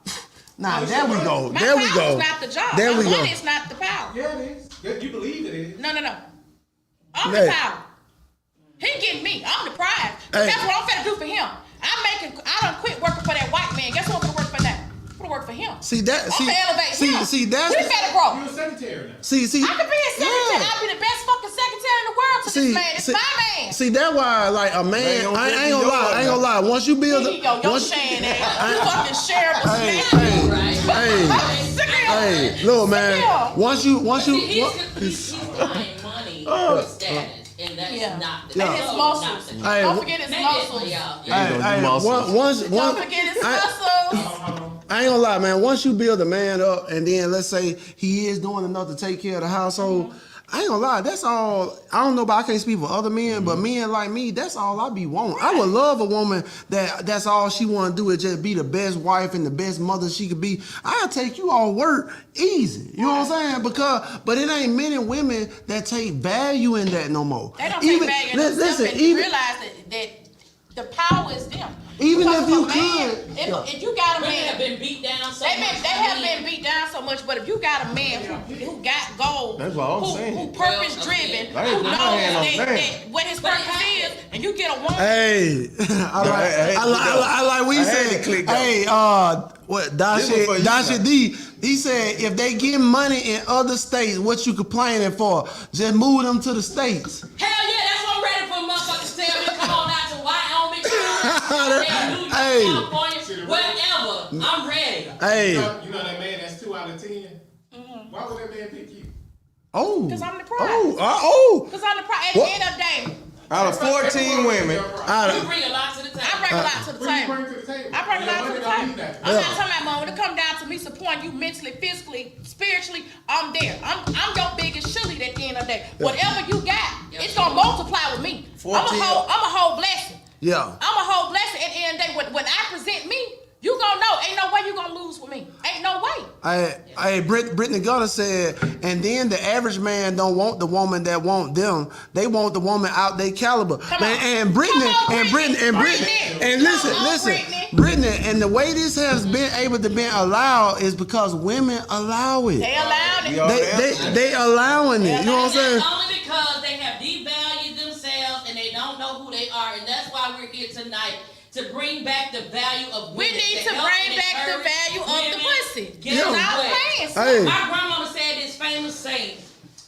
Nah, there we go. My There we power go. is not the job. There My we go. money is not the power. Yeah, it is. You believe it is. No. I'm Hey. the power. He getting me. I'm the prize. Hey. That's what I'm finna do for him. I done quit working for that white man. Guess what I'm gonna work for now? I'm gonna work for him. See that? I'm gonna elevate him. See that's. We better grow. You're a secretary now. See. I could be a secretary. Yeah. I'll be the best fucking secretary in the world to this man. It's my man. See, that's why, like, a man, don't I think ain't gonna lie, I ain't gonna lie. Once you build Here you go, your once, Shane ass. You fucking sheriff of hey, Smith. hey, look, man. Once you, See, he's buying money for status, and that's Yeah. not the And his goal, muscles. not the Hey, Don't forget his muscles. hey, muscles. once, Don't forget his muscles. I ain't gonna lie, man. Once you build a man up, and then let's say he is doing enough to take care of the household, I ain't gonna lie. That's all. I don't know, but I can't speak for other men. But men like me, that's all I be wanting. I would love a woman that's all she want to do is just be the best wife and the best mother she could be. I'll take you off work easy. You know what I'm saying? But it ain't many women that take value in that no more. They don't take value in themselves listen, and even realize that the power is them. Even Because if you a man, could, if you got a Women have man, been beat down so they much. have been beat down so much. But if you got a man who got goals, That's what I'm saying. who purpose driven, I who ain't knows put my hand on that that. what his purpose is, and you get a woman. hey, I like what he I had said. to click that. Hey, what This one for you, Dasha man. D? He said if they get money in other states, what you complaining for? Just move them to the states. Hell yeah, that's what I'm ready for motherfuckers to tell me to come on out to Wyoming, New York, Hey. California, wherever. I'm ready. Hey, You know that man that's 2 out of 10? Why would that man pick you? oh, 'Cause I'm the prize. oh. Because I'm the prize. At the What? end of the day, Out of 14 women, You bring a lot to the table. I bring a lot to the What do you table. bring to the table? I bring a Your lot to money the don't table. mean that. I'm not talking about money. When it come down to me supporting you mentally, physically, spiritually, I'm there. I'm your biggest cheerleader at the end of the day. Whatever you got, it's gonna multiply with me. I'm 14. a whole blessing. Yeah. I'm a whole blessing at the end of the day. When I present me, you gonna know. Ain't no way you gonna lose with me. Ain't no way. Brittany Gutter said, and then the average man don't want the woman that want them. They want the woman out their caliber. Come Man, on. and Brittany, Come on, and Brittany, and Brittany, Brittany. and listen, Come on, listen, Brittany. Brittany, and the way this has been able to be allowed is because women allow it. They allowed it. Yeah. They allowing it. You know what I'm And saying? that's only because they have devalued themselves and they don't know who they are. And that's why we're here tonight. To bring back the value of We women. need to help bring and back the encourage value of the women pussy. get It's away. not playing. Hey. My grandmama said this famous saying.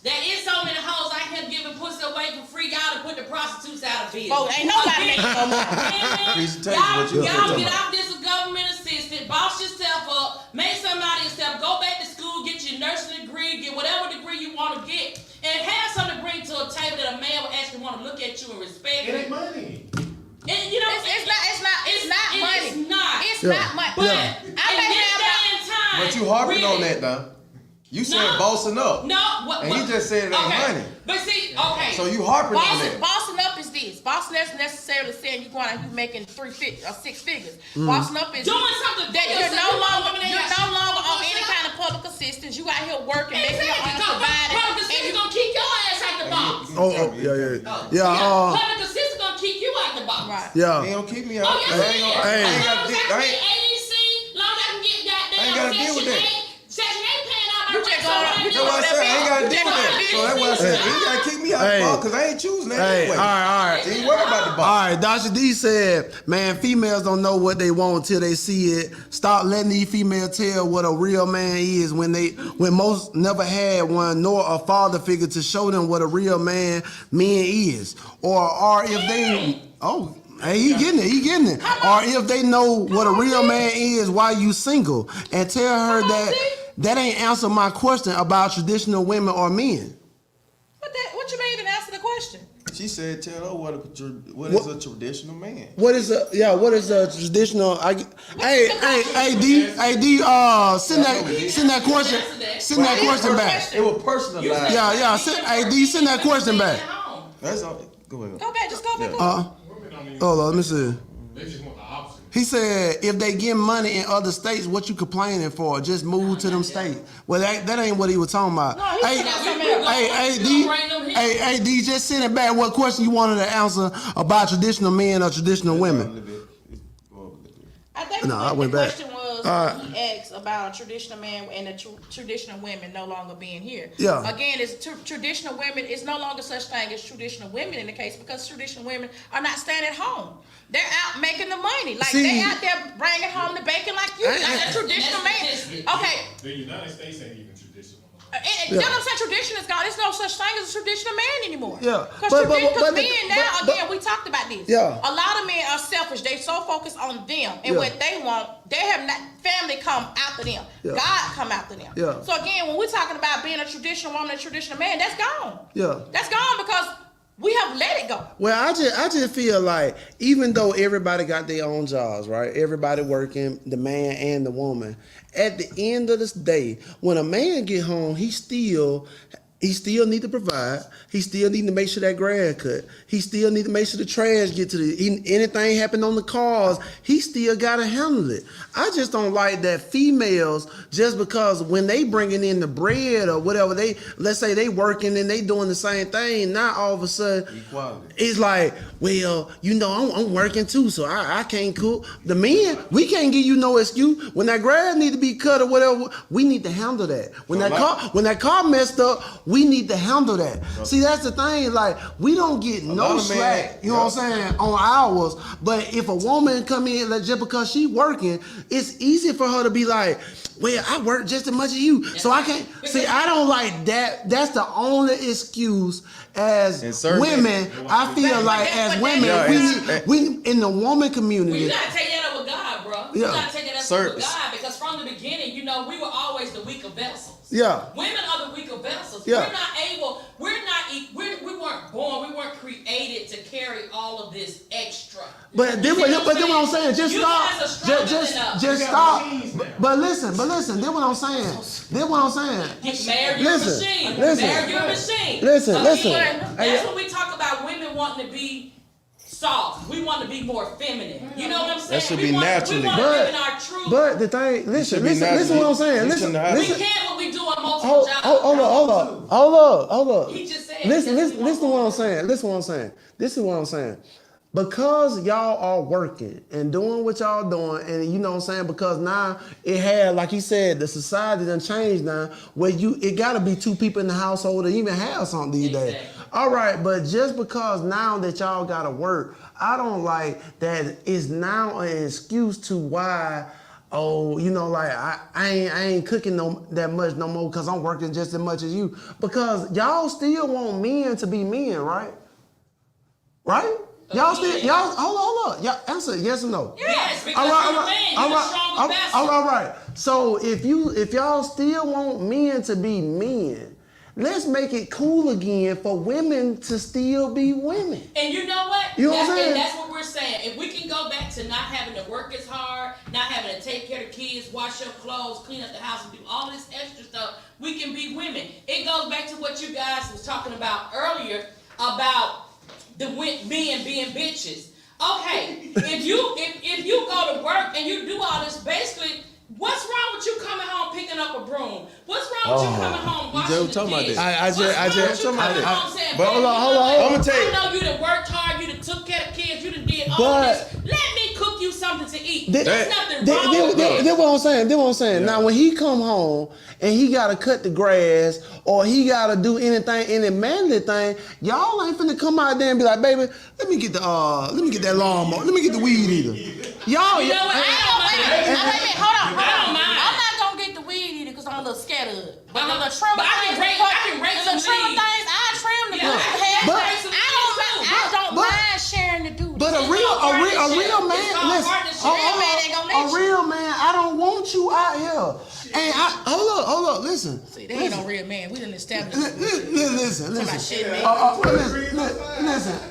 There is so many hoes out here giving pussy away for free. Y'all to put the prostitutes out of business. Oh, ain't nobody making no money. Presentation, what you Y'all talking get about. out this government assistant, boss yourself up, make somebody yourself, go back to school, get your nursing degree, get whatever degree you want to get, and have something to bring to a table that a man will actually want to look at you and respect It you. ain't money. And you know, It's not money. It's not. It's Yeah. not money. But Yeah. in I may this have day and time, But you harping really, on that now. You said No. bossing up. No, what? And you just said it ain't okay. money. But see, okay. So you harping on that. Bossing up is this. Bossing up is necessarily saying you're going out, you making 6 figures. Mm. Bossing up is Doing something that for you're yourself. no longer Women ain't you're got no longer shit on to any do. kind of public assistance. You out here working, making your Exactly. own providing. Public and assistance you gonna kick your ass out the box. Yeah. Public assistance gonna kick you out the box. Right. They Yeah. don't keep me out. Oh, yes, it is. I ain't Long got as to I can I get ain't- ADC, long as I can get I ain't gotta deal with Section that. 8, Section 8 paying out my You just rent. going- So you what That's why I said I ain't got to deal with that. So that's why I said you got to keep me out Hey. the ball because I ain't choosing that Hey, anyway. all right. Ain't worried about the All ball. right, Dasha D said, man, females don't know what they want until they see it. Stop letting these females tell what a real man is when most never had one, nor a father figure to show them what a real man is. Or if they, hey, he getting it. Or if they know what a real man is, why you single? And tell her that ain't answer my question about traditional women or men. What you mean to answer the question? She said, "Tell her what is a traditional man." What is a traditional? Hey, D, send that question back. It was personalized. Yeah. Hey, D, send that question back. That's all. Go ahead. Go back, just go back. Women don't even, Hold on, let me see. they just want the opposite. He said, if they get money in other states, what you complaining for? Just move to them states. Well, that ain't what he was talking about. No, he said Hey, D, just send it back. What question you wanted to answer about traditional men or traditional women? I think I the went back. question was he asked about a traditional man and the traditional women no longer being here. Yeah. Again, it's traditional women. It's no longer such thing as traditional women in the case because traditional women are not staying at home. They're out making the money. Like they're out there bringing home the bacon like you. Like a traditional man. Okay. The United States ain't even traditional. You know what I'm saying? Tradition is gone. There's no such thing as a traditional man anymore. Yeah. Because But men now, again, we talked about this. Yeah. A lot of men are selfish. They so focused on them and what they want. They have not, family come after them. Yeah. God come after them. Yeah. So again, when we're talking about being a traditional woman, a traditional man, that's gone. Yeah. That's gone because we have let it go. Well, I just feel like even though everybody got their own jobs, right? Everybody working, the man and the woman. At the end of this day, when a man get home, he still need to provide. He still need to make sure that grass cut. He still need to make sure the trash get to anything happen on the cars. He still gotta handle it. I just don't like that females, just because when they bringing in the bread or whatever, let's say they working and they doing the same thing. Now all of a sudden, Equality. it's like, well, I'm working too, so I can't cook. The men, we can't give you no excuse. When that grass need to be cut or whatever, we need to handle that. When that car messed up, we need to handle that. See, that's the thing. Like, we don't get no slack, you know what I'm saying, on ours. But if a woman come in, like, just because she working, it's easy for her to be like, well, I work just as much as you, so I can't. See, I don't like that. That's the only excuse as women. I feel like as women, we in the woman community. Well, you gotta take that up with God, bro. You gotta take that up with God because from the beginning, we were always the weaker vessels. Yeah. Women are the weaker vessels. Yeah. We weren't born, we weren't created to carry all of this extra. But then what I'm saying, just you stop. guys are stronger Just stop. But listen, then what I'm saying. Marry your machine. Marry your machine. Listen. That's when we talk about women wanting to be soft. We want to be more feminine. You know what I'm saying? That should be naturally. We want to live in our truth. But the thing, listen what I'm saying. Listen. We can't when we do a multiple job. Hold up. He just said. Listen to what I'm saying. Because y'all are working and doing what y'all doing, and you know what I'm saying, because now it had, like he said, the society done changed now, where it gotta be two people in the household to even have something these days. All right, but just because now that y'all gotta work, I don't like that it's now an excuse to why, I ain't cooking that much no more because I'm working just as much as you. Because y'all still want men to be men, right? Right? Hold on. Y'all answer yes or no. Yes, because you're a man. You're the strongest vessel. All right. So if y'all still want men to be men, let's make it cool again for women to still be women. And you know what? You know what I'm saying? And that's what we're saying. If we can go back to not having to work as hard, not having to take care of the kids, wash your clothes, clean up the house, and do all this extra stuff, we can be women. It goes back to what you guys was talking about earlier about the men being bitches. Okay, if you go to work and you do all this, basically, what's wrong with you coming home picking up a broom? What's wrong with you coming home washing the dishes? But hold on. I'm gonna tell you. I know you done worked hard, you done took care of kids, you done did all this. Let me cook you something to eat. There's nothing wrong with that. That's what I'm saying. Yeah. Now, when he come home and he gotta cut the grass or he gotta do any manly thing, y'all ain't finna come out there and be like, baby, let me get that lawnmower, let me get the weed eater. Y'all, you know what? Hold on. I'm not gonna get the weed eater because I'm a little scared of it. But the little trimmer things, I trim the I don't mind sharing the duty. But a real man. Listen, a real man. I don't want you out here. And hold up, listen. See, they ain't no real man. We done established this. Listen. Listen,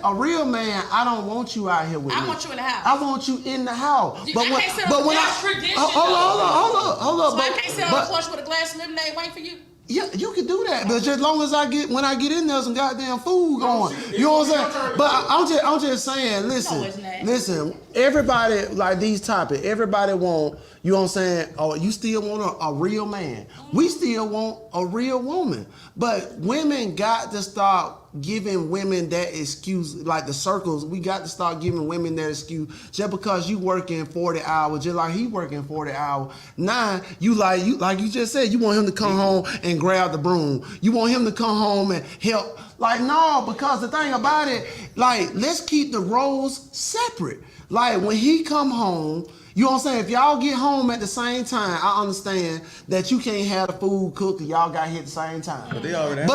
a real man, I don't want you out here with me. I want you in the house. I want you in the house. Hold up. So I can't sit on the porch with a glass of lemonade waiting for you? Yeah, you can do that, but just as long as when I get in there, some goddamn food going. You know what I'm saying? But I'm just saying, listen, everybody like these topics, everybody want, you know what I'm saying? Oh, you still want a real man. We still want a real woman. But women got to start giving women that excuse, like the circles, we got to start giving women that excuse. Just because you working 40 hours, just like he working 40 hours, now you like you just said, you want him to come home and grab the broom. You want him to come home and help. Like, no, because the thing about it, like, let's keep the roles separate. Like, when he come home, you know what I'm saying? If y'all get home at the same time, I understand that you can't have the food cooked and y'all got here at the same time. But they already have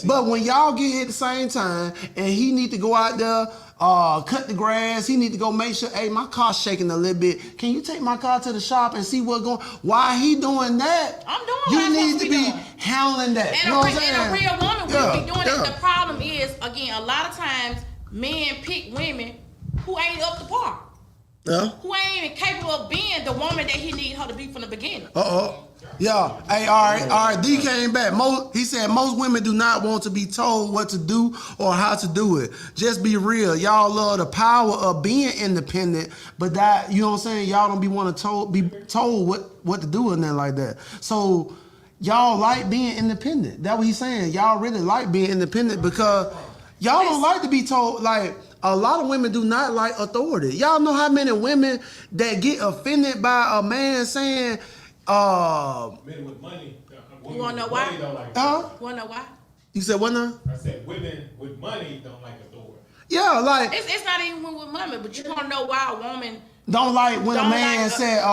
But when y'all get here at the same time and he need to go out there, cut the grass, he need to go make sure, hey, my car's shaking a little bit. Can you take my car to the shop and see what's going on? While he doing that, I'm doing what you I'm need supposed to to be be doing. handling that. And, you know what I'm saying? a real woman will be doing it. The problem is, again, a lot of times men pick women who ain't up to par. Yeah. Who ain't even capable of being the woman that he need her to be from the beginning. Yeah. Hey, all right. D came back. He said most women do not want to be told what to do or how to do it. Just be real. Y'all love the power of being independent, but that, you know what I'm saying? Y'all don't be told what to do and nothing like that. So y'all like being independent. That's what he's saying. Y'all really like being independent because y'all don't like to be told, like, a lot of women do not like authority. Y'all know how many women that get offended by a man saying, men with money. You wanna know why? Don't like You wanna know why? You said what now? I said women with money don't like authority. Yeah, like It's not even with money, but you wanna know why a woman don't like when a man said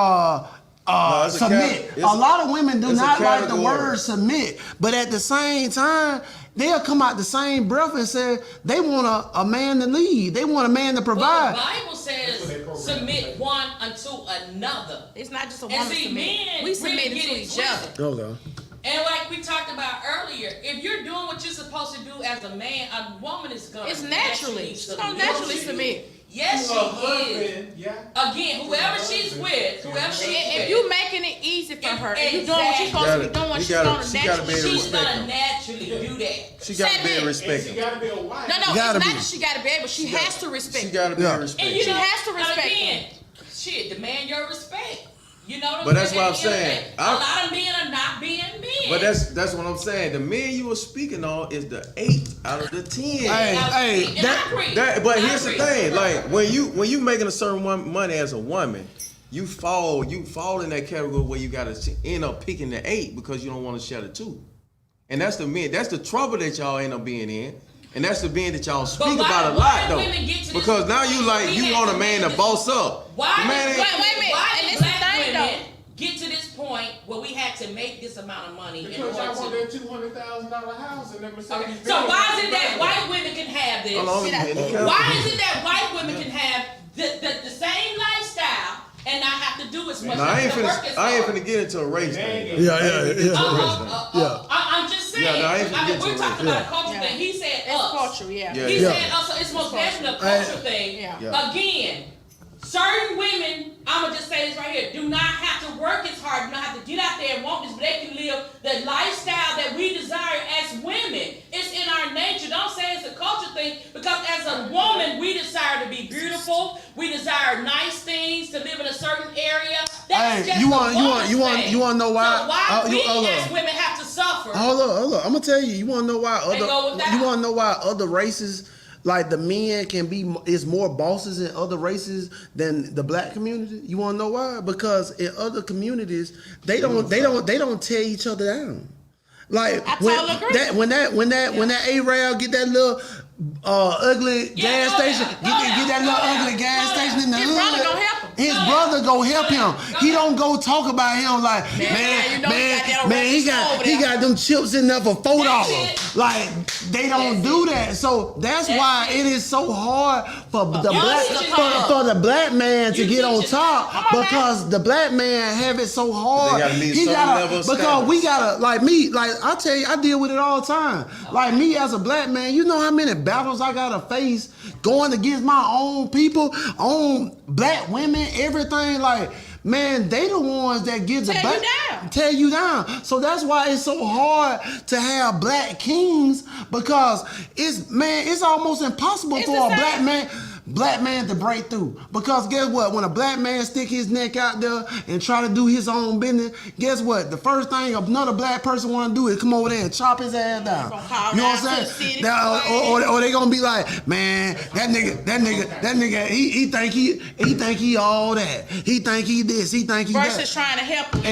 submit. A lot of women do not like the word submit, but at the same time, they'll come out the same breath and say they want a man to lead. They want a man to provide. Well, the Bible says submit one unto another. It's not just a woman submit. Men we submit really to get each it other. twisted. Okay. And like we talked about earlier, if you're doing what you're supposed to do as a man, a woman is gonna It's naturally. She's gonna naturally submit. Yes, she is. Yeah. Again, whoever she's with, If you making it easy for her, if you doing what you're supposed to be doing, she's gonna naturally do that. She gotta be a respecter. She gotta be a wife. No, it's not that she gotta be able. She has to respect. She gotta be a respecter. And she has to respect again, demand your respect. You know what I'm But that's saying? what I'm saying. A lot of men are not being men. But that's what I'm saying. The men you were speaking on is the 8 out of the 10. But here's the thing: like when you making a certain money as a woman, you fall in that category where you gotta end up picking the 8 because you don't want to share the 2. And that's the men. That's the trouble that y'all end up being in. And that's the being that y'all speak about a lot though. Because now you want a man to boss up. Why did black women get to this point where we had to make this amount of money in order Because y'all want to? that $200,000 house and that Mercedes. So why is it that white women can have this? Why is it that white women can have the same lifestyle and not have to do as much? I ain't finna get into a race thing. I'm just saying. We're talking about a culture thing. He said it's culture, He said us. So it's most definitely a culture thing. Again, certain women, I'ma just say this right here, do not have to work as hard, do not have to get out there and want this, but they can live the lifestyle that we desire as women. It's in our nature. Don't say it's a culture thing, because as a woman, we desire to be beautiful. We desire nice things, to live in a certain area. That's just you want to know why? So why we as women have to suffer? Hold up. I'm gonna tell you. You want to know why other races, like the men is more bosses in other races than the black community? You want to know why? Because in other communities, they don't tear each other down. Like when that Arab get that little ugly gas station, get that little ugly gas station in the hood. His brother gonna help him. his brother go help him. He don't go talk about him like, he got them chips in there for $4. Like they don't do that. So that's why it is so hard for the black man to get on top because the black man have it so hard. Because we gotta like me. Like I tell you, I deal with it all the time. Like me as a black man, you know how many battles I gotta face going against my own people, own black women, everything. Like, man, they the ones that get tear you down. So that's why it's so hard to have black kings because it's almost impossible for a black man to break through. Because guess what? When a black man stick his neck out there and try to do his own business, guess what? The first thing another black person want to do is come over there and chop his ass down. You know what I'm saying? Or they gonna be like, man, that nigga, he think he all that. He think he this. He think he versus that. trying to help him.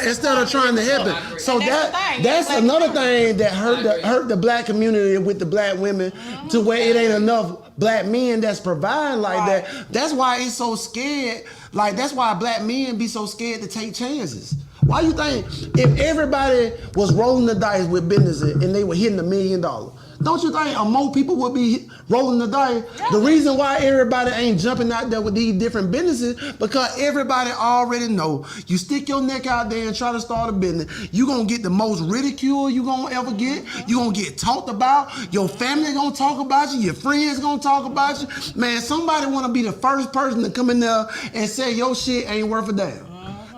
Instead of trying to help him. So that's another thing that hurt the black community with the black women to where it ain't enough black men that's providing like that. That's why it's so scared. Like that's why black men be so scared to take chances. Why you think if everybody was rolling the dice with businesses and they were hitting $1 million, don't you think more people would be rolling the dice? The reason why everybody ain't jumping out there with these different businesses because everybody already know you stick your neck out there and try to start a business, you gonna get the most ridicule you gonna ever get. You gonna get talked about. Your family gonna talk about you. Your friends gonna talk about you. Man, somebody wanna be the first person to come in there and say your shit ain't worth a damn.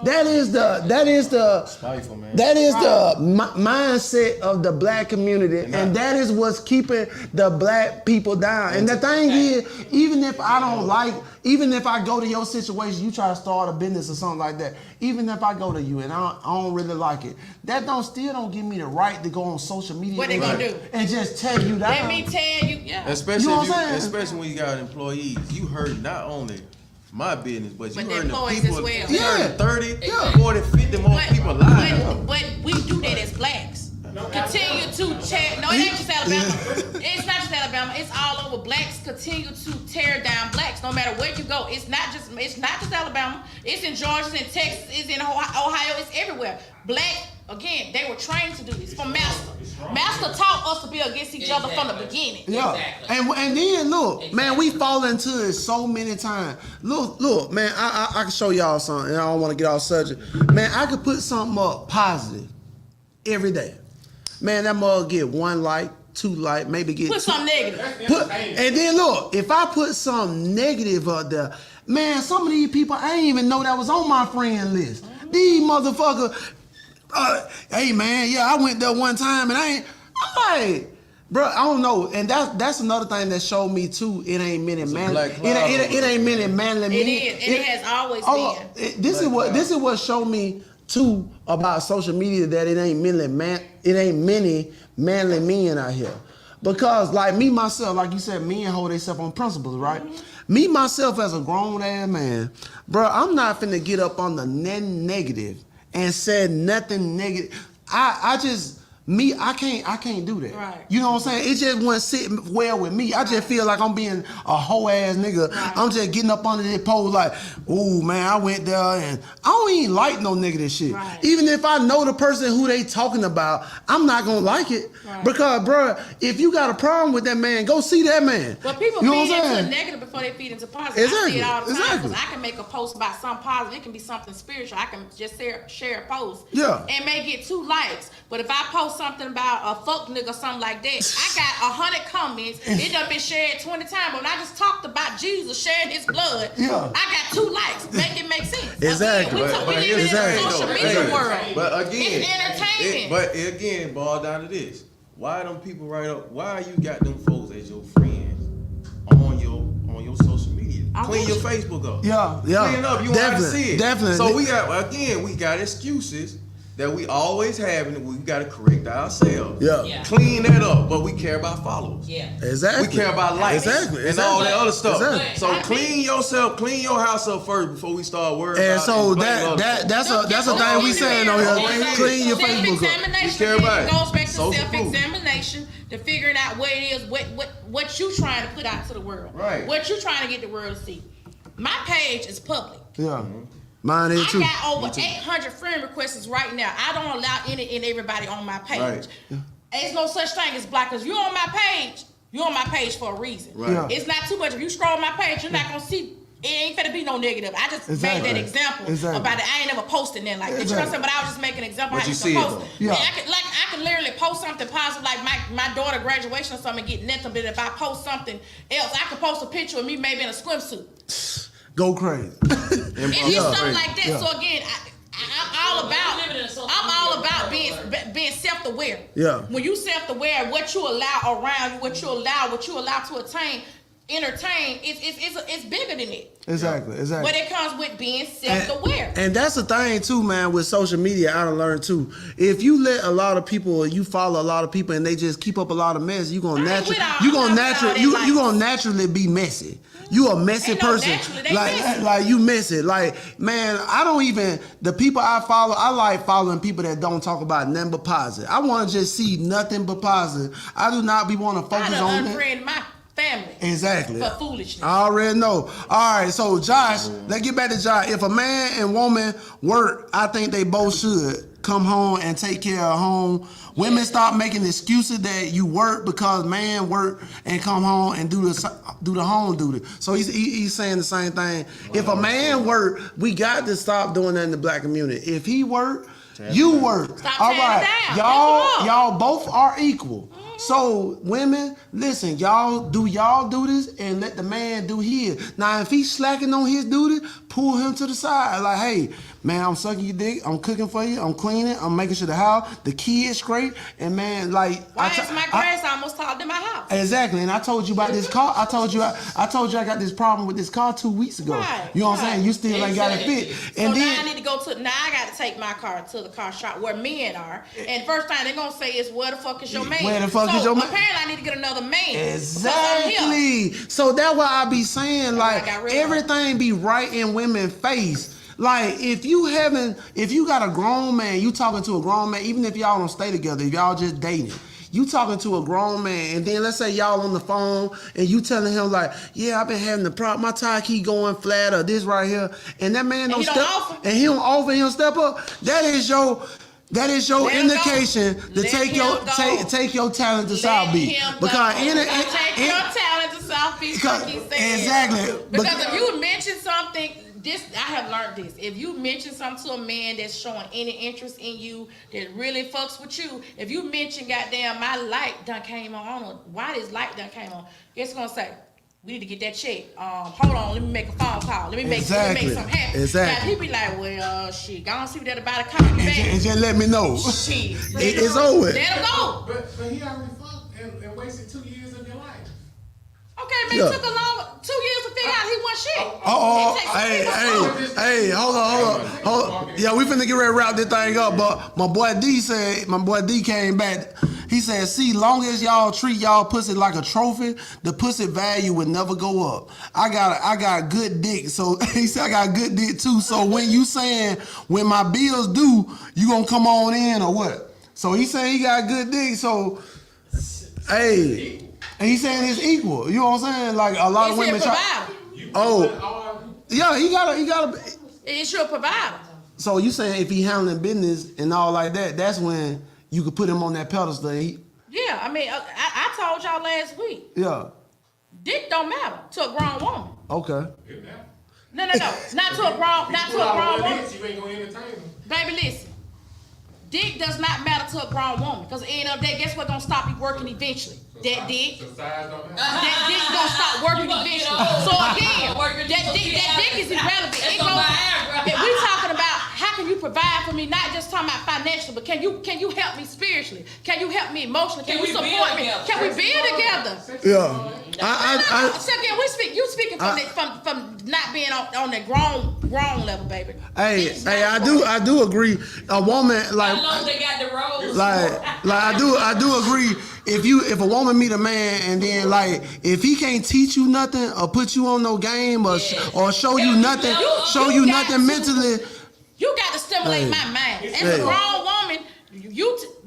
That is the mindset of the black community, and that is what's keeping the black people down. And the thing is, even if I go to your situation, you try to start a business or something like that, even if I go to you and I don't really like it, that still don't give me the right to go on social media. What they gonna do? And just tear you down. Let me tell you, Especially when you got employees, you hurt not only my business, but you hurting the people. As well. You hurting 30, 40, 50 more people alive. But we do that as blacks. Continue to tear. No, it ain't just Alabama. It's not just Alabama. It's all over. Blacks continue to tear down blacks, no matter where you go. It's not just Alabama. It's in Georgia, it's in Texas, it's in Ohio. It's everywhere. Black, again, they were trained to do this from Master. Master taught us to be against each other from the beginning. Yeah. Exactly. And then look, man, we fall into it so many times. Look, man, I can show y'all something. And I don't want to get off subject. Man, I could put something up positive every day. Man, that mug get 1 like, 2 like, maybe get put something negative. And then look, if I put something negative up there, man, some of these people I ain't even know that was on my friend list. These motherfuckers. Hey man, yeah, I went there one time and I'm like, bro, I don't know, and that's another thing that showed me too. It ain't many manly. It ain't many manly men. It is, and it has always been. This is what showed me too about social media that it ain't many manly men out here. Because like me myself, like you said, men hold themselves on principles, right? Mm-hmm. Me myself as a grown ass man, bro, I'm not finna get up on the negative and said nothing negative. I can't do that. Right. You know what I'm saying? It just wouldn't sit well with me. I just feel like I'm being a hoe ass nigga. Right. I'm just getting up under this pole like, ooh man, I went there and I don't even like no negative shit. Right. Even if I know the person who they talking about, I'm not gonna like it. Right. Because bro, if you got a problem with that man, go see that man. But people feed into negative before they feed into positive. Exactly. I see it all the time because I can make a post about something positive. It can be something spiritual. I can just share a post. Yeah. And may get 2 likes. But if I post something about a fuck nigga or something like that, I got 100 comments. It done been shared 20 times. But when I just talked about Jesus sharing his blood, I got 2 likes. Make it make sense. Exactly. Again, we live in a social media world. But again, it's entertaining. But again, boil down to this. Why them people write up? Why you got them folks as your friends on your social media? Clean your Facebook up. Yeah. Clean it up. You want to see it. Definitely. So we got excuses that we always have, and we got to correct ourselves. Yeah. Clean that up, but we care about followers. Yeah. Exactly. We care about likes. Exactly. And all that other stuff. Exactly. So clean your house up first before we start worrying and about so it. that's a thing we saying on here. Clean your Facebook up. We care about it goes back to Social self-examination to figuring out what it is, what you trying to put out to the world. Right. What you trying to get the world to see. my page is public. Yeah. Mine is too. I got over 800 friend requests right now. I don't allow any and everybody on my page. Right. There's no such thing as block, because you're on my page. You're on my page for a reason. Right. Yeah. It's not too much. If you scroll my page, you're not gonna see. It ain't finna be no negative. I just made that example about it. I ain't never posted nothing like that. You know what I'm saying? But I was just making an example. But how you can see it, post though. Yeah. I can literally post something positive, like my daughter graduation or something, and get nothing. But if I post something else, I can post a picture of me maybe in a swimsuit. Go crazy. It's something like that. Yeah. So again, I'm all about being self-aware. Yeah. When you self-aware, what you allow around you, what you allow to entertain, it's bigger than it. Exactly. But it comes with being self-aware. And that's the thing too, man, with social media, I done learned too. If you let a lot of people, or you follow a lot of people and they just keep up a lot of mess, you're gonna naturally be messy. You a messy Ain't no person. naturally, they messy. Like you messy. Like, man, the people I follow, I like following people that don't talk about nothing but positive. I wanna just see nothing but positive. I do not be wanna focus I on done that. unfriend my family. Exactly. For foolishness. I already know. All right, so Josh, let's get back to Josh. If a man and woman work, I think they both should come home and take care of home. Women stop making excuses that you work because man work and come home and do the home duty. So he's saying the same thing. If a man work, we got to stop doing that in the black community. If he work, you work. Stop All tearing right, it down. y'all both are equal. So women, listen, y'all do this and let the man do his. Now if he's slacking on his duty, pull him to the side. Like, hey, man, I'm sucking your dick, I'm cooking for you, I'm cleaning, I'm making sure the house, the kids straight, and man, like Why is my grass almost taller than my house? Exactly, and I told you about this car. I told you I got this problem with this car 2 weeks ago. Right, You know what I'm saying? You still ain't got it fit. So And now then I need to go to. Now I got to take my car to the car shop where men are. And first thing they're gonna say is, "Where the fuck is your man?" Where the fuck is your man? Apparently, I need to get another man. because I'm here. Exactly. So that's why I be saying, like, I got rid of everything be right in women's face. Like, if you got a grown man, you talking to a grown man, even if y'all don't stay together, if y'all just dating, you talking to a grown man, and then let's say y'all on the phone, and you telling him like, yeah, I've been having the problem, my tire keep going flat, or this right here, and that man don't step up, and he don't offer, he don't step up. That is your indication to take your talent to South Beach. Because take your talent to South Beach. Exactly. Because if you mention something, I have learned this. If you mention something to a man that's showing any interest in you, that really fucks with you, if you mention, goddamn, my light done came on, or why this light done came on, it's gonna say, we need to get that check. Hold on, let me make a phone call. Let me make something happen. Exactly. Now, he be like, well, shit, go and see what that about to call you back. And just let me know. Shit. It's over. Let him go. But he already fucked and wasted 2 years of your life. Okay, man, it took a long 2 years to figure out he wasn't shit. Hey, hold on. Yeah, we finna get ready to wrap this thing up, but my boy D came back. He said, see, long as y'all treat y'all pussy like a trophy, the pussy value would never go up. I got good dick, so he said I got good dick too. So when you saying when my bills due, you gonna come on in or what? So he saying he got good dick, so hey. And he's saying it's equal. You know what I'm saying? Like a lot of women try. Yeah, he gotta. It's your provider. So you saying if he handling business and all like that, that's when you could put him on that pedestal. Yeah, I mean, I told y'all last week. Yeah. Dick don't matter to a grown woman. Okay. No, not to a grown woman. You ain't gonna entertain him. Baby, listen. Dick does not matter to a grown woman, because at the end of the day, guess what gonna stop you working eventually? That dick. So size don't matter. That dick gonna stop working eventually. So again, that dick is irrelevant. We talking about how can you provide for me, not just talking about financially, but can you help me spiritually? Can you help me emotionally? Can you support me? Can we build together? Yeah. So again, you speaking from not being on the grown level, baby. Hey, I do agree. A woman like How long they got the rose? like I do agree. If a woman meet a man and then like if he can't teach you nothing or put you on no game or show you nothing mentally. You got to stimulate my mind. As a grown woman,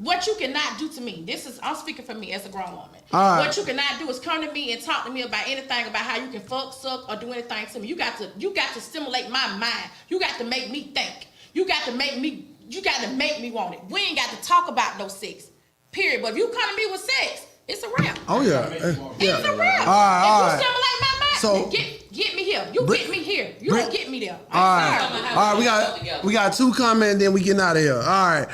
what you cannot do to me, I'm speaking for me as a grown woman. All right. What you cannot do is come to me and talk to me about anything about how you can fuck, suck, or do anything to me. You got to stimulate my mind. You got to make me think. You got to make me want it. We ain't got to talk about no sex. Period. But if you come to me with sex, it's a wrap. Oh yeah. It's a wrap. All right. If you stimulate my mind, So- get me here. You get me here. You don't get me there. All right. We got 2 comments, then we getting out of here. All right.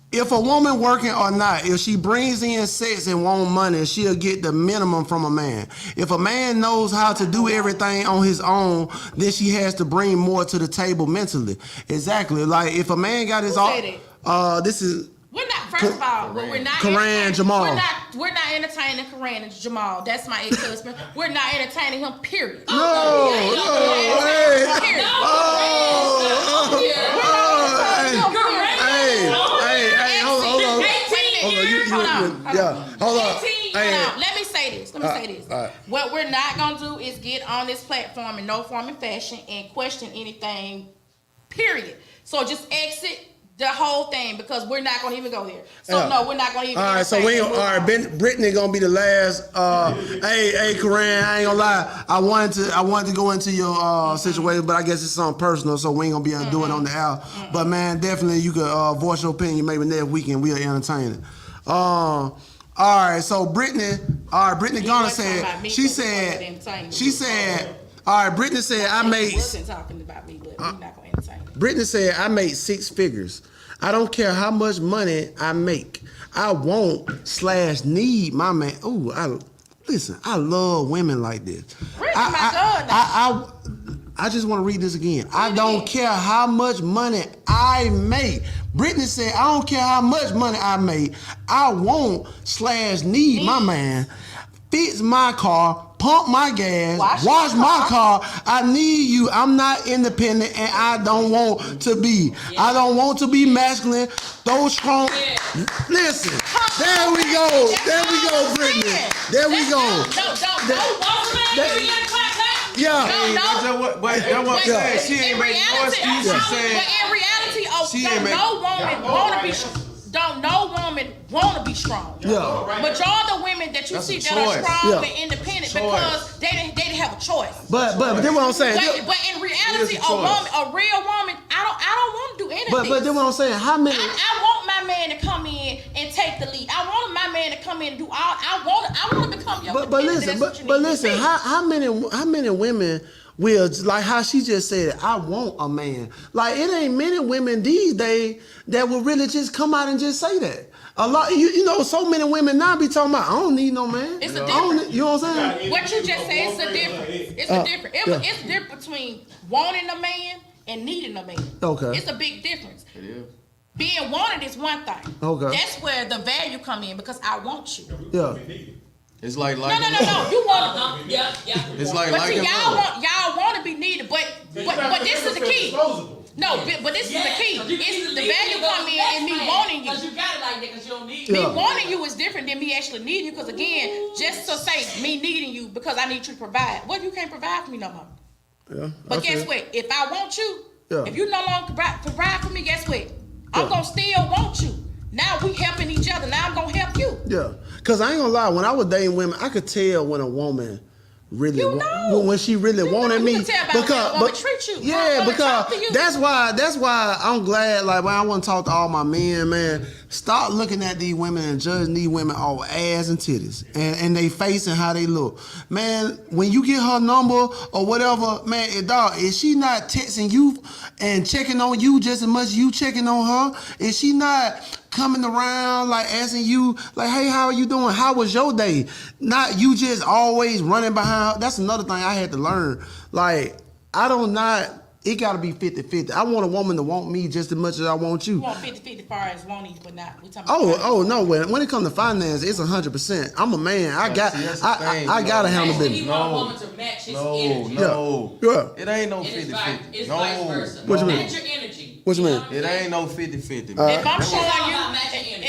If a woman working or not, if she brings in sex and want money, she'll get the minimum from a man. If a man knows how to do everything on his own, then she has to bring more to the table mentally. Exactly. Like if a man got his Who own, said this is We're not. First of all, we're not. Karan entertaining- Jamal. We're not entertaining Karan and Jamal. That's my ex-husband. We're not entertaining him. Period. no, hey, Period. hey, hold on. Hold on. Let me say this. all right. What we're not gonna do is get on this platform in no form and fashion and question anything. Period. So just exit the whole thing because we're not gonna even go there. So no, we're not gonna even. All right, so we ain't, all right. Brittany gonna be the last. Hey, Karan, I ain't gonna lie. I wanted to go into your situation, but I guess it's something personal, so we ain't gonna be able to do it on the air. But man, definitely you could voice your opinion. Maybe next weekend we'll entertain it. All right, so Brittany Garner said she said. All right, Brittany said I made. Wasn't talking about me, but we're not gonna entertain it. Brittany said, I made 6 figures. I don't care how much money I make. I want/need my man. Ooh, I love women like this. Brittany, my God. I just want to read this again. I don't care how much money I make. Brittany said, I don't care how much money I make. I want/need my man. Fix my car, pump my gas, wash my car. I need you. I'm not independent and I don't want to be. Yeah. I don't want to be masculine. Those strong. Yeah. Listen, there we go. There we go, Brittany. There we go. Yeah. She ain't making no excuses. But in reality, don't no woman want to be strong. Yeah. But y'all the women that you see that are strong and independent because they didn't have a choice. But then what I'm saying. But in reality, a real woman, I don't want to do anything. But then what I'm saying, how many? I want my man to come in and take the lead. I want my man to come in and do all. I want to become your. But listen, how many women will, like how she just said, I want a man. Like it ain't many women these days that will really just come out and just say that. A lot, you know, so many women now be talking about, I don't need no man. It's a difference. You know what I'm saying? What you just said, it's a difference. It's a difference. It's a difference between wanting a man and needing a man. Okay. It's a big difference. It is. Being wanted is one thing. Okay. That's where the value come in because I want you. Yeah. It's like No. You want to. Yeah. It's like But see, love. y'all want to be needed, but this is the key. No, but this is the key. It's the value come in me wanting you. Because you got it like that because you don't need Me wanting you is different than me actually needing you. Because again, just to say me needing you because I need you to provide. What if you can't provide for me no more? Yeah. But guess what? If I want you, Yeah. if you no longer provide for me, guess what? I'm gonna still want you. Now we helping each other. Now I'm gonna help you. Yeah. Cause I ain't gonna lie, when I was dating women, I could tell when a woman really when she really wanted me. You can tell by how a woman treat you. Yeah, because talk to you. that's why I'm glad, like when I want to talk to all my men, man, stop looking at these women and judging these women all ass and titties and they face and how they look. Man, when you get her number or whatever, man, dog, is she not texting you and checking on you just as much as you checking on her? Is she not coming around like asking you like, hey, how are you doing? How was your day? Not you just always running behind. That's another thing I had to learn. Like, it gotta be 50-50. I want a woman to want me just as much as I want you. You want 50-50 far as wanting you, but not. We talking about no. When it comes to finance, it's 100%. I'm a man. I gotta handle business. You want a woman to match his energy. Yeah. It ain't no It's 50-50. It's vice versa. What you mean? Match your energy. What you mean? It ain't no 50-50. If I'm showing all you, about matching energy.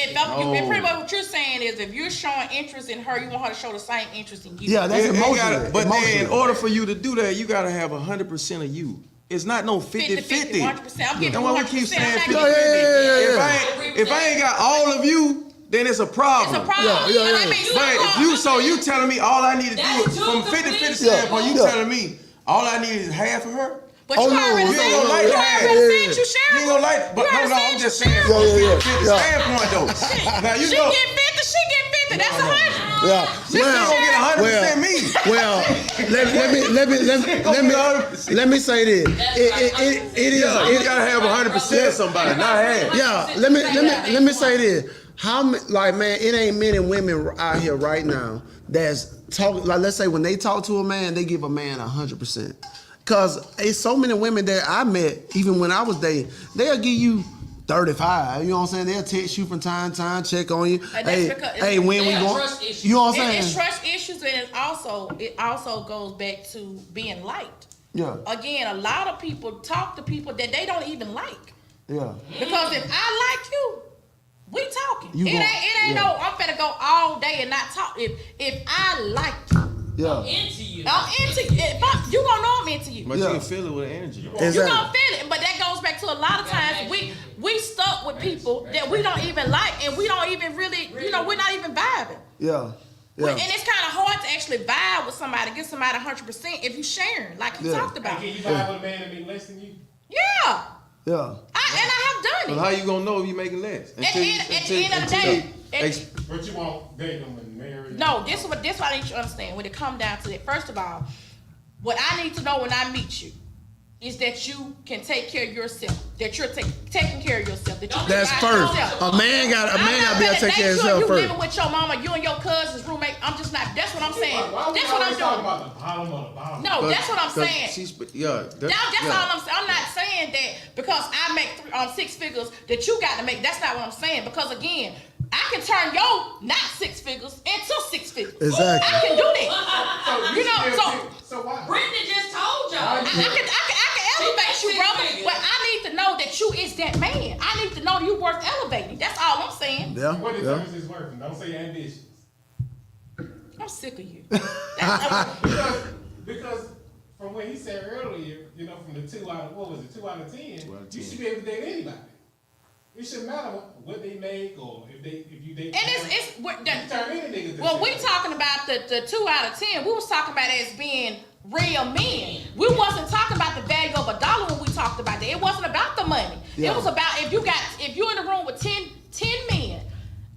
pretty much what you're saying is if you're showing interest in her, you want her to show the same interest in you. Yeah, that's emotional. But then in order for you to do that, you gotta have 100% of you. it's not no 50-50. 100%. I'm giving That's why we 100%. keep saying I'm 50-50. not giving If I ain't got all of you, then it's a problem. It's a problem. Yeah. I mean, But if you, so you telling me all I need to do That's is from too 50-50 complete. standpoint, you Yeah. telling me all I need is half of her? But Oh, you no, already you said ain't you gonna like that. already said you share. You ain't gonna like, but You no, already I'm said just you saying share. from Yeah. 50 standpoint though. Now you She know, get 50, she get 50. That's 100. Yeah. you gonna get 100% me. Well, let me say this. It is. Yeah, you gotta have 100% somebody, not half. Yeah, let me say this. Like, man, it ain't many women out here right now that's talking. Like, let's say when they talk to a man, they give a man 100%. Cause it's so many women that I met, even when I was dating, they'll give you 35. You know what I'm saying? They'll text you from time to time, check on you. And that's Hey, because hey, when we they have going? trust issues. You know what I'm saying? It's trust issues, and it also goes back to being liked. Yeah, Again, a lot of people talk to people that they don't even like. yeah. Because if I like you, we talking. You It gon- ain't yeah. no I'm finna go all day and not talk. If I like you, Yeah. Into you. I'm into you. You gonna know I'm into you. But Yeah. you can feel it with the energy. You Exactly. gonna feel it, but that goes back to a lot of times we stuck with people that we don't even like, and we don't even really, we're not even vibing. Yeah. Yeah. And it's kind of hard to actually vibe with somebody, get somebody 100% if you sharing, like you Yeah. talked about. Can you vibe with a man that make less than you? Yeah, Yeah. and I have done But it. how you gonna know if you making less? At the end of the day, But you won't date them and marry them. no, this is what I need you to understand. When it comes down to it, first of all, what I need to know when I meet you is that you can take care of yourself. That you're taking care of yourself. That you That's provide first. yourself. A man got to be able to take care of himself you first. living with your mama, you and your cousin's roommate. I'm just not. That's what I'm saying. Why we That's what I'm always talking doing. about the bottom of the bottom? No, that's what I'm saying. That's all I'm saying. I'm not saying that because I make 6 figures that you got to make. That's not what I'm saying. Because again, I can turn your not 6 figures into 6 figures. Exactly. I can do that. So why? Brittany just told y'all. I can elevate you, brother. But I need to know that you is that man. I need to know you worth elevating. That's all I'm saying. Yeah. What Yeah. determines his worth? And don't say you're ambitious. I'm sick of you. Because from what he said earlier, from the 2 out of 10, you should be able to date anybody. It shouldn't matter what they make or if you date. And turn any nigga to when we shit. talking about the 2 out of 10, we was talking about it as being real men. We wasn't talking about the value of a dollar when we talked about that. It wasn't about the money. Yeah. It was about if you're in the room with 10 men.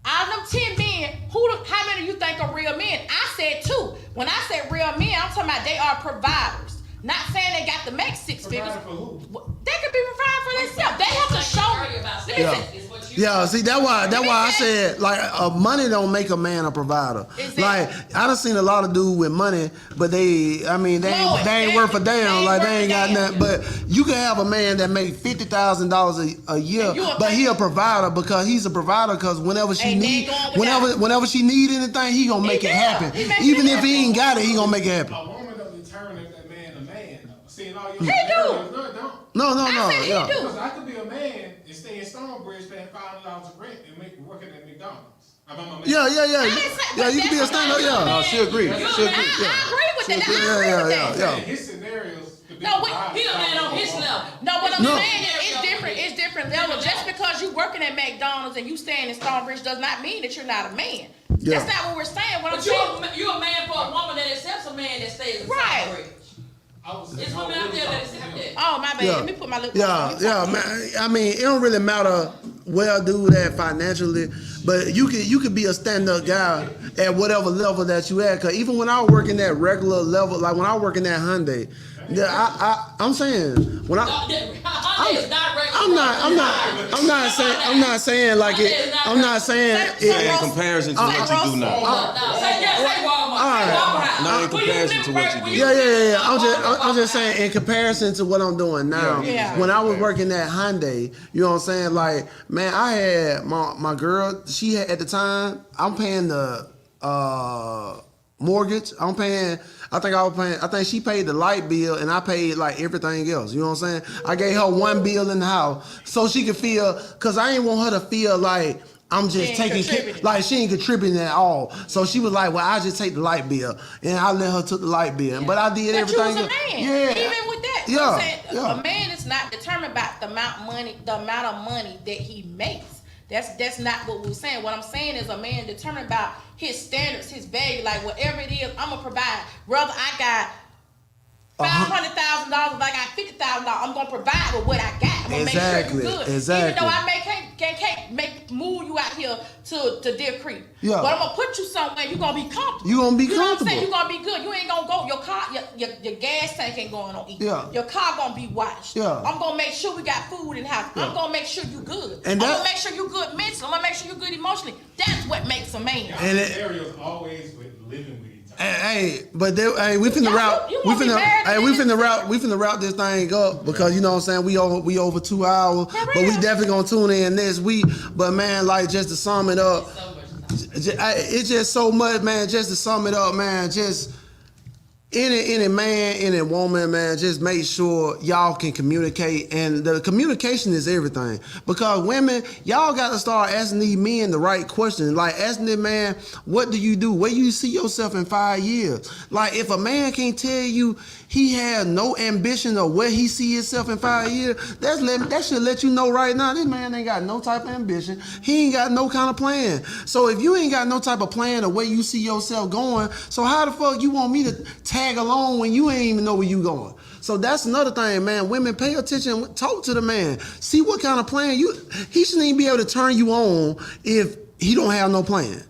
Out of them 10 men, how many of you think are real men? I said 2. When I said real men, I'm talking about they are providers. Not saying they got to make 6 figures. Providing for who? They could be providing for themselves. They have to show me. Yeah, see that's why I said like money don't make a man a provider. Exactly. Like I done seen a lot of dudes with money, but they ain't worth a damn. Like they ain't got nothing. But you can have a man that make $50,000 a year, And you a but he a man. provider because he's a provider because whenever she Ain't need nothing wrong with whenever she need anything, he gonna make it will. happen. He make Even it if he ain't got it, he gonna make it happen. A woman doesn't determine if that man a man. Though. Seeing all your He do. scenarios, no, it don't. No, I said he yeah. do. Because I could be a man and stay in Stonebridge paying $500 of rent and working at McDonald's. I'm a man. Yeah. I didn't say- Yeah, but you can be a that's stand up, what I'm yeah. No, she agree. I She agree agree. with that. I agree Yeah, with that. yeah. His scenarios could be No, wait, He a man on his level. No, what I'm No. saying is it's different. It's different levels. Just because you working at McDonald's and you staying in Stonebridge does not mean that you're not a man. Yeah. That's not what we're saying. What I'm But saying. you a man for a woman that accepts a man that stays in Right. Southbridge. It's It's women out there that accept that. Oh my bad. Yeah. Let me put my lip. Yeah, man. I mean, it don't really matter well do that financially, but you could be a stand-up guy at whatever level that you at. Cause even when I was working that regular level, like when I work in that Hyundai, I'm saying when I'm not saying like it. I'm not saying In it. comparison to what you do now. Not in comparison to what you do. Yeah. I'm just saying in comparison to what I'm doing now. Yeah. When I was working at Hyundai, you know what I'm saying? Like, man, I had my girl. She had at the time. I'm paying the mortgage. I think she paid the light bill and I paid like everything else. You know what I'm saying? I gave her one bill in the house so she could feel, cause I ain't want her to feel like I'm just ain't taking contributing. like she ain't contributing at all. So she was like, well, I just take the light bill and I let her took the light bill. But I did But you everything was a else. man. Yeah. Even with that, exactly. Yeah, I'm saying yeah. a man is not determined by the amount of money that he makes. That's not what we're saying. What I'm saying is a man determined by his standards, his value, like whatever it is, I'm gonna provide. Whether I got $500,000, if I got $50,000, I'm gonna provide with what I got. I'm gonna make sure you're good. Even though I can't move you out here to Deer Creek. Yeah. But I'm gonna put you somewhere you're gonna be comfortable. You gonna be You know what I'm comfortable. saying? You're gonna be good. You ain't gonna go. Your car, your gas tank ain't going on E. Yeah. Your car gonna be washed. Yeah. I'm gonna make sure we got food in the house. Yeah. I'm gonna make sure you good. And I'm gonna make sure you good mentally. I'm gonna make sure you good emotionally. That's what makes a man. Y'all And it- scenarios always with living with each other. Hey, but we finna Y'all, route. you We wanna be married finna. Hey, to we this? finna route this thing up because you know what I'm saying. We over 2 hours, For but we real. definitely gonna tune in this week. But man, like just to sum it up, So much. it's just so much, man. Just to sum it up, man. Just any man, any woman, man. Just make sure y'all can communicate, and the communication is everything. Because women, y'all got to start asking these men the right questions. Like asking them, man, what do you do? Where you see yourself in 5 years? Like if a man can't tell you he has no ambition of where he see himself in 5 years, that should let you know right now this man ain't got no type of ambition. He ain't got no kind of plan. So if you ain't got no type of plan of where you see yourself going, so how the fuck you want me to tag along when you ain't even know where you going? So that's another thing, man. Women, pay attention. Talk to the man. See what kind of plan he shouldn't even be able to turn you on if he don't have no plan.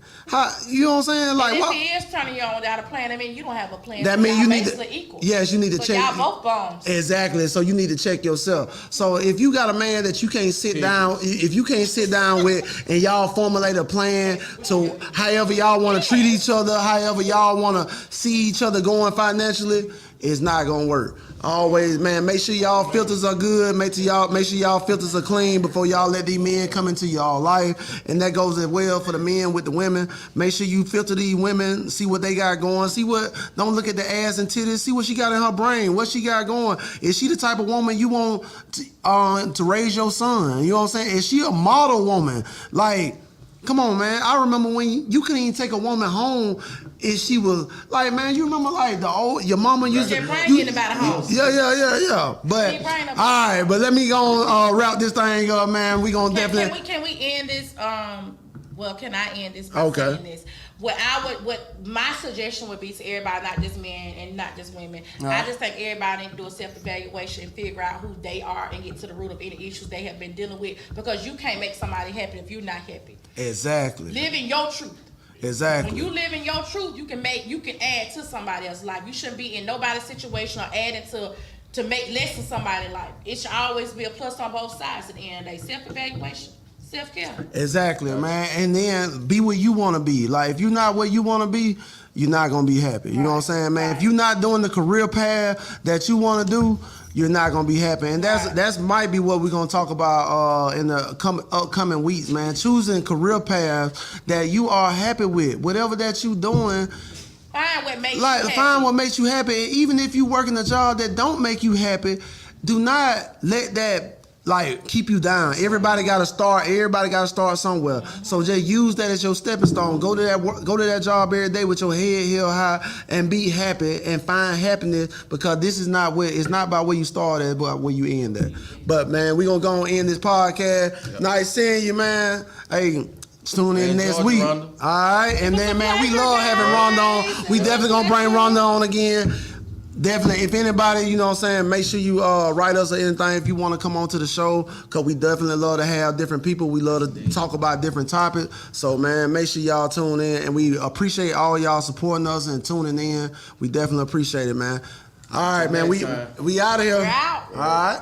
You know what I'm saying? Like, And if he is turning you on without a plan, I mean you don't have a plan. that so means y'all you need to. basically equal. Yes, you need to so check. Y'all both bones. Exactly. So you need to check yourself. So if you got a man that you can't sit down, if you can't sit down with, and y'all formulate a plan to however y'all want to treat each other, however y'all want to see each other going financially, it's not gonna work. Always, man, make sure y'all filters are good. Make sure y'all filters are clean before y'all let these men come into y'all life. And that goes as well for the men with the women. Make sure you filter these women, see what they got going. Don't look at the ass and titties. See what she got in her brain. What she got going. Is she the type of woman you want to raise your son? You know what I'm saying? Is she a model woman? Like, come on, man. I remember when you couldn't even take a woman home if she was like, man, you remember like your mama used to. Your brain getting about a house. Yeah. But Your brain all right, but let me go wrap this thing up, man. We gonna Can definitely. we end this? Well, can I end this by Okay. saying this? What my suggestion would be to everybody, not just men and not just women. Right. I just think everybody need to do a self-evaluation and figure out who they are and get to the root of any issues they have been dealing with. Because you can't make somebody happy if you're not happy. Exactly. Live in your truth. Exactly. When you live in your truth, you can add to somebody else's life. You shouldn't be in nobody's situation or adding to make less of somebody's life. It should always be a plus on both sides at the end of the day. Self-evaluation, self-care. Exactly, man. And then be where you want to be. Like, if you're not where you want to be, you're not going to be happy. You know what I'm saying, man? If you're not doing the career path that you want to do, you're not going to be happy. And that's might be what we're going to talk about in the upcoming weeks, man. Choosing career paths that you are happy with. Whatever that you doing, Find what makes you happy. find what makes you happy. And even if you work in a job that don't make you happy, do not let that keep you down. Everybody got to start somewhere. So just use that as your stepping stone. Go to that job every day with your head held high and be happy and find happiness, because this is it's not about where you start at, but where you end at. But man, we gonna go and end this podcast. Yep. Nice seeing you, man. Hey, tune in next week. All right, and then man, we love having Rhonda on. We definitely gonna bring Rhonda on again. Definitely, if anybody, you know what I'm saying, make sure you write us or anything if you want to come on to the show, because we definitely love to have different people. We love to talk about different topics. So, man, make sure y'all tune in, and we appreciate all y'all supporting us and tuning in. We definitely appreciate it, man. All right, man, we out of here. We're out. All right.